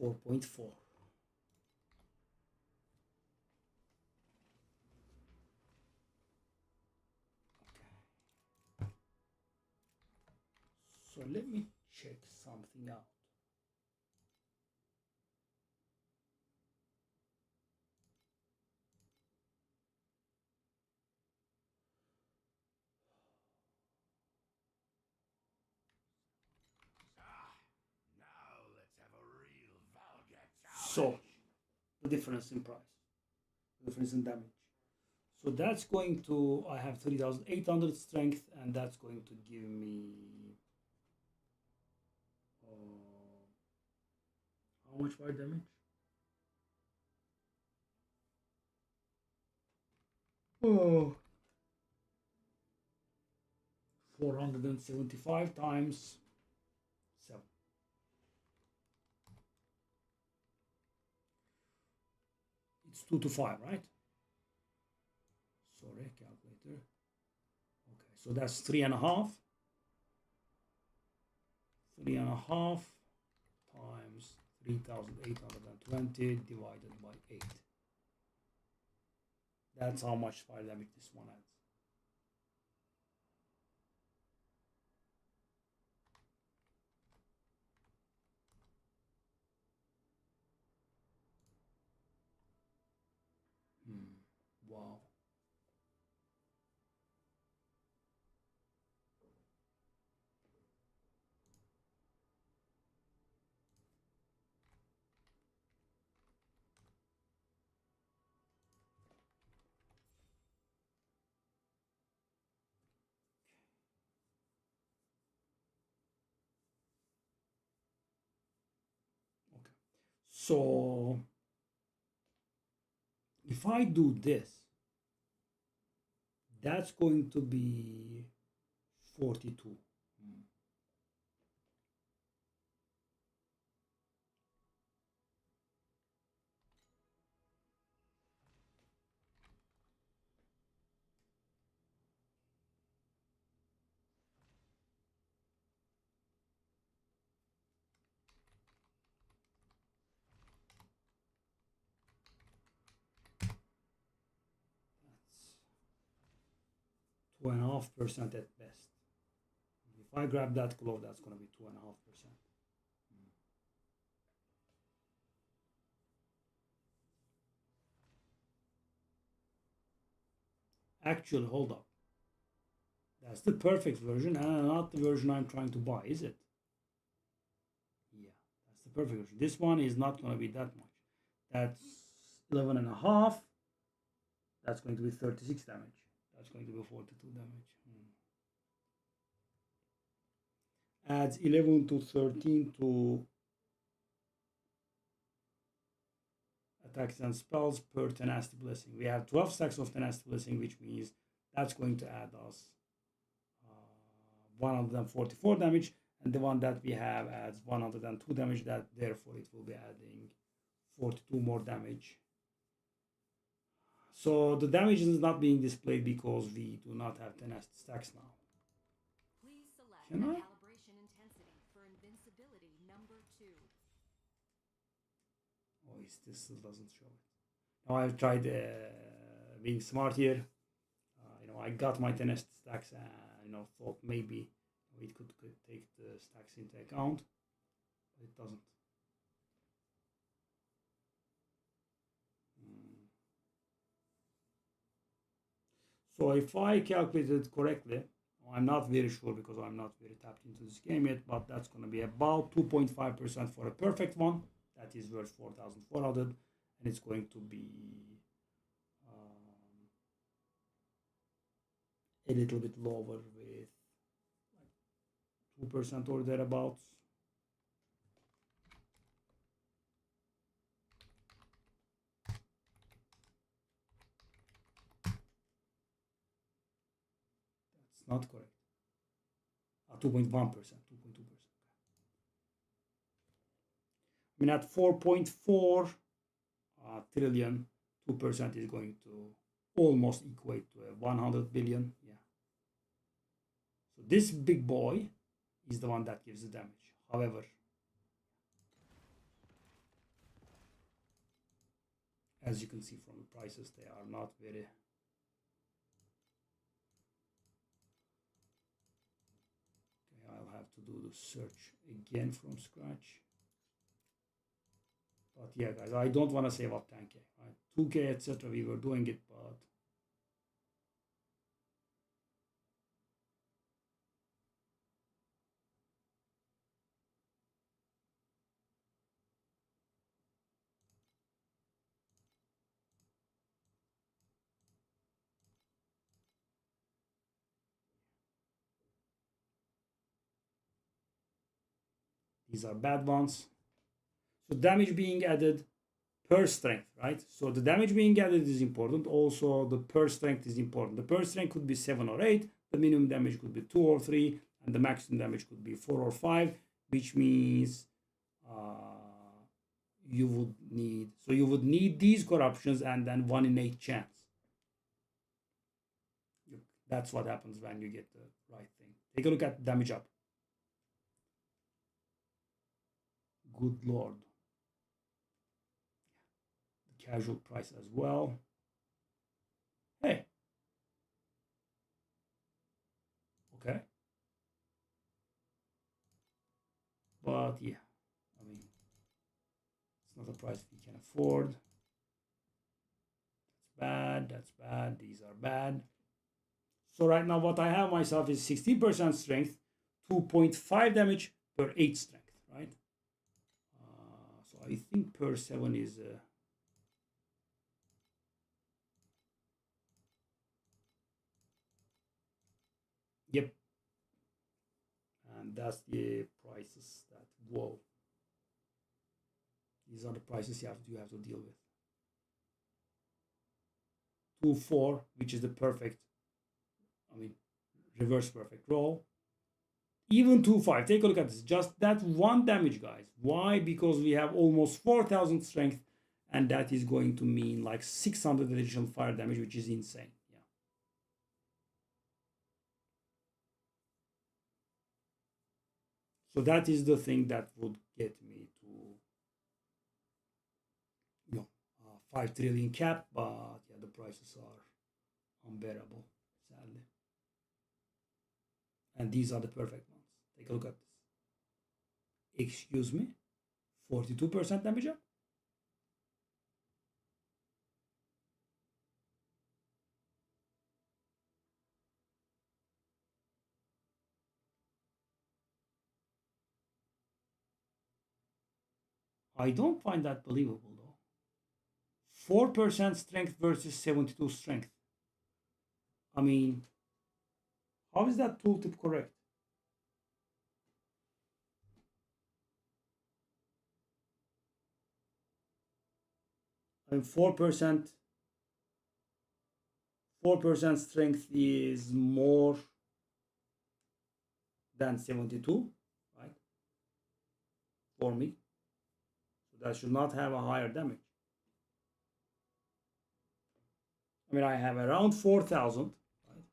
.4. Okay. So let me check something out. Now let's have a real Valga So, challenge. the difference in price, the difference in damage. So that's going to, I have 3,800 strength, and that's going to give me, how much fire damage? Oh. 475 times 7. It's 2 to 5, right? Sorry, calculator. Okay, so that's 3.5. 3.5 times 3,820 divided by 8. That's how much fire damage this one adds. Wow. Okay. So if I do this, that's going to be 42. That's 2.5% at best. If I grab that glow, that's going to be 2.5%. Actually, hold up. That's the perfect version and not the version I'm trying to buy, is it? Yeah, that's the perfect version. This one is not going to be that much. That's 11.5. That's going to be 36 damage. That's going to be 42 damage. Adds 11 to 13 to attacks and spells per tenacity blessing. We have 12 stacks of tenacity blessing, which means that's going to add us 144 damage, and the one that we have adds 102 damage. That therefore it will be adding 42 more damage. So the damage is not being displayed because we do not have tenacity stacks now. Please select Can the I? calibration intensity for invincibility number 2. Oh, this still doesn't show it. Now I've tried being smart here. I got my tenacity stacks and thought maybe it could take the stacks into account, but it doesn't. So if I calculated correctly, I'm not very sure because I'm not very tapped into this game yet, but that's going to be about 2.5% for a perfect one. That is worth 4,400, and it's going to be a little bit lower with 2% or thereabouts. That's not correct. 2.1%, 2.2%. I mean, at 4.4 trillion, 2% is going to almost equate to 100 billion. Yeah. So this big boy is the one that gives the damage. However, as you can see from the prices, they are not very. Okay, I'll have to do the search again from scratch. But yeah, guys, I don't want to save up 10k, right? 2k, etc. We were doing it, but these are bad ones. So damage being added per strength, right? So the damage being added is important. Also, the per strength is important. The per strength could be 7 or 8. The minimum damage could be 2 or 3. And the maximum damage could be 4 or 5, which means you would need these corruptions and then 1 in 8 chance. That's what happens when you get the right thing. Take a look at damage up. Good lord. The casual price as well. Hey. Okay. But yeah, I mean, it's not a price we can afford. That's bad. That's bad. These are bad. So right now what I have myself is 16% strength, 2.5 damage per 8 strength, right? So I think per 7 is... Yep. And that's the prices that, whoa. These are the prices you have to deal with. 2-4, which is the perfect, I mean, reverse perfect roll. Even 2-5, take a look at this. Just that 1 damage, guys. Why? Because we have almost 4,000 strength, and that is going to mean like 600 additional fire damage, which is insane. Yeah. So that is the thing that would get me to, 5 trillion cap, but yeah, the prices are unbearable, sadly. And these are the perfect ones. Take a look at this. Excuse me, 42% damage up. I don't find that believable though. 4% strength versus 72 strength. I mean, how is that tooltip correct? I mean, 4% strength is more than 72, right? For me. So that should not have a higher damage. I mean, I have around 4,000, right?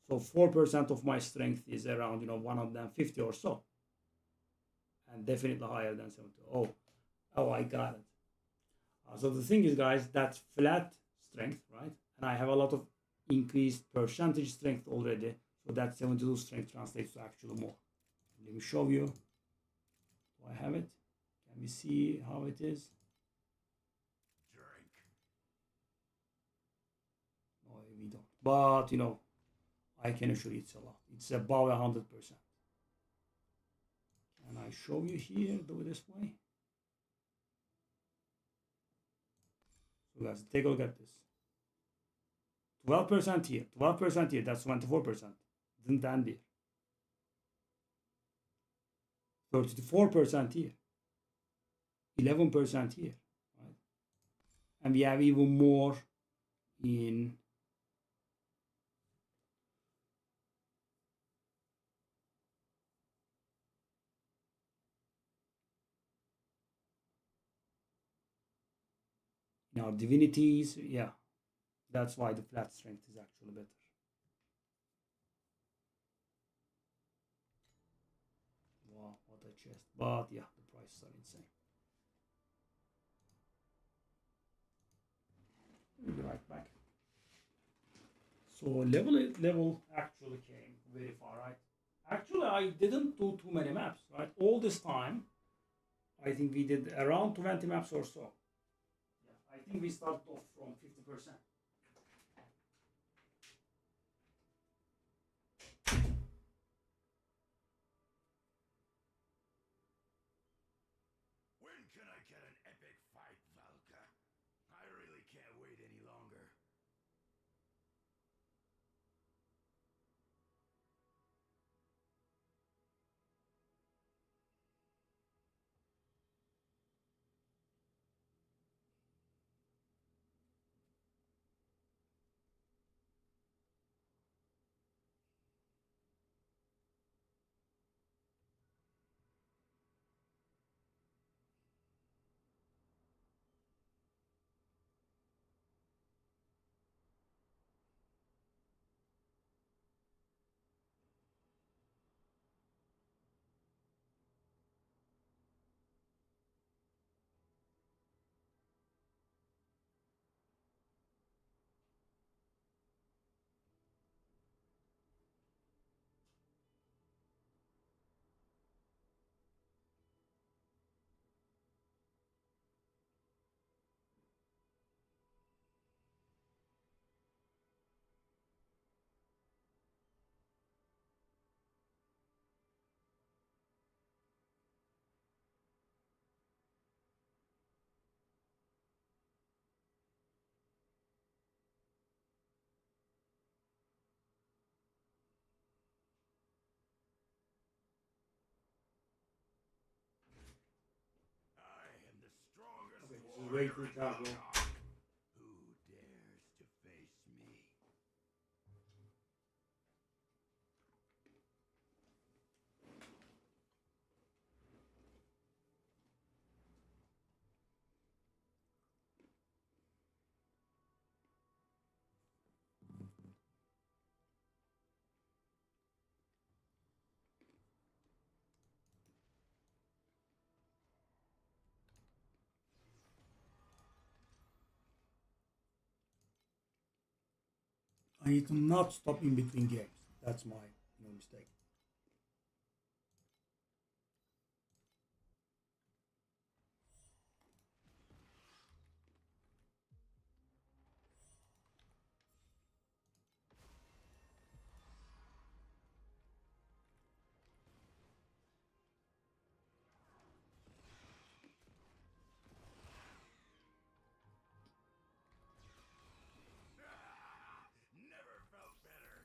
So 4% of my strength is around, 150 or so. And definitely higher than 70. Oh, I got it. So the thing is, guys, that's flat strength, right? And I have a lot of increased percentage strength already. So that 72 strength translates to actually more. Let me show you. Do I have it? Can we see how it is? Drink. No, we don't. But, I can assure you it's a lot. It's above 100%. Can I show you here the display? So guys, take a look at this. 12% here, 12% here, that's 24%. Didn't end here. 34% here. 11% here. Right? And we have even more in our divinities. Yeah, that's why the flat strength is actually better. Wow, what a chest. But yeah, the prices are insane. We'll be right back. So level actually came very far, right? Actually, I didn't do too many maps, right? All this time, I think we did around 20 maps or so. I think we started off from 50%. When can I get an epic fight, Valka? I really can't wait any longer. free charge, bro. Who dares to face me? I need to not stop in between games. That's my mistake. Never felt better.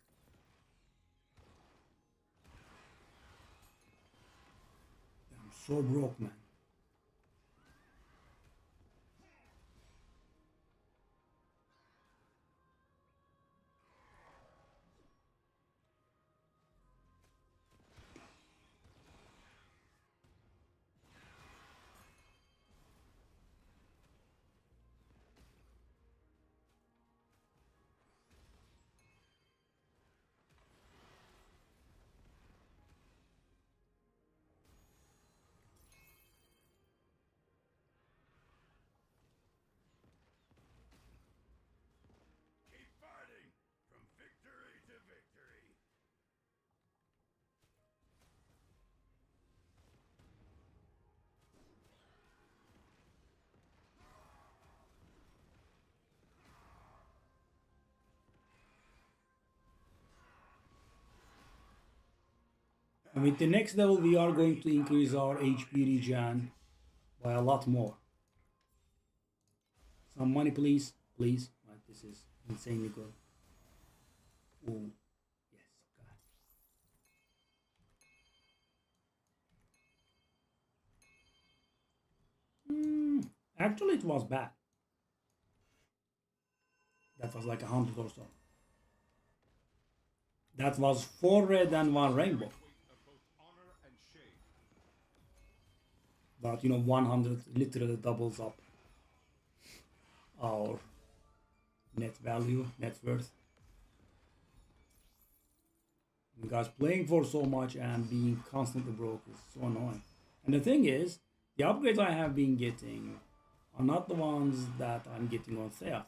I'm so broke, man. Keep fighting from victory to victory. And with the next level, we are going to increase our HP regen by a lot more. Some money, please. Please. Right, this is insanely good. Oh, yes, God. Actually, it was bad. That was like 100 or so. That was 4 red and 1 rainbow. Weight of both honor and shame. But 100 literally doubles up our net value, net worth. Because playing for so much and being constantly broke is so annoying. And the thing is, the upgrades I have been getting are not the ones that I'm getting on sale.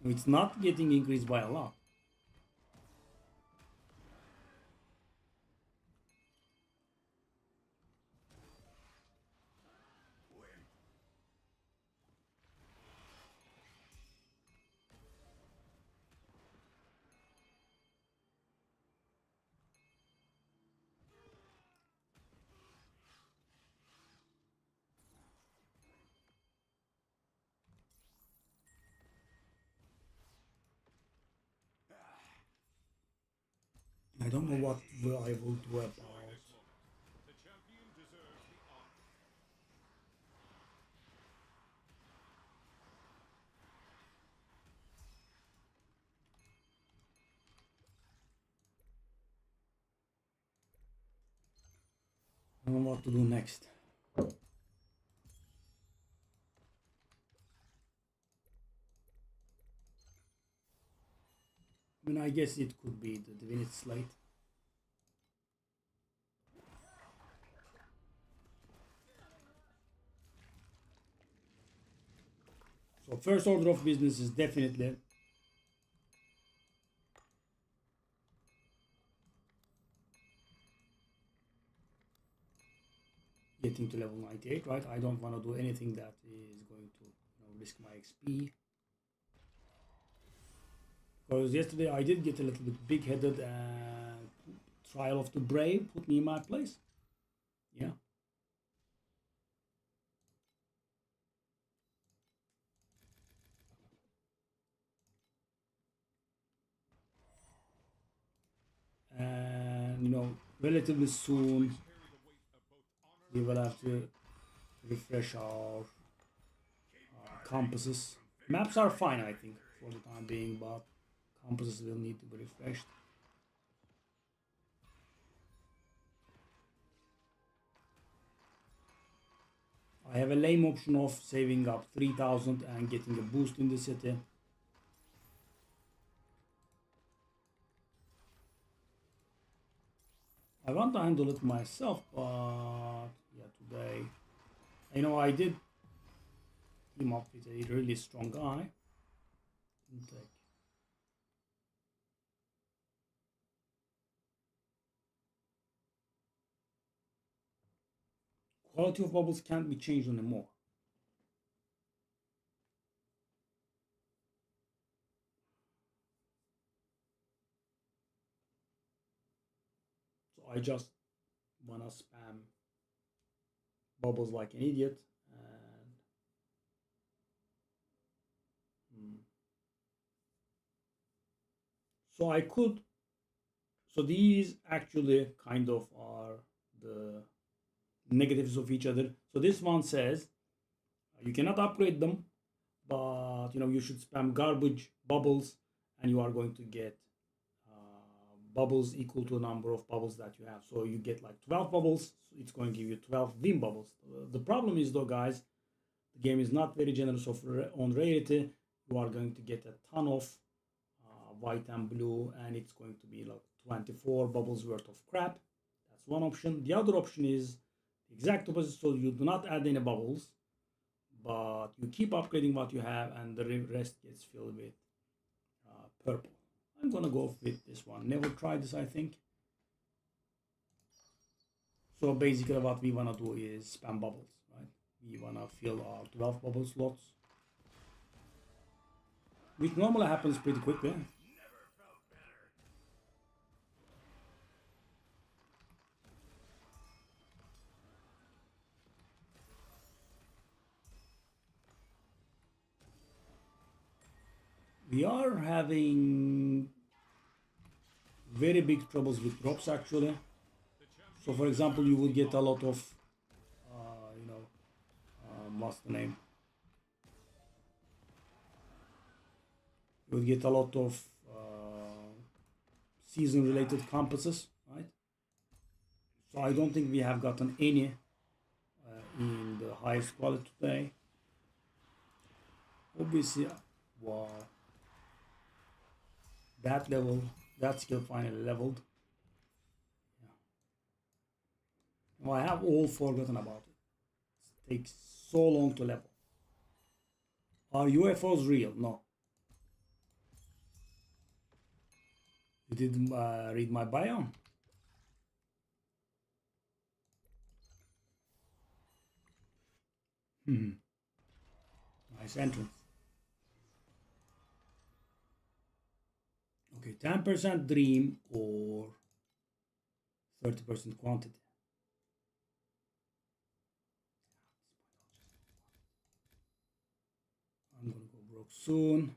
It's not getting increased by a lot. I don't know what I will do about. The champion deserves the honor. I don't know what to do next. I mean, I guess it could be the Divinity Slate. So first order of business is definitely getting to level 98, right? I don't want to do anything that is going to risk my XP. Because yesterday I did get a little bit big-headed and Trial of the Brave put me in my place. Yeah. And relatively soon we will have to refresh our compasses. Maps are fine, I think, for the time being, but compasses will need to be refreshed. I have a lame option of saving up 3000 and getting a boost in the city. I want to handle it myself, but yeah, today, you know, I did team up with a really strong guy. Didn't take. Quality of bubbles can't be changed anymore. So I just wanna spam bubbles like an idiot and so I could, so these actually kind of are the negatives of each other. So this one says you cannot upgrade them, but you know you should spam garbage bubbles and you are going to get bubbles equal to the number of bubbles that you have. So you get like 12 bubbles, so it's going to give you 12 win bubbles. The problem is though, guys, the game is not very generous on rarity. You are going to get a ton of white and blue, and it's going to be like 24 bubbles worth of crap. That's one option. The other option is the exact opposite. So you do not add any bubbles, but you keep upgrading what you have, and the rest gets filled with purple. I'm gonna go with this one. Never tried this, I think. So basically what we wanna do is spam bubbles, right? We wanna fill our 12 bubble slots, which normally happens pretty quickly. We are having very big troubles with drops actually. So for example, you would get a lot of, what's the name? You would get a lot of season-related compasses, right? So I don't think we have gotten any in the highest quality today. Obviously, wow. That level, that skill finally leveled. Yeah. Well, I have all forgotten about it. It takes so long to level. Are UFOs real? No. You didn't read my bio? Nice entrance. Okay, 10% dream or 30% quantity. I'm gonna go broke soon.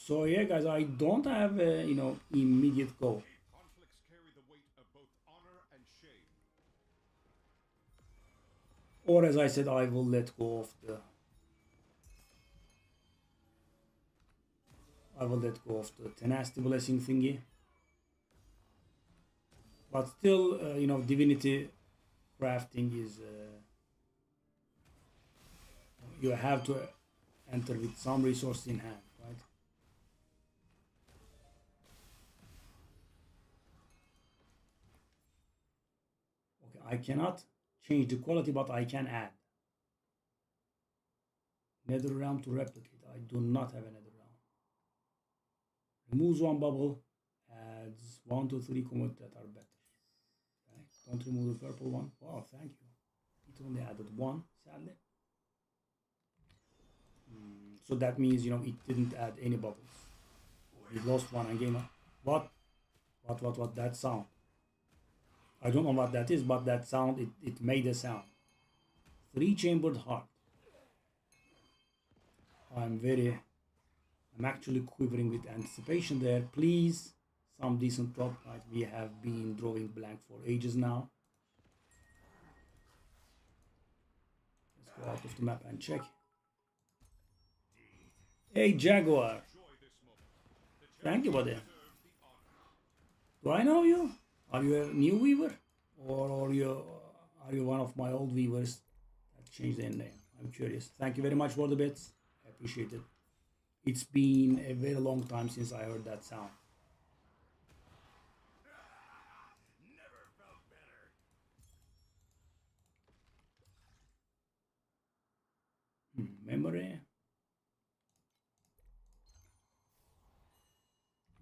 So yeah, guys, I don't have a immediate goal. Conflicts carry the weight of both honor and shame. Or as I said, I will let go of the. I will let go of the tenacity blessing thingy. But still, divinity crafting is. You have to enter with some resources in hand, right? Okay, I cannot change the quality, but I can add. Nether realm to replicate. I do not have a nether realm. Removes one bubble, adds 1 to 3 commodities that are better. Okay. Don't remove the purple one. Wow, thank you. It only added 1, sadly. So that means, it didn't add any bubbles. We lost one and game up. What? That sound. I don't know what that is, but that sound, it made a sound. 3-chambered heart. I'm actually quivering with anticipation there. Please, some decent drop, right? We have been drawing blank for ages now. go out of the map and check. Hey, Jaguar. Thank you, buddy. Do I know you? Are you a new viewer? Or are you one of my old viewers that changed their name? I'm curious. Thank you very much for the bits. I appreciate it. It's been a very long time since I heard that sound. Never felt better. Memory.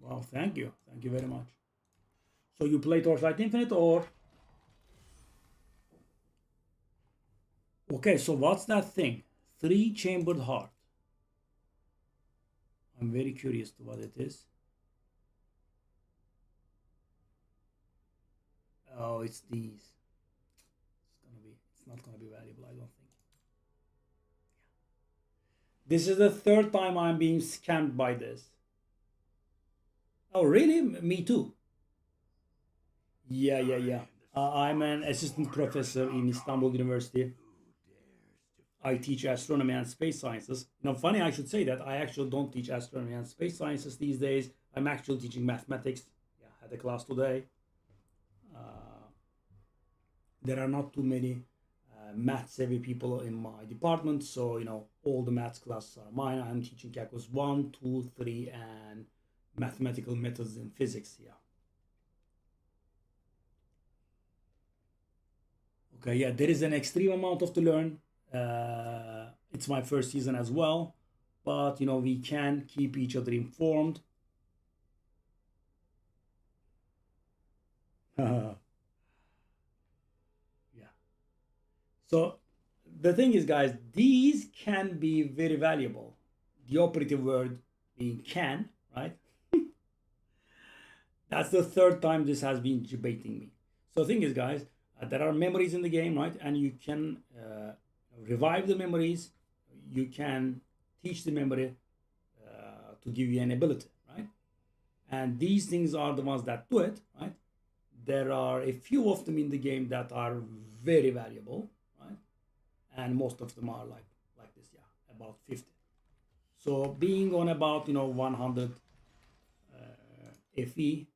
Wow, thank you. Thank you very much. So you play Torchlight Infinite or? Okay, so what's that thing? 3-chambered heart. I'm very curious to what it is. Oh, it's these. It's not gonna be valuable, I don't think. This is the third time I'm being scammed by this. Oh, really? Me too. Yeah. I'm an assistant professor in Istanbul University. I teach astronomy and space sciences. Now, funny I should say that I actually don't teach astronomy and space sciences these days. I'm actually teaching mathematics. Yeah, I had a class today. There are not too many math-savvy people in my department, so all the math classes are mine. I'm teaching calculus 1, 2, 3, and mathematical methods in physics. Yeah. Okay, yeah, there is an extreme amount of to learn. It's my first season as well, but we can keep each other informed. Yeah. So the thing is, guys, these can be very valuable. The operative word being can, right? That's the third time this has been debating me. So the thing is, guys, there are memories in the game, right? And you can revive the memories. You can teach the memory to give you an ability, right? And these things are the ones that do it, right? There are a few of them in the game that are very valuable, right? And most of them are like this, yeah, about 50. So being on about 100 FE,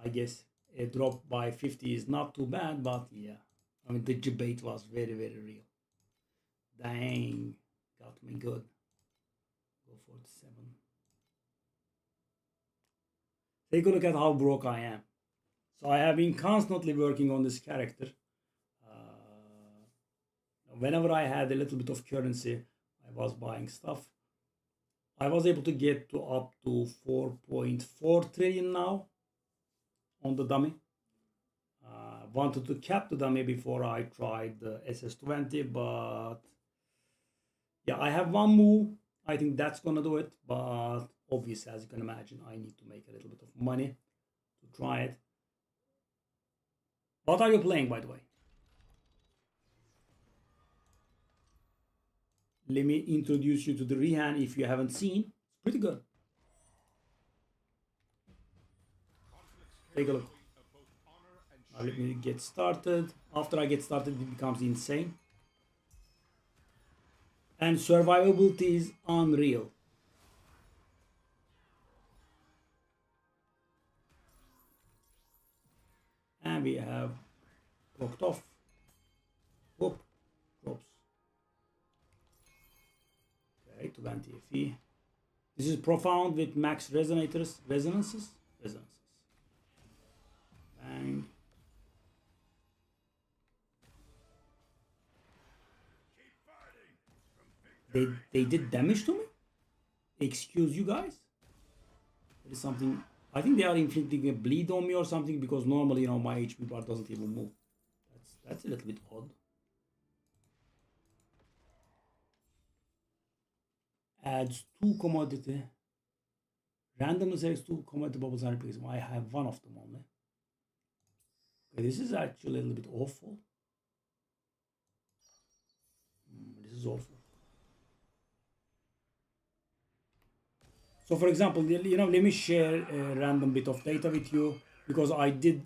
I guess a drop by 50 is not too bad, but yeah, I mean the debate was very, very real. Dang, got me good. Go 47. Take a look at how broke I am. So I have been constantly working on this character. Whenever I had a little bit of currency, I was buying stuff. I was able to get to up to 4.4 trillion now on the dummy. Wanted to cap the dummy before I tried the SS20, but yeah, I have one move. I think that's gonna do it, but obviously, as you can imagine, I need to make a little bit of money to try it. What are you playing, by the way? Let me introduce you to the Rehan if you haven't seen. It's pretty good. Take a look. Now let me get started. After I get started, it becomes insane. And survivability is unreal. And we have blocked off. Whoop, drops. Okay, 20 FE. This is profound with max resonances. Bang. They did damage to me? Excuse you guys? There is something. I think they are inflicting a bleed on me or something, because normally, my HP bar doesn't even move. That's a little bit odd. Adds 2 commodity. Randomly selects 2 commodity bubbles and replaces them. I have one of them only. Okay, this is actually a little bit awful. This is awful. So for example, let me share a random bit of data with you, because I did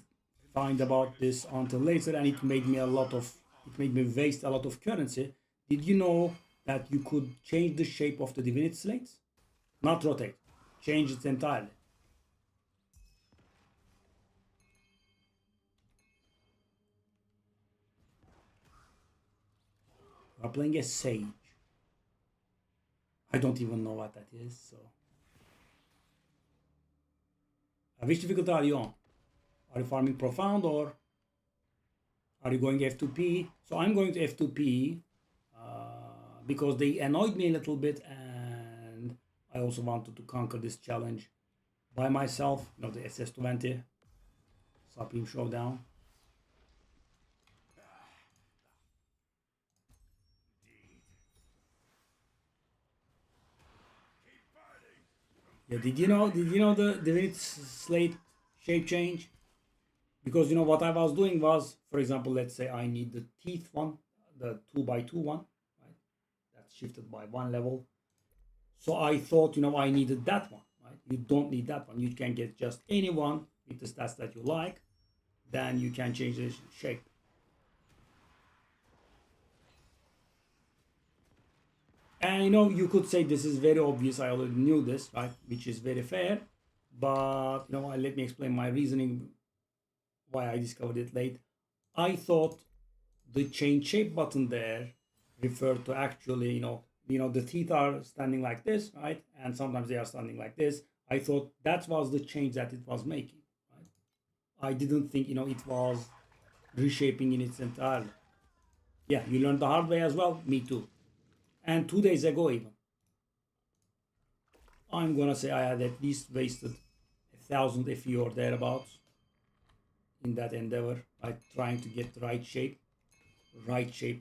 find about this until later, and it made me waste a lot of currency. Did you know that you could change the shape of the divinity slates? Not rotate. Change it entirely. We are playing a sage. I don't even know what that is, so. Which difficulty are you on? Are you farming profound or are you going F2P? So I'm going to F2P because they annoyed me a little bit, and I also wanted to conquer this challenge by myself. You know, the SS20 Supreme Showdown. Yeah, did you know the Divinity Slate shape change? Because you know what I was doing was, for example, let's say I need the teeth one, the 2x2 one, right? That's shifted by one level. So I thought, you know, I needed that one, right? You don't need that one. You can get just any one with the stats that you like. Then you can change the shape. And you know, you could say this is very obvious. I already knew this, right? Which is very fair. But you know, let me explain my reasoning why I discovered it late. I thought the change shape button there referred to actually, you know, the teeth are standing like this, right? And sometimes they are standing like this. I thought that was the change that it was making, right? I didn't think, you know, it was reshaping in its entirety. Yeah, you learned the hard way as well. Me too. And 2 days ago even. I'm gonna say I had at least wasted 1,000 FE or thereabouts in that endeavor, right? Trying to get the right shape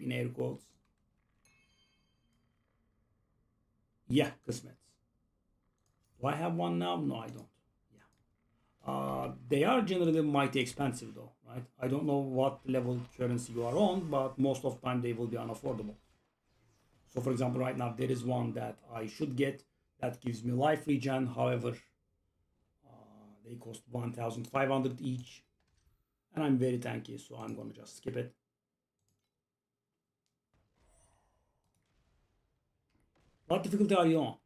in air quotes. Yeah, Kismets. Do I have one now? No, I don't. Yeah. They are generally mighty expensive though, right? I don't know what level currency you are on, but most of the time they will be unaffordable. So for example, right now there is one that I should get that gives me life regen. However, they cost 1,500 each. And I'm very tanky, so I'm gonna just skip it. What difficulty are you on?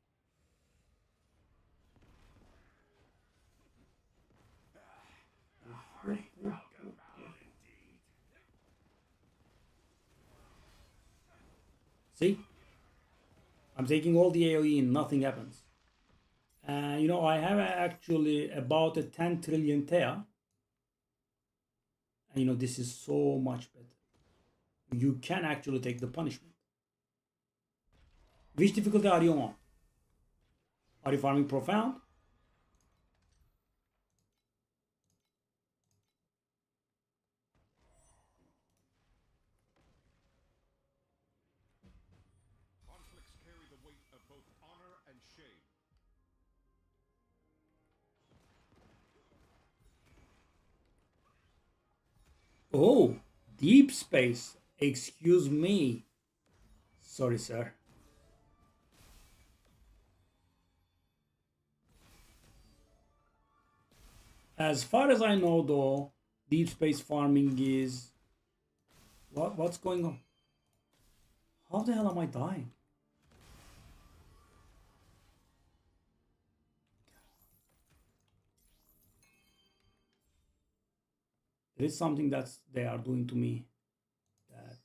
See? I'm taking all the AoE and nothing happens. And you know, I have actually about a 10 trillion Thea. And you know, this is so much better. You can actually take the punishment. Which difficulty are you on? Are you farming profound? Conflicts carry the weight of both honor and shame. Oh, deep space. Excuse me. Sorry, sir. As far as I know, though, deep space farming is what's going on? How the hell am I dying? There is something that they are doing to me. That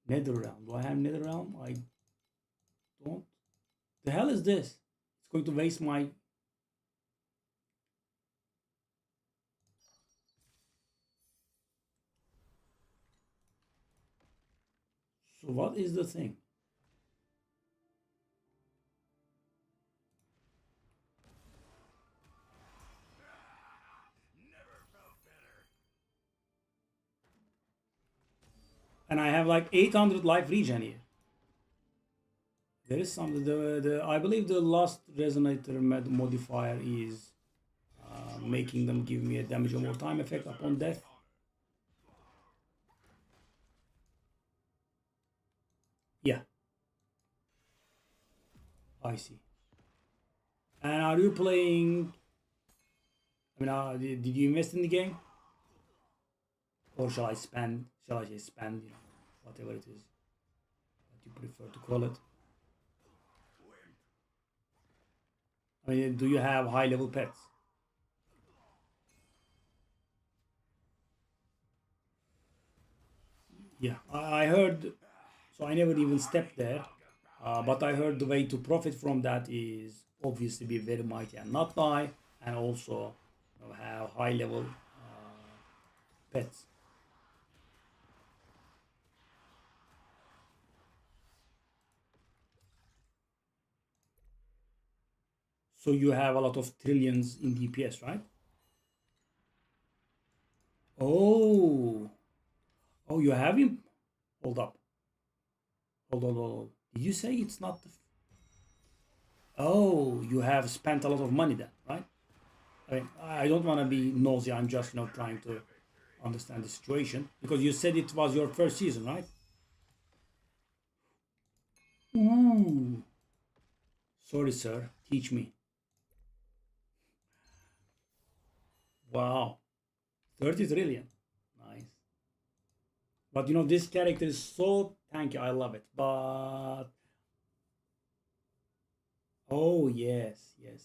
Nether realm. Do I have Nether realm? I don't. The hell is this? It's going to waste my. So what is the thing? And I have like 800 life regen here. There is something. I believe the last resonator modifier is making them give me a damage over time effect upon death. Yeah, I see. And are you playing? I mean, did you invest in the game, or shall I spend? shall I say spend, you know, whatever it is that you prefer to call it. I mean, do you have high level pets? Yeah, I heard, so I never even stepped there, but I heard the way to profit from that is obviously be very mighty and not die, and also, you know, have high level pets. So you have a lot of trillions in DPS, right? Oh, oh, you have him. Hold up. Hold. Did you say it's not the... Oh, you have spent a lot of money then, right? I mean, I don't want to be nosy. I'm just, you know, trying to understand the situation because you said it was your first season, right? Ooh. Sorry, sir. Teach me. Wow. 30 trillion. Nice. But you know, this character is so tanky. I love it. But oh yes. Okay.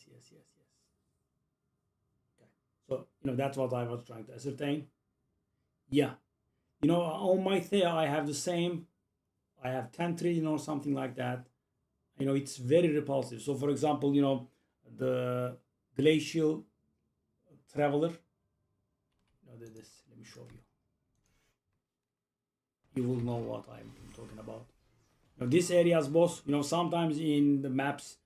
So you know that's what I was trying to ascertain. Yeah. You know, on my Thea I have the same. I have 10 trillion or something like that. You know, it's very repulsive. So for example, you know, the glacial traveler. You know, this. Let me show you. You will know what I'm talking about. You know, this area's boss, you know, sometimes in the maps,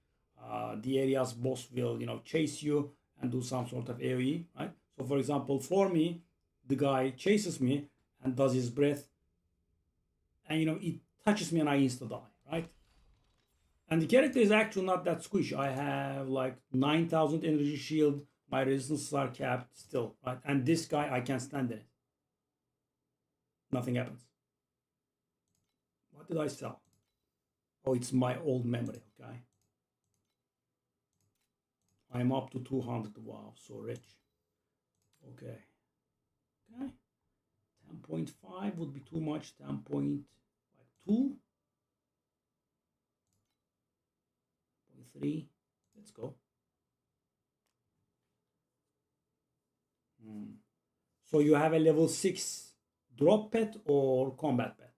the area's boss will, you know, chase you and do some sort of AoE, right? So for example, for me, the guy chases me and does his breath, and you know, it touches me and I insta die, right? And the character is actually not that squishy. I have like 9,000 energy shield. My resistances are capped still, right? And this guy, I can't stand it. Nothing happens. What did I sell? Oh, it's my old memory, okay? I'm up to 200. Wow, so rich. Okay. Okay. 10.5 would be too much. 10.2. 0.3. Let's go. So you have a level 6 drop pet or combat pet?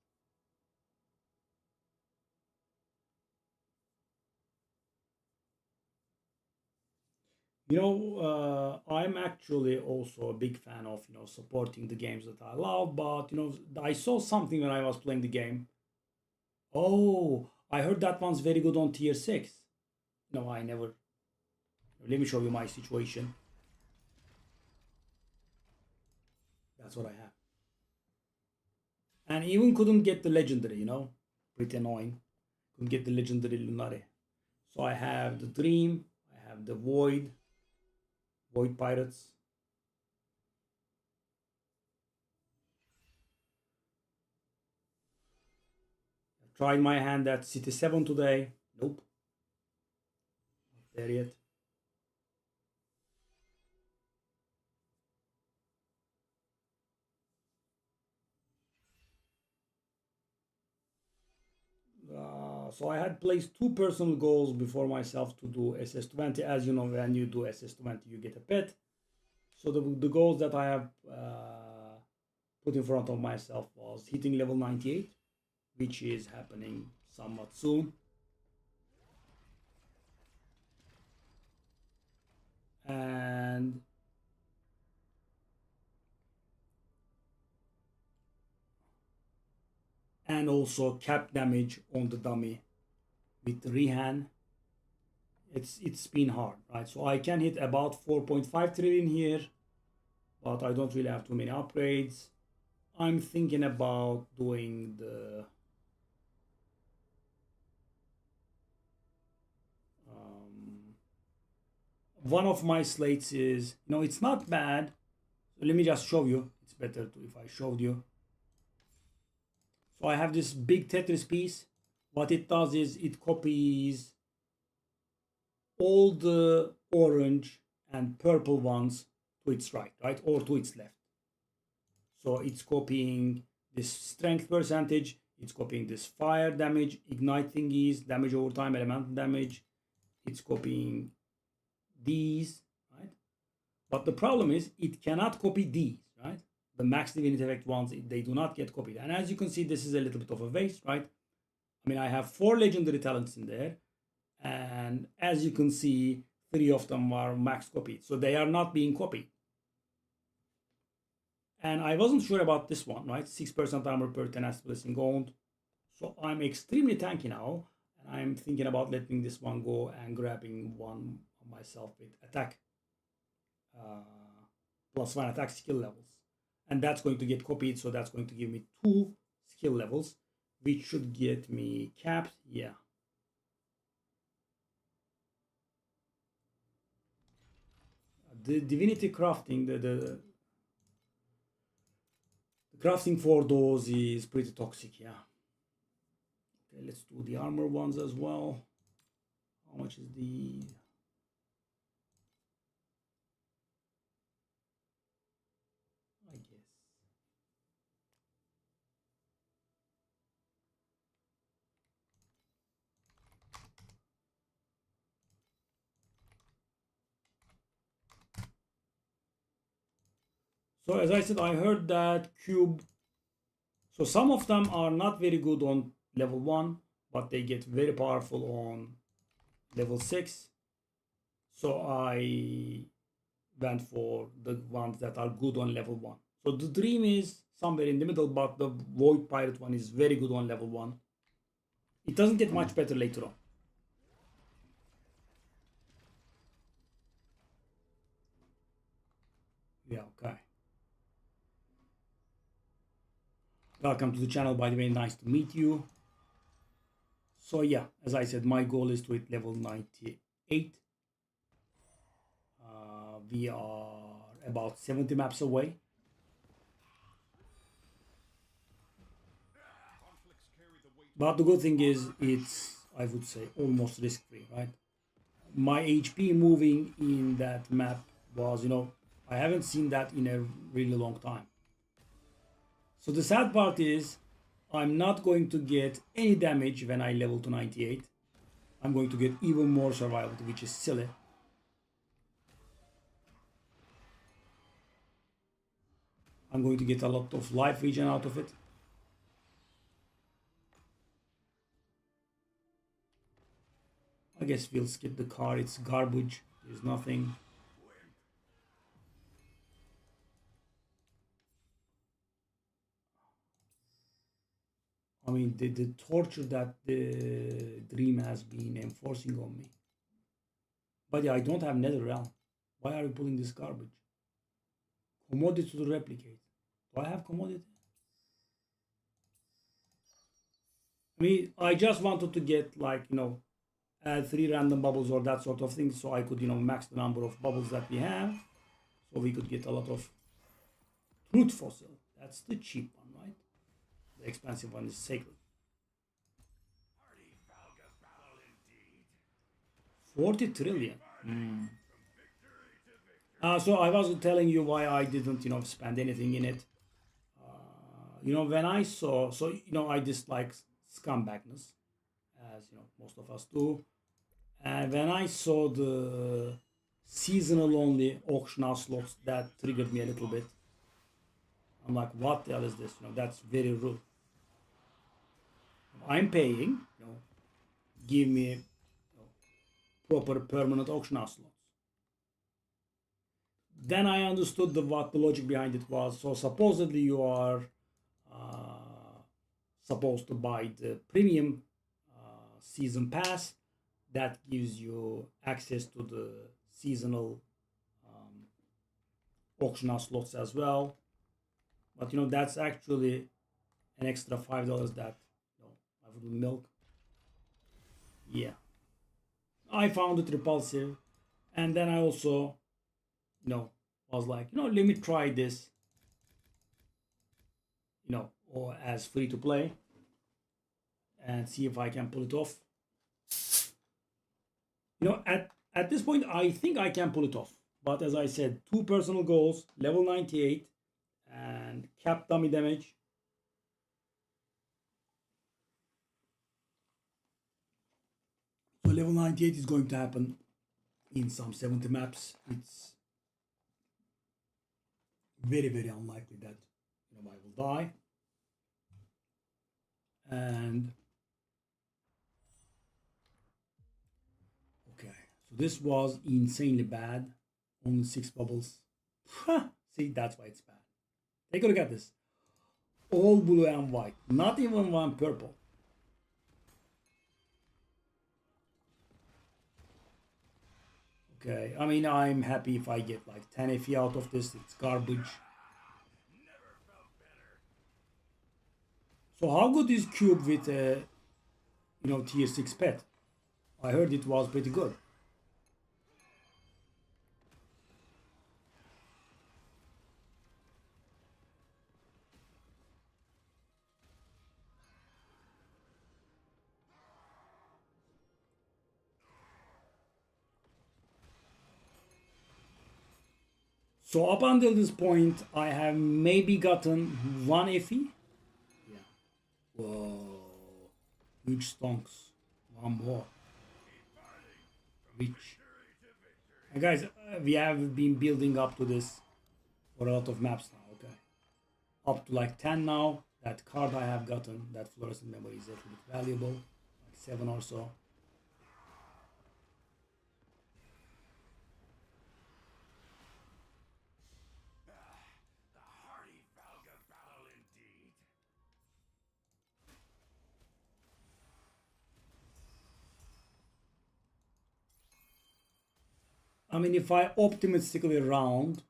You know, I'm actually also a big fan of, you know, supporting the games that I love, but you know, I saw something when I was playing the game. Oh, I heard that one's very good on tier 6. No, I never. Let me show you my situation. That's what I have. And even couldn't get the legendary, you know? Pretty annoying. Couldn't get the legendary Lunare. So I have the Dream, I have the Void Pirates. I tried my hand at City 7 today. Nope. Not there yet. So I had placed 2 personal goals before myself to do SS20. As you know, when you do SS20, you get a pet. So the goals that I have put in front of myself was hitting level 98, which is happening somewhat soon. And also cap damage on the dummy with Rehan. It's been hard, right? So I can hit about 4.5 trillion here, but I don't really have too many upgrades. I'm thinking about doing the one of my slates is, no, it's not bad. So let me just show you. It's better to if I showed you. So I have this big Tetris piece. What it does is it copies all the orange and purple ones to its right, or to its left. So it's copying this strength percentage, it's copying this fire damage, ignite thingies, damage over time, elemental damage, it's copying these, right? But the problem is it cannot copy these, right? The max divinity effect ones, they do not get copied. And as you can see, this is a little bit of a waste, right? I mean, I have 4 legendary talents in there, and as you can see, 3 of them are max copied, so they are not being copied. And I wasn't sure about this one, right? 6% armor per tenacity blessing gold. So I'm extremely tanky now, and I'm thinking about letting this one go and grabbing one myself with attack, +1 attack skill levels. And that's going to get copied, so that's going to give me 2 skill levels, which should get me capped, yeah. The divinity crafting, the crafting for those is pretty toxic, yeah. Okay, let's do the armor ones as well. How much is the... I guess. So as I said, I heard that cube, so some of them are not very good on level 1, but they get very powerful on level 6. So I went for the ones that are good on level 1. So the dream is somewhere in the middle, but the Void Pirate one is very good on level 1. It doesn't get much better later on. Yeah, okay. Welcome to the channel, by the way, nice to meet you. So yeah, as I said, my goal is to hit level 98. We are about 70 maps away. But the good thing is it's, I would say, almost risk-free, right? My HP moving in that map was, you know, I haven't seen that in a really long time. So the sad part is I'm not going to get any damage when I level to 98. I'm going to get even more survivability, which is silly. I'm going to get a lot of life regen out of it. I guess we'll skip the car, it's garbage, there's nothing. I mean, the torture that the dream has been enforcing on me. But yeah, I don't have nether realm. Why are you pulling this garbage? Commodity to replicate. Do I have commodity? I mean, I just wanted to get, like, you know, add 3 random bubbles or that sort of thing, so I could, you know, max the number of bubbles that we have, so we could get a lot of truth fossil. That's the cheap one, right? The expensive one is sacred. 40 trillion. So I was telling you why I didn't, you know, spend anything in it. You know, when I saw, so, you know, I dislike scumbagness, as, you know, most of us do. And when I saw the seasonal only auction house slots, that triggered me a little bit. I'm like, what the hell is this? You know, that's very rude. I'm paying, you know, give me, you know, proper permanent auction house slots. Then I understood what the logic behind it was. So supposedly you are supposed to buy the premium season pass that gives you access to the seasonal auction house slots as well. But, you know, that's actually an extra $5 that, you know, I would milk. Yeah, I found it repulsive, and then I also, you know, was like, you know, let me try this, you know, or as free to play, and see if I can pull it off. You know, at this point, I think I can pull it off. But as I said, 2 personal goals, level 98, and cap dummy damage. level 98 is going to happen in some 70 maps. It's very, very unlikely that I will die. And okay, so this was insanely bad. Only 6 bubbles. See, that's why it's bad. Take a look at this. All blue and white, not even one purple. Okay, I mean, I'm happy if I get like 10 FE out of this. It's garbage. So how good is Cube with tier 6 pet? I heard it was pretty good. So up until this point, I have maybe gotten 1 FE. Yeah. Whoa. Huge stonks. One more. Reach. And guys, we have been building up to this for a lot of maps now, okay? Up to like 10 now. That card I have gotten, that fluorescent memory is a little bit valuable. Like 7 or so. The hardy Valga battle indeed. I mean, if I optimistically round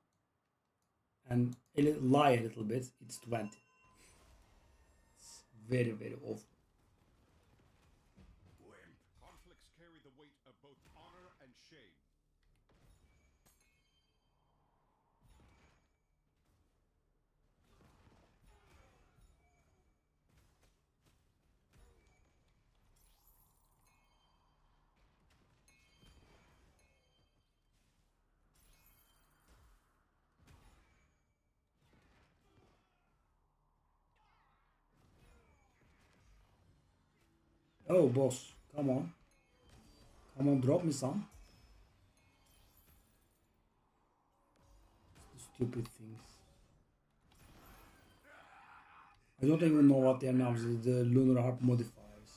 and lie a little bit, it's 20. It's very, very awful. Conflicts carry the weight of both honor and shame. Oh, boss, come on. Come on, drop me some. Stupid things. I don't even know what they are now. The lunar harp modifiers.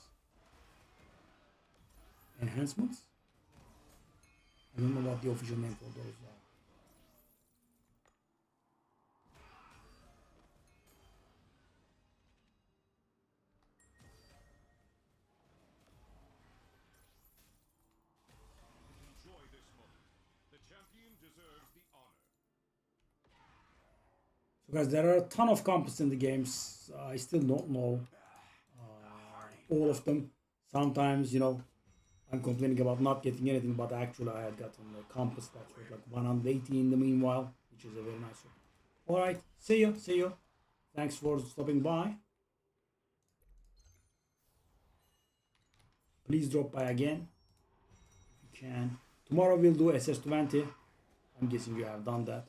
Enhancements? I don't know what the official name for those are. Enjoy this moment. The champion deserves the honor. So guys, there are a ton of comps in the games. I still don't know all of them. Sometimes, I'm complaining about not getting anything, but actually I had gotten a compass that was like 180 in the meanwhile, which is a very nice one. Alright, see you. Thanks for stopping by. Please drop by again if you can. Tomorrow we'll do SS20. I'm guessing you have done that.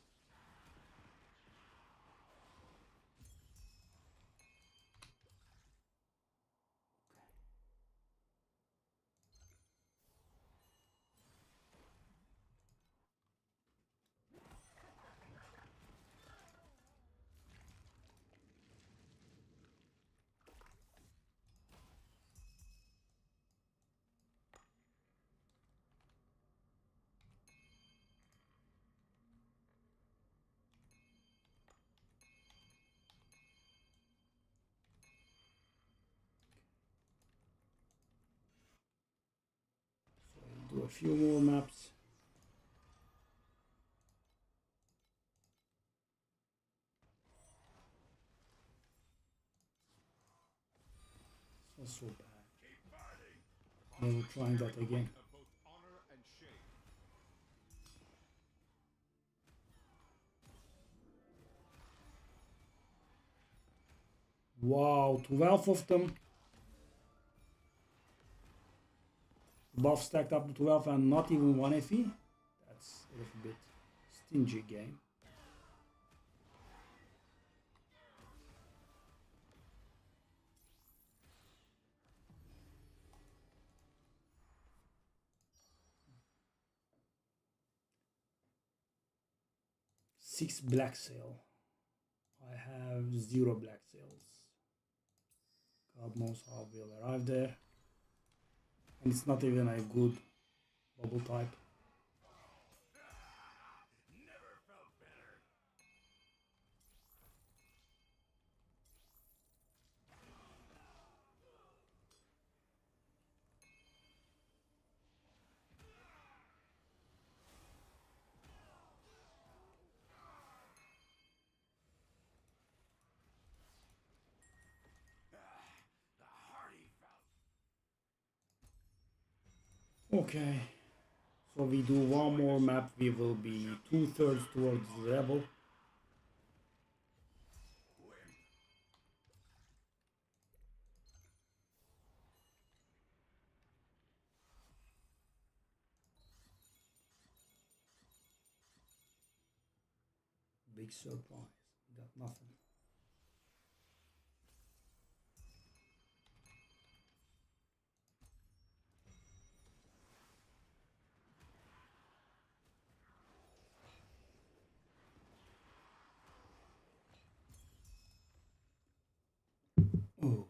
Do a few more maps. That's so bad. Never trying that again. Of both honor and shame. Wow, 12 of them. Buff stacked up to 12 and not even 1 FE. That's a little bit stingy game. 6 black sail. I have 0 black sails. God knows how we'll arrive there. And it's not even a good bubble type. Never felt better. A hearty foul. Okay. So we do one more map. We will be 2/3 towards the rebel. Big surprise. Got nothing. Oh.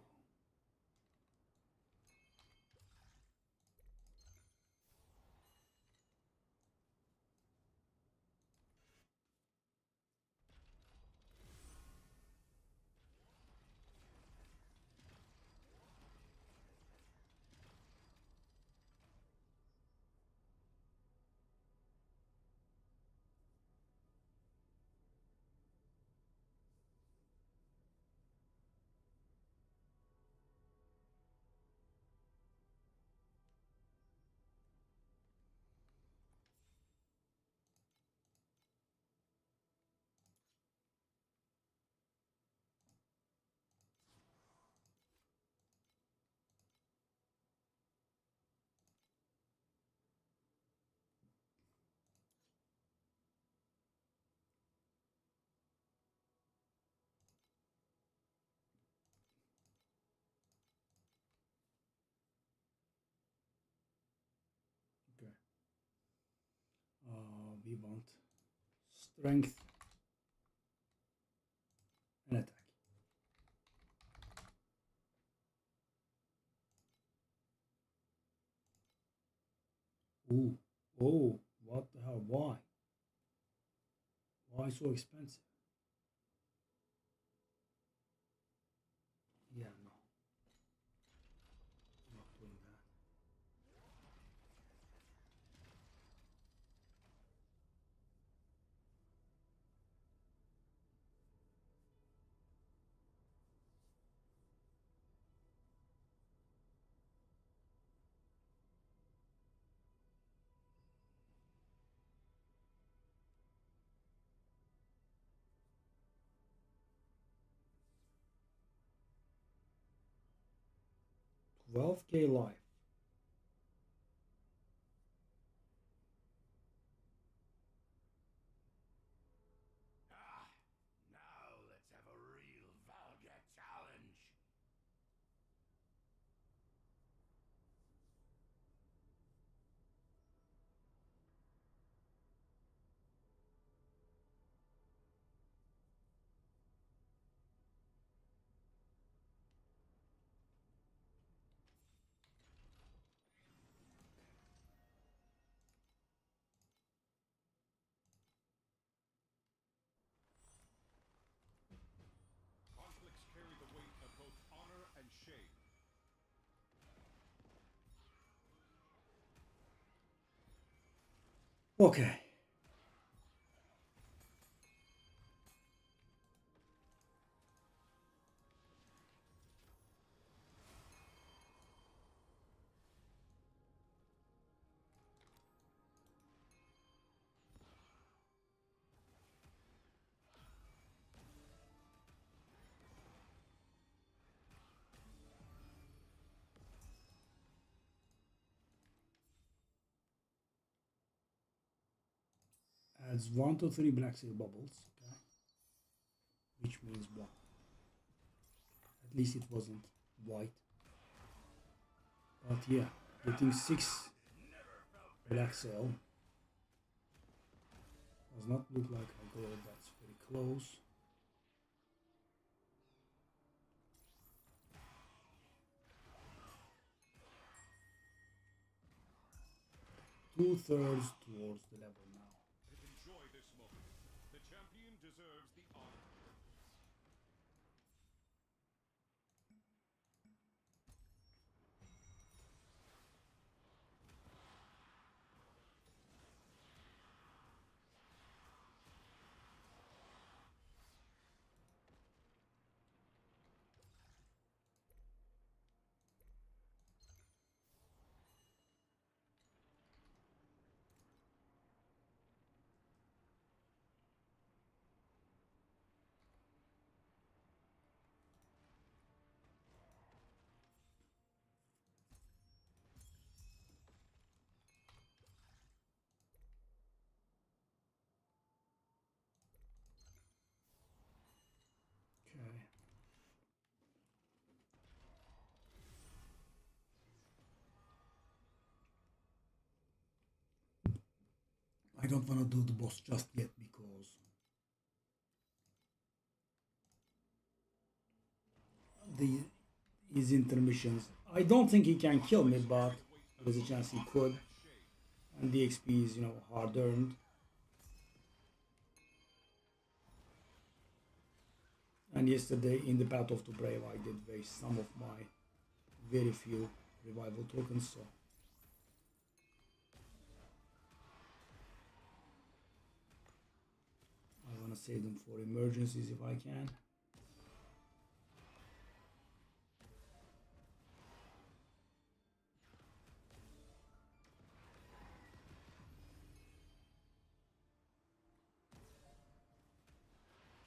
Okay. We want strength and attack. Ooh. Oh, what the hell? Why? Why so expensive? Yeah, no. Not doing that. $12K life. Now let's have a real Valga challenge. Conflicts carry the weight of both honor and shame. Okay. Adds 1 to 3 black seal bubbles. Okay. Which means what? At least it wasn't white. But yeah, getting 6 black sail Does not look like I got it. That's very close. Two-thirds towards the level now. Enjoy this moment. The champion deserves the honor. Okay. I don't want to do the boss just yet because his intermissions. I don't think he can kill me, but there's a chance he could. And the XP is, hard earned. And yesterday in the Path of the Brave, I did waste some of my very few revival tokens, so I want to save them for emergencies if I can.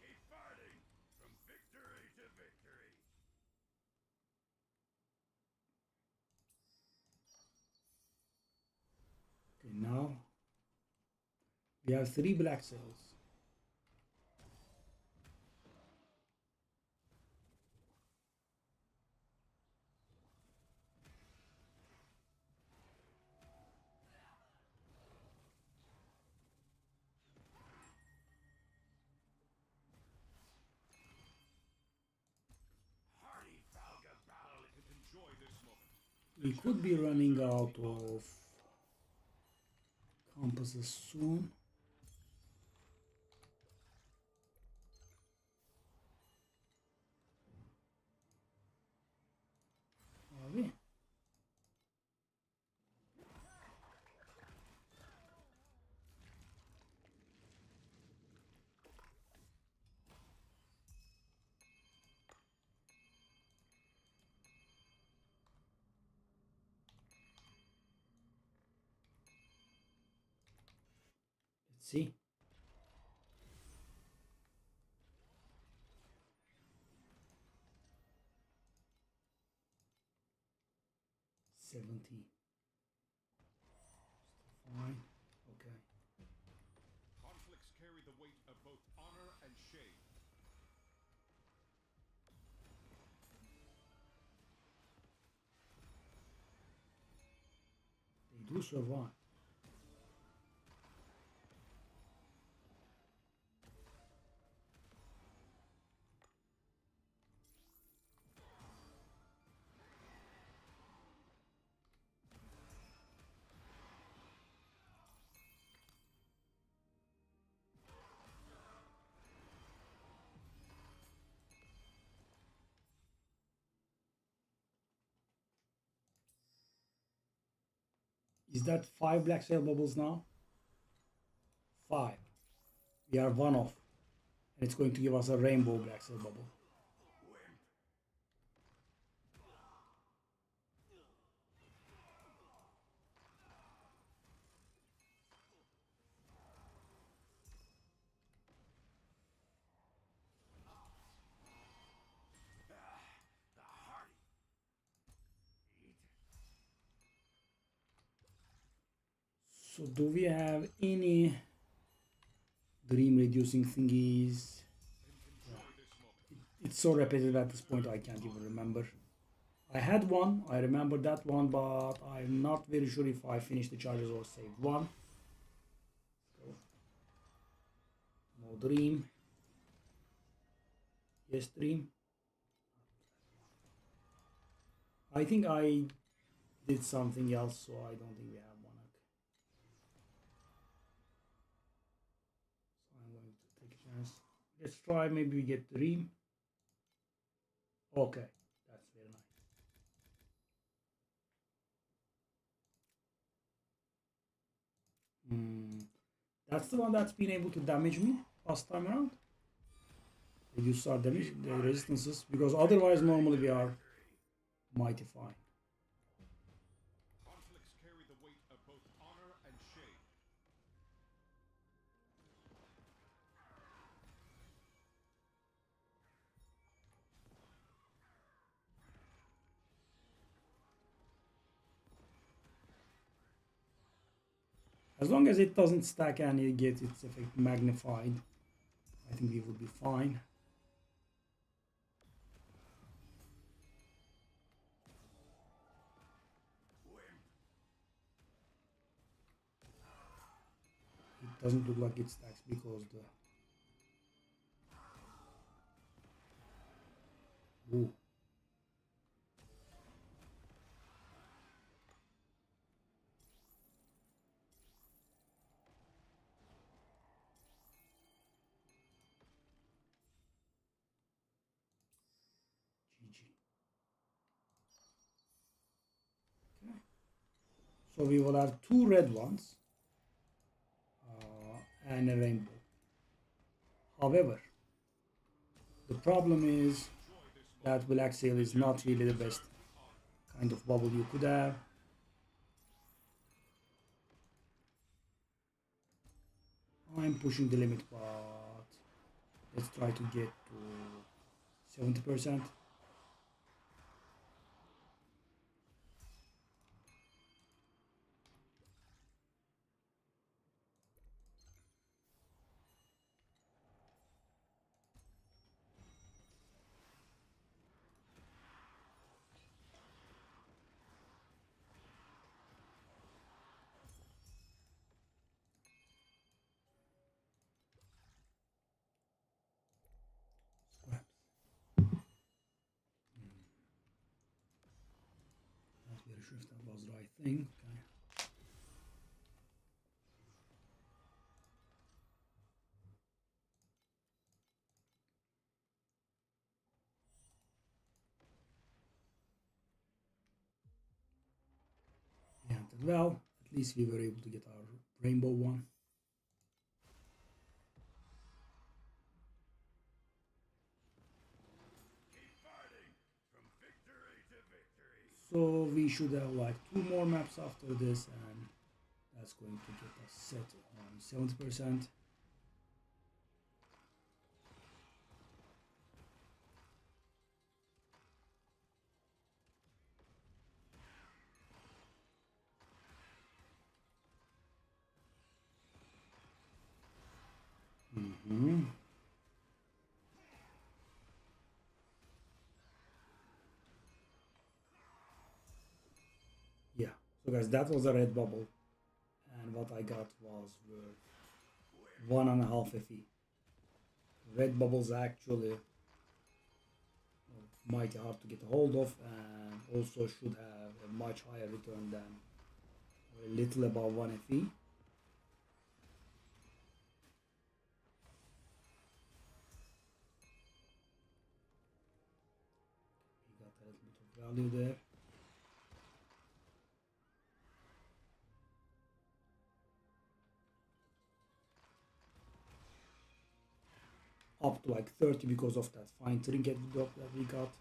Keep fighting from victory to victory. Okay, now we have 3 black cells. Hardy Falga battle. Enjoy this moment. We could be running out of compasses soon. Are we? Let's see. $70. Still fine. Okay. Conflicts carry the weight of both honor and shame. They do survive. Is that 5 black sail bubbles now? 5. We are 1 off. And it's going to give us a rainbow black sail bubble. Wimp. The hardy. Eat. So do we have any dream reducing thingies? It's so repetitive at this point I can't even remember. I had one, I remember that one, but I'm not very sure if I finished the charges or saved one. So Dream. Yes, Dream. I think I did something else, so I don't think we have Monarch. So I'm going to take a chance. Let's try, maybe we get Dream. Okay, that's very nice. That's the one that's been able to damage me last time around. Reduce our damage, the resistances, because otherwise normally we are mighty fine. Conflicts carry the weight of both honor and shame. As long as it doesn't stack and it gets its effect magnified, I think we would be fine. It doesn't look like it stacks because the... Ooh. GG. Okay. So we will have 2 red ones and a rainbow. However, the problem is that Black Sail is not really the best kind of bubble you could have. I'm pushing the limit, but let's try to get to 70%. Not very sure if that was the right thing. Okay. Yeah, well, at least we were able to get our rainbow one. So we should have like 2 more maps after this, and that's going to get us set on 70%. Yeah, so guys, that was a red bubble, and what I got was worth 1.5 FE. Red bubbles actually mighty hard to get a hold of, and also should have a much higher return than, or a little above 1 FE. We got a little bit of value there. Up to like 30 because of that fine trinket drop that we got.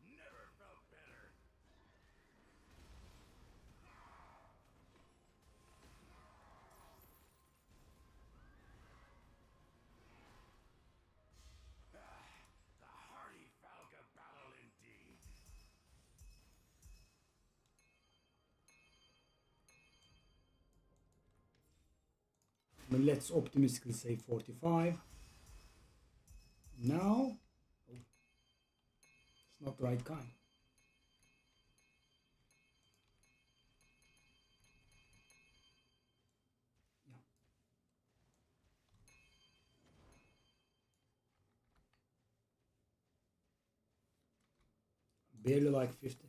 Never felt better. The hardy Falca battle indeed. Let's optimistically say 45. Now, oh, it's not the right kind. barely like 50.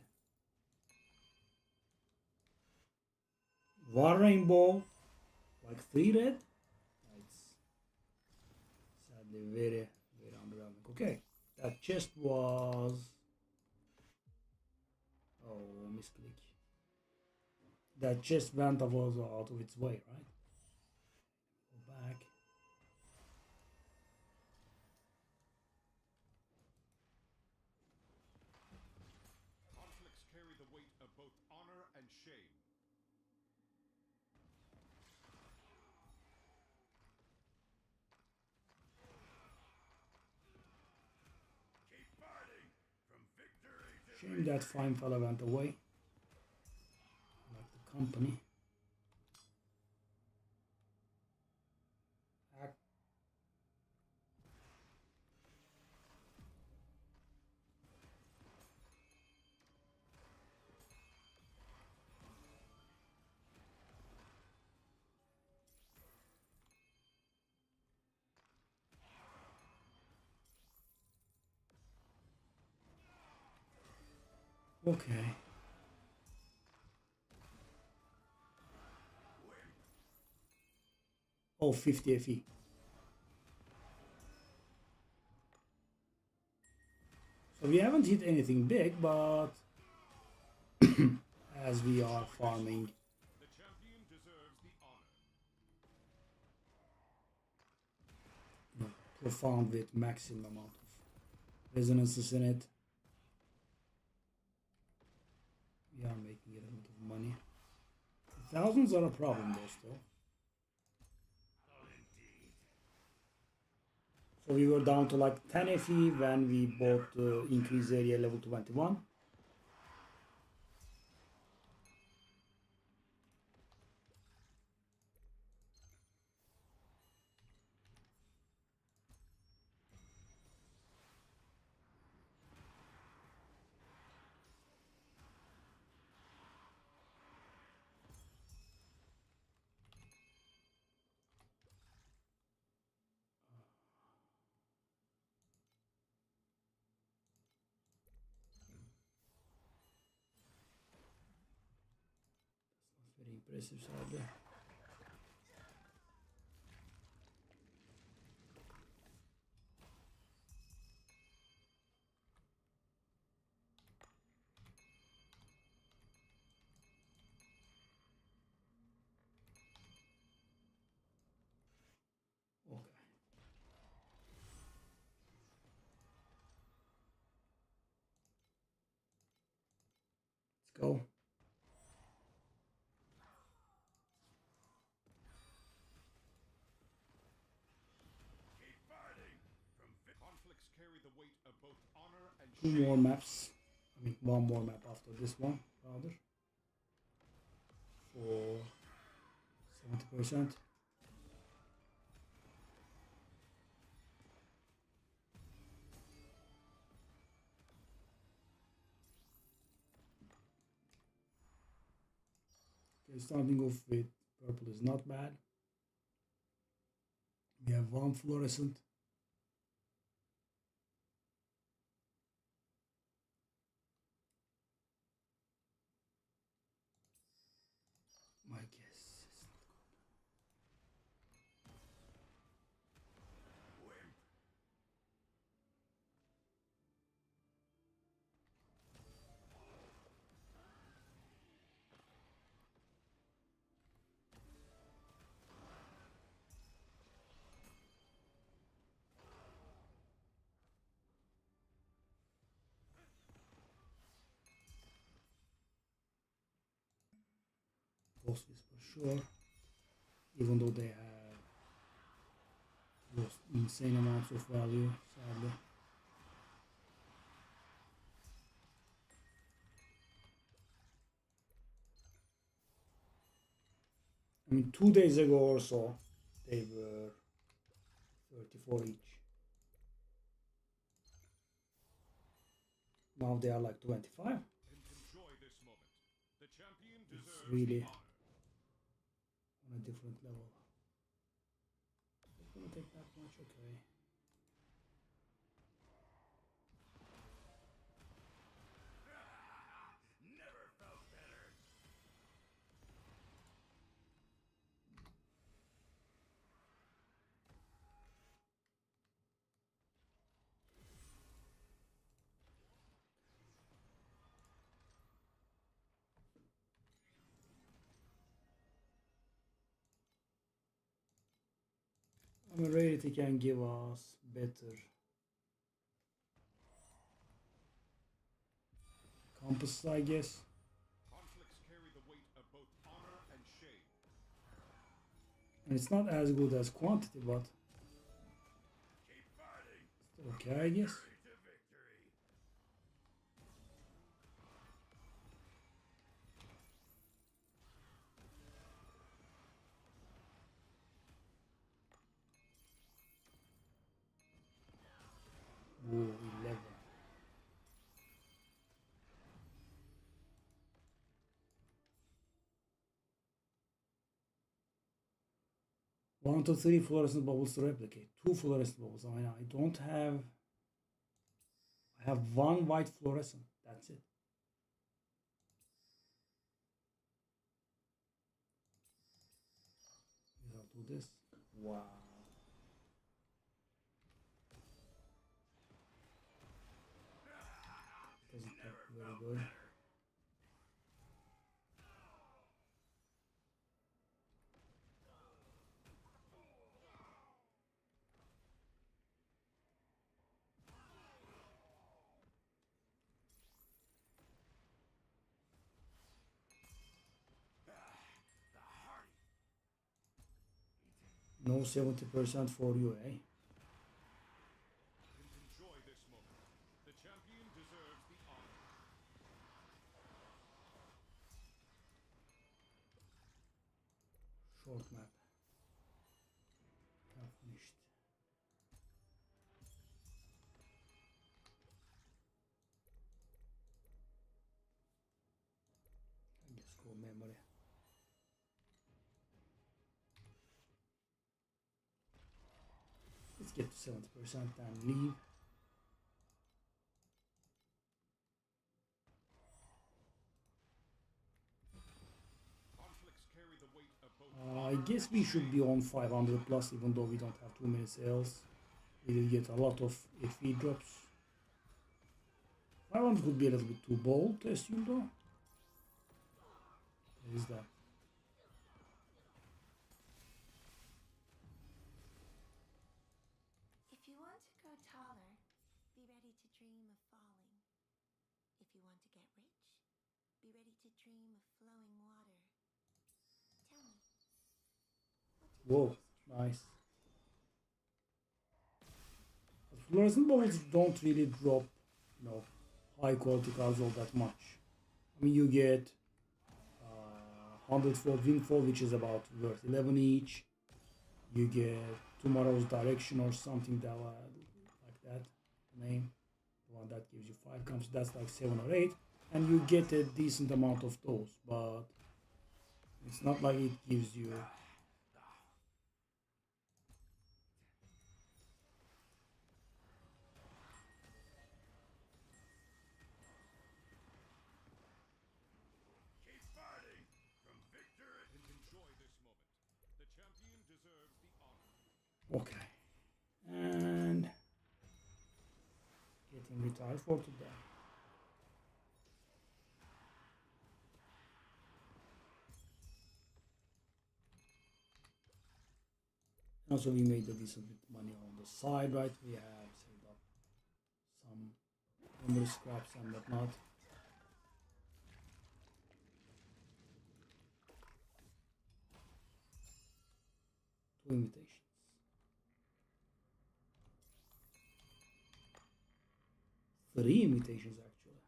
One rainbow, like 3 red. It's sadly very, very underwhelming. Okay, that chest was. Oh, misclick. That chest went was out of its way, right? Go back. Conflicts carry the weight of both honor and shame. Keep fighting! From victory to Shame that fine fella went away. Like the company. Act. Okay. Oh, 50 FE. So we haven't hit anything big, but as we are farming The champion deserves the honor. profound with maximum amount of resonances in it, we are making it a lot of money. Thousands are a problem though still. Oh, indeed. So we were down to like 10 FE when we bought increase area level 21. Very impressive sadly. Okay. Let's go. Keep fighting! From Conflicts carry the weight of both honor and Two shame. more maps. I mean, one more map after this one, rather. For 70%. Okay, starting off with purple is not bad. We have one fluorescent. My guess is not wimp. bosses for sure. Even though they have lost insane amounts of value, sadly. I mean, 2 days ago or so, they were 34 each. Now they are like 25. And enjoy this moment. The champion deserves really the honor. on a different level. It's gonna take that much, okay. I mean, Rarity can give us better compasses, I guess. Conflicts carry the weight of both honor and shame. And it's not as good as quantity, but Keep fighting. still okay, I guess. Victory to victory. Whoa, 11. One to three fluorescent bubbles to replicate. Two fluorescent bubbles. I mean, I don't have. I have one white fluorescent. That's it. I'll do this. Wow. Doesn't look very good. No 70% for you, eh? Enjoy this moment. The champion deserves the honor. Short map. Finished. I guess go memory. Let's get to 70% and leave. Conflicts carry the weight of both I guess we should be on 500 plus, even though we don't have too many sales. We will get a lot of FE drops. 500 would be a little bit too bold to assume, though. What is that? If you want to grow taller, be ready to dream of falling. If you want to get rich, be ready to dream of flowing water. Tell me, what do Whoa, dreams nice. But fluorescent bubbles don't really drop, high quality cards all that much. I mean, you get 100-fold windfall, which is about worth 11 each. You get Tomorrow's Direction or something that like that name, the one that gives you 5 comes. That's like 7 or 8, and you get a decent amount of those. But it's not like it gives you. Keep fighting. From victory. Enjoy this moment. The champion deserves the honor. Okay, and getting retired for today. Also, we made a decent bit of money on the side, right? We have saved up some memory scraps and whatnot. Two invitations. Three invitations, actually.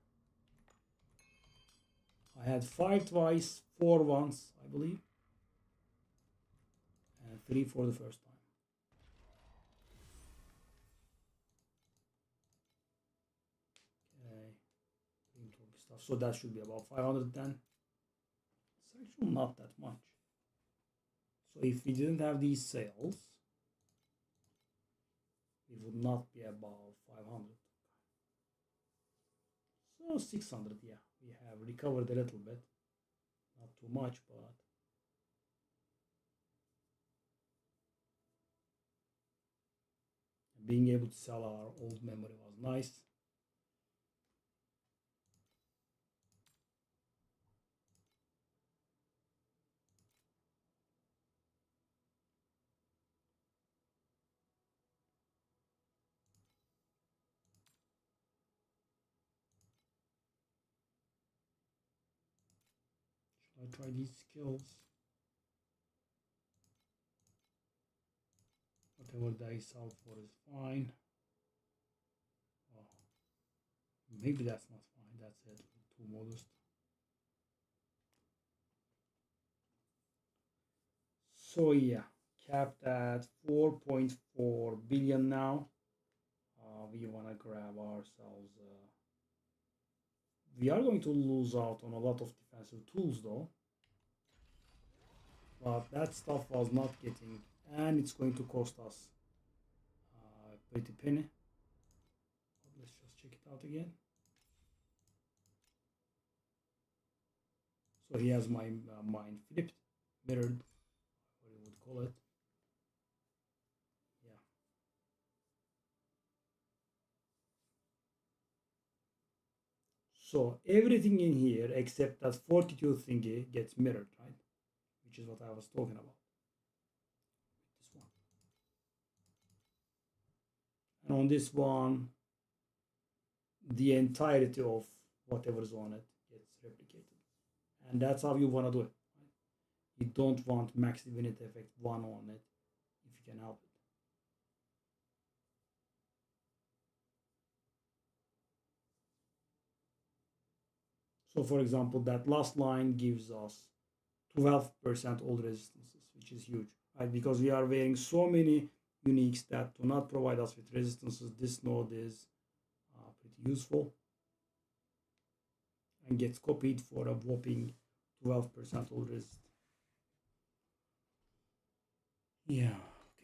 I had 5 twice, 4 once, I believe. And 3 for the first time. Okay. Stuff. So that should be about 500 then. It's actually not that much. So if we didn't have these sales, it would not be above 500. So 600, yeah. We have recovered a little bit. Not too much, but being able to sell our old memory was nice. I try these skills. Whatever dice out for is fine. Oh, maybe that's not fine. That's it. Too modest. So yeah, capped at 4.4 billion now. We want to grab ourselves. We are going to lose out on a lot of defensive tools though. But that stuff was not getting, and it's going to cost us a pretty penny. Let's just check it out again. So he has my mind flipped, mirrored, what you would call it. Yeah. So everything in here except that fortitude thingy gets mirrored, right? Which is what I was talking about. This one. And on this one, the entirety of whatever's on it gets replicated. And that's how you want to do it. Right? You don't want max divinity effect 1 on it if you can help it. So for example, that last line gives us 12% all resistances, which is huge, right? Because we are wearing so many uniques that do not provide us with resistances. This node is pretty useful and gets copied for a whopping 12% all resist. Yeah,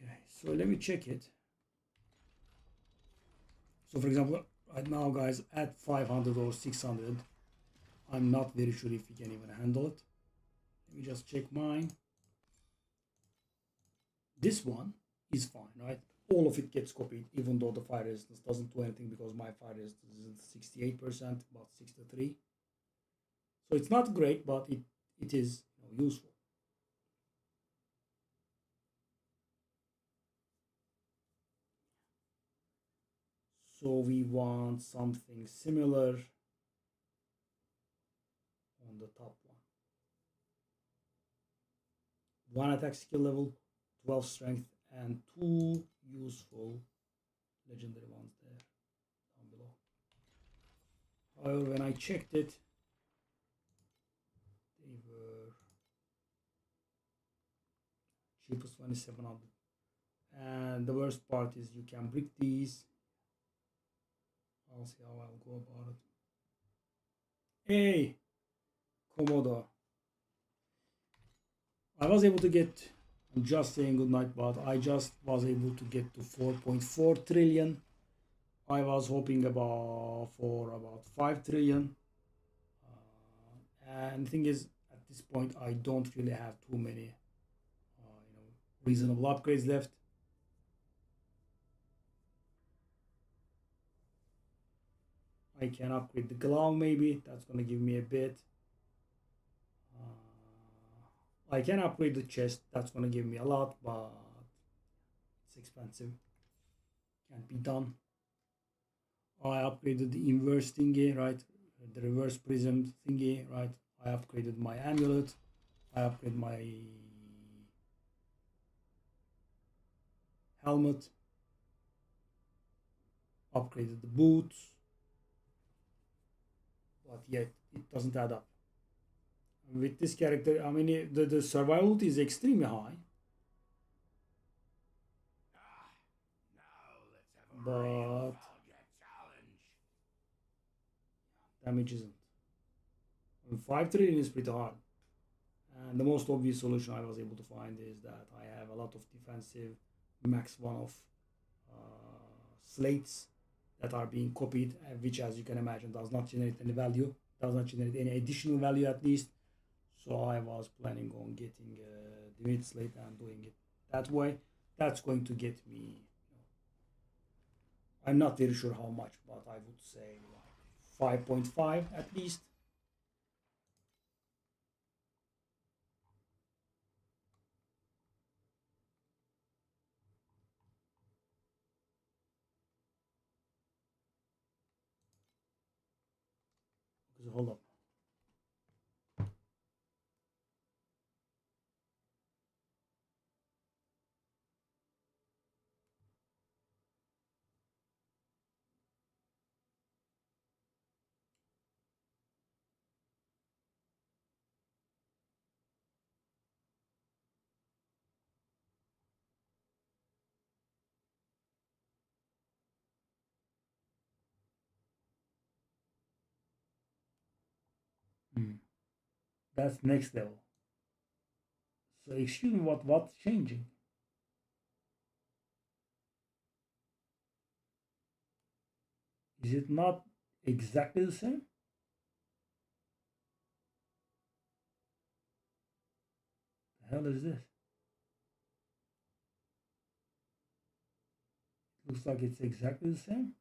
okay, so let me check it. So for example, right now guys, at 500 or 600, I'm not very sure if we can even handle it. Let me just check mine. This one is fine, right? All of it gets copied, even though the fire resistance doesn't do anything because my fire resistance isn't 68%, but 63. So it's not great, but it is useful. So we want something similar on the top one. 1 attack skill level, 12 strength, and 2 useful legendary ones there down below. However, when I checked it, they were cheapest one is 700. And the worst part is you can brick these. I'll see how I'll go about it. Hey, Komodo. I was able to get, I'm just saying goodnight, but I just was able to get to 4.4 trillion. I was hoping for about 5 trillion. And the thing is, at this point, I don't really have too many reasonable upgrades left. I can upgrade the glove maybe, that's gonna give me a bit. I can upgrade the chest, that's gonna give me a lot, but it's expensive, can't be done. I upgraded the inverse thingy, right? The reverse prism thingy, right? I upgraded my amulet, I upgraded my helmet, upgraded the boots, but yet it doesn't add up. With this character, I mean, the survivability is extremely high. Now let's have a But real Valga challenge. damage isn't. I mean, 5 trillion is pretty hard. And the most obvious solution I was able to find is that I have a lot of defensive max one-off slates that are being copied, which, as you can imagine, does not generate any value, does not generate any additional value at least. So I was planning on getting a divinity slate and doing it that way. That's going to get me, I'm not very sure how much, but I would say like 5.5 at least. Because hold up. That's next level. So excuse me, what's changing? Is it not exactly the same? The hell is this? Looks like it's exactly the same.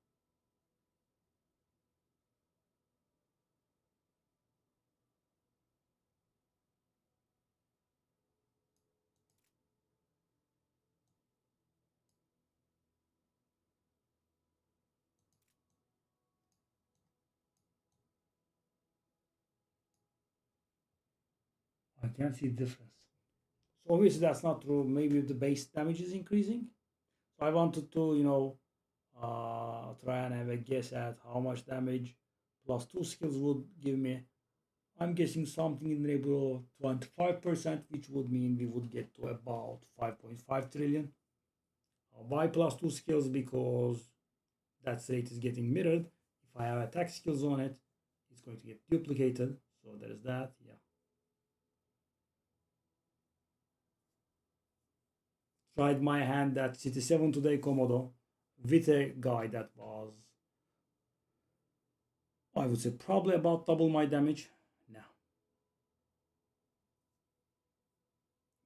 I can't see the difference. So obviously that's not true. Maybe the base damage is increasing. So I wanted to, try and have a guess at how much damage plus two skills would give me. I'm guessing something in the neighborhood of 25%, which would mean we would get to about 5.5 trillion. Why plus two skills? Because that rate is getting mirrored. If I have attack skills on it, it's going to get duplicated. So there is that. Yeah. Tried my hand at City 7 today, Komodo, with a guy that was, I would say, probably about double my damage. No.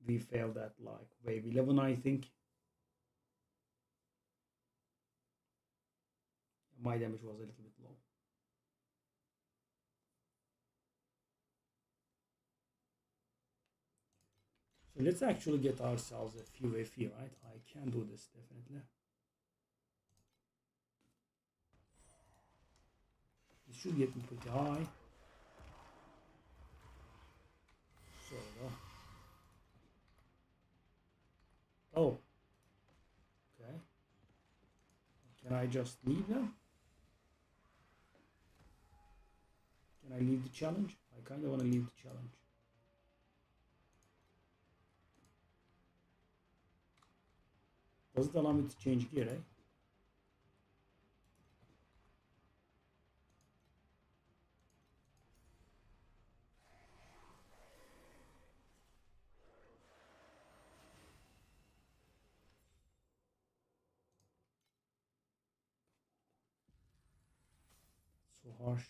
We failed at like wave 11, I think. My damage was a little bit low. So let's actually get ourselves a few FE, right? I can do this definitely. It should get me pretty high. So, oh, okay. Can I just leave them? Can I leave the challenge? I kind of want to leave the challenge. Does it allow me to change gear, eh? So harsh.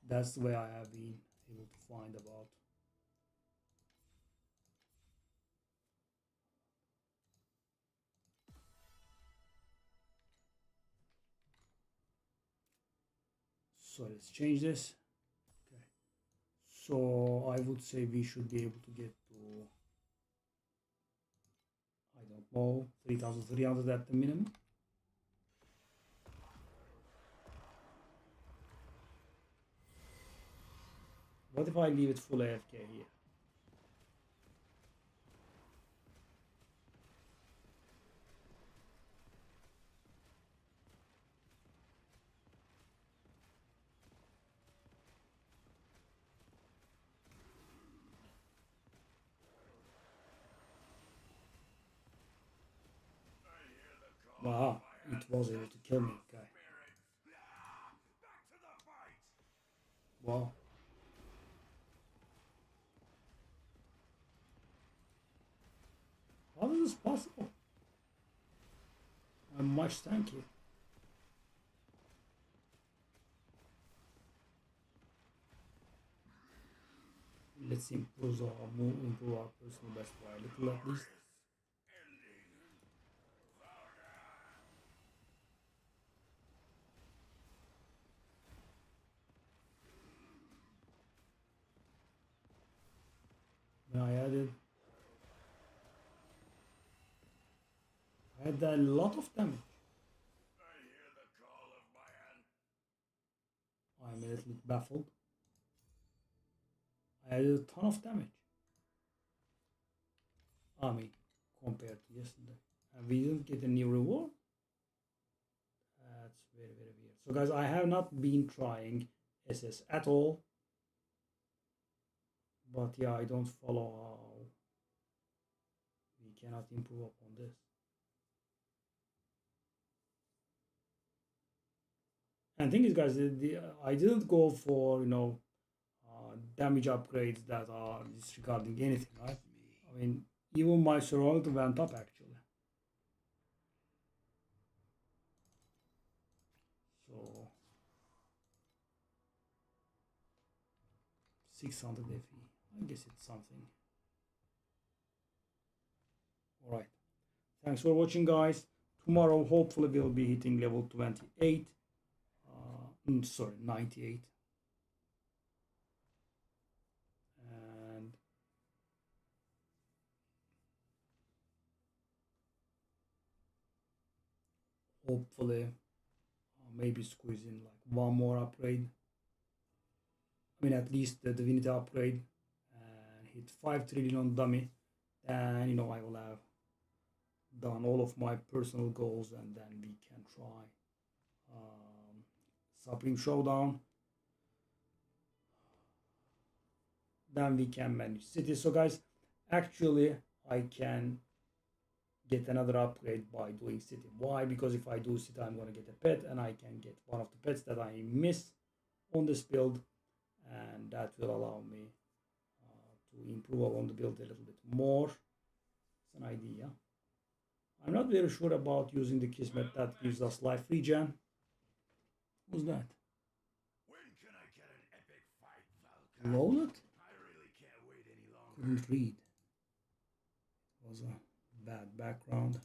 That's the way I have been able to find about. So let's change this. Okay. So I would say we should be able to get to, I don't know, 3,300 at the minimum. What if I leave it full AFK here? Wow, it was able to kill me, guy. Wow. How is this possible? I'm much tanky. Let's improve our personal best by a little at least. Now I had a lot of damage. I'm a little bit baffled. I had a ton of damage. I mean, compared to yesterday. And we didn't get a new reward. That's very, very weird. So guys, I have not been trying SS at all. But yeah, I don't follow how we cannot improve upon this. And thing is, guys, I didn't go for damage upgrades that are disregarding anything, right? I mean, even my survival went up actually. So 600 FE. I guess it's something. All right. Thanks for watching, guys. Tomorrow, hopefully, we'll be hitting level 28. Sorry, 98. And hopefully, maybe squeeze in like one more upgrade. I mean, at least the divinity upgrade, and hit 5 trillion on dummy. Then, I will have done all of my personal goals, and then we can try Supreme Showdown. Then we can manage cities. So guys, actually I can get another upgrade by doing city. Why? Because if I do city, I'm going to get a pet, and I can get one of the pets that I miss on this build, and that will allow me to improve on the build a little bit more. It's an idea. I'm not very sure about using the Kismet that gives us life regen. Who's that? When can I get an epic fight, Valka? Loaded? I really can't wait any longer. Couldn't read. It was a bad background.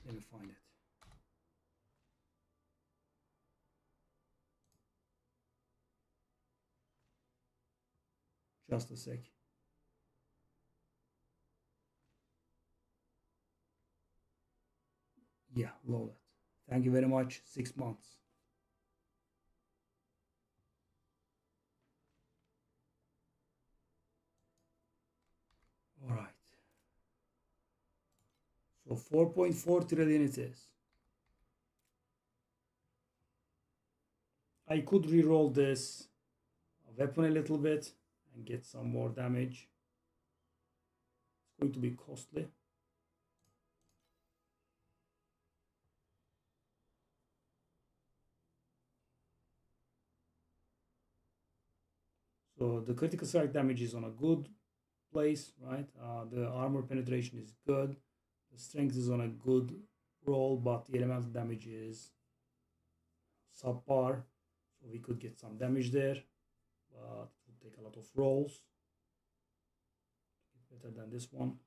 Let me find it. Just a sec. Yeah, loaded. Thank you very much. 6 months. All right. So 4.4 trillion it is. I could re-roll this weapon a little bit and get some more damage. It's going to be costly. So the critical strike damage is on a good place, right? The armor penetration is good. The strength is on a good roll, but the elemental damage is subpar. So we could get some damage there, but it would take a lot of rolls. Better than this one.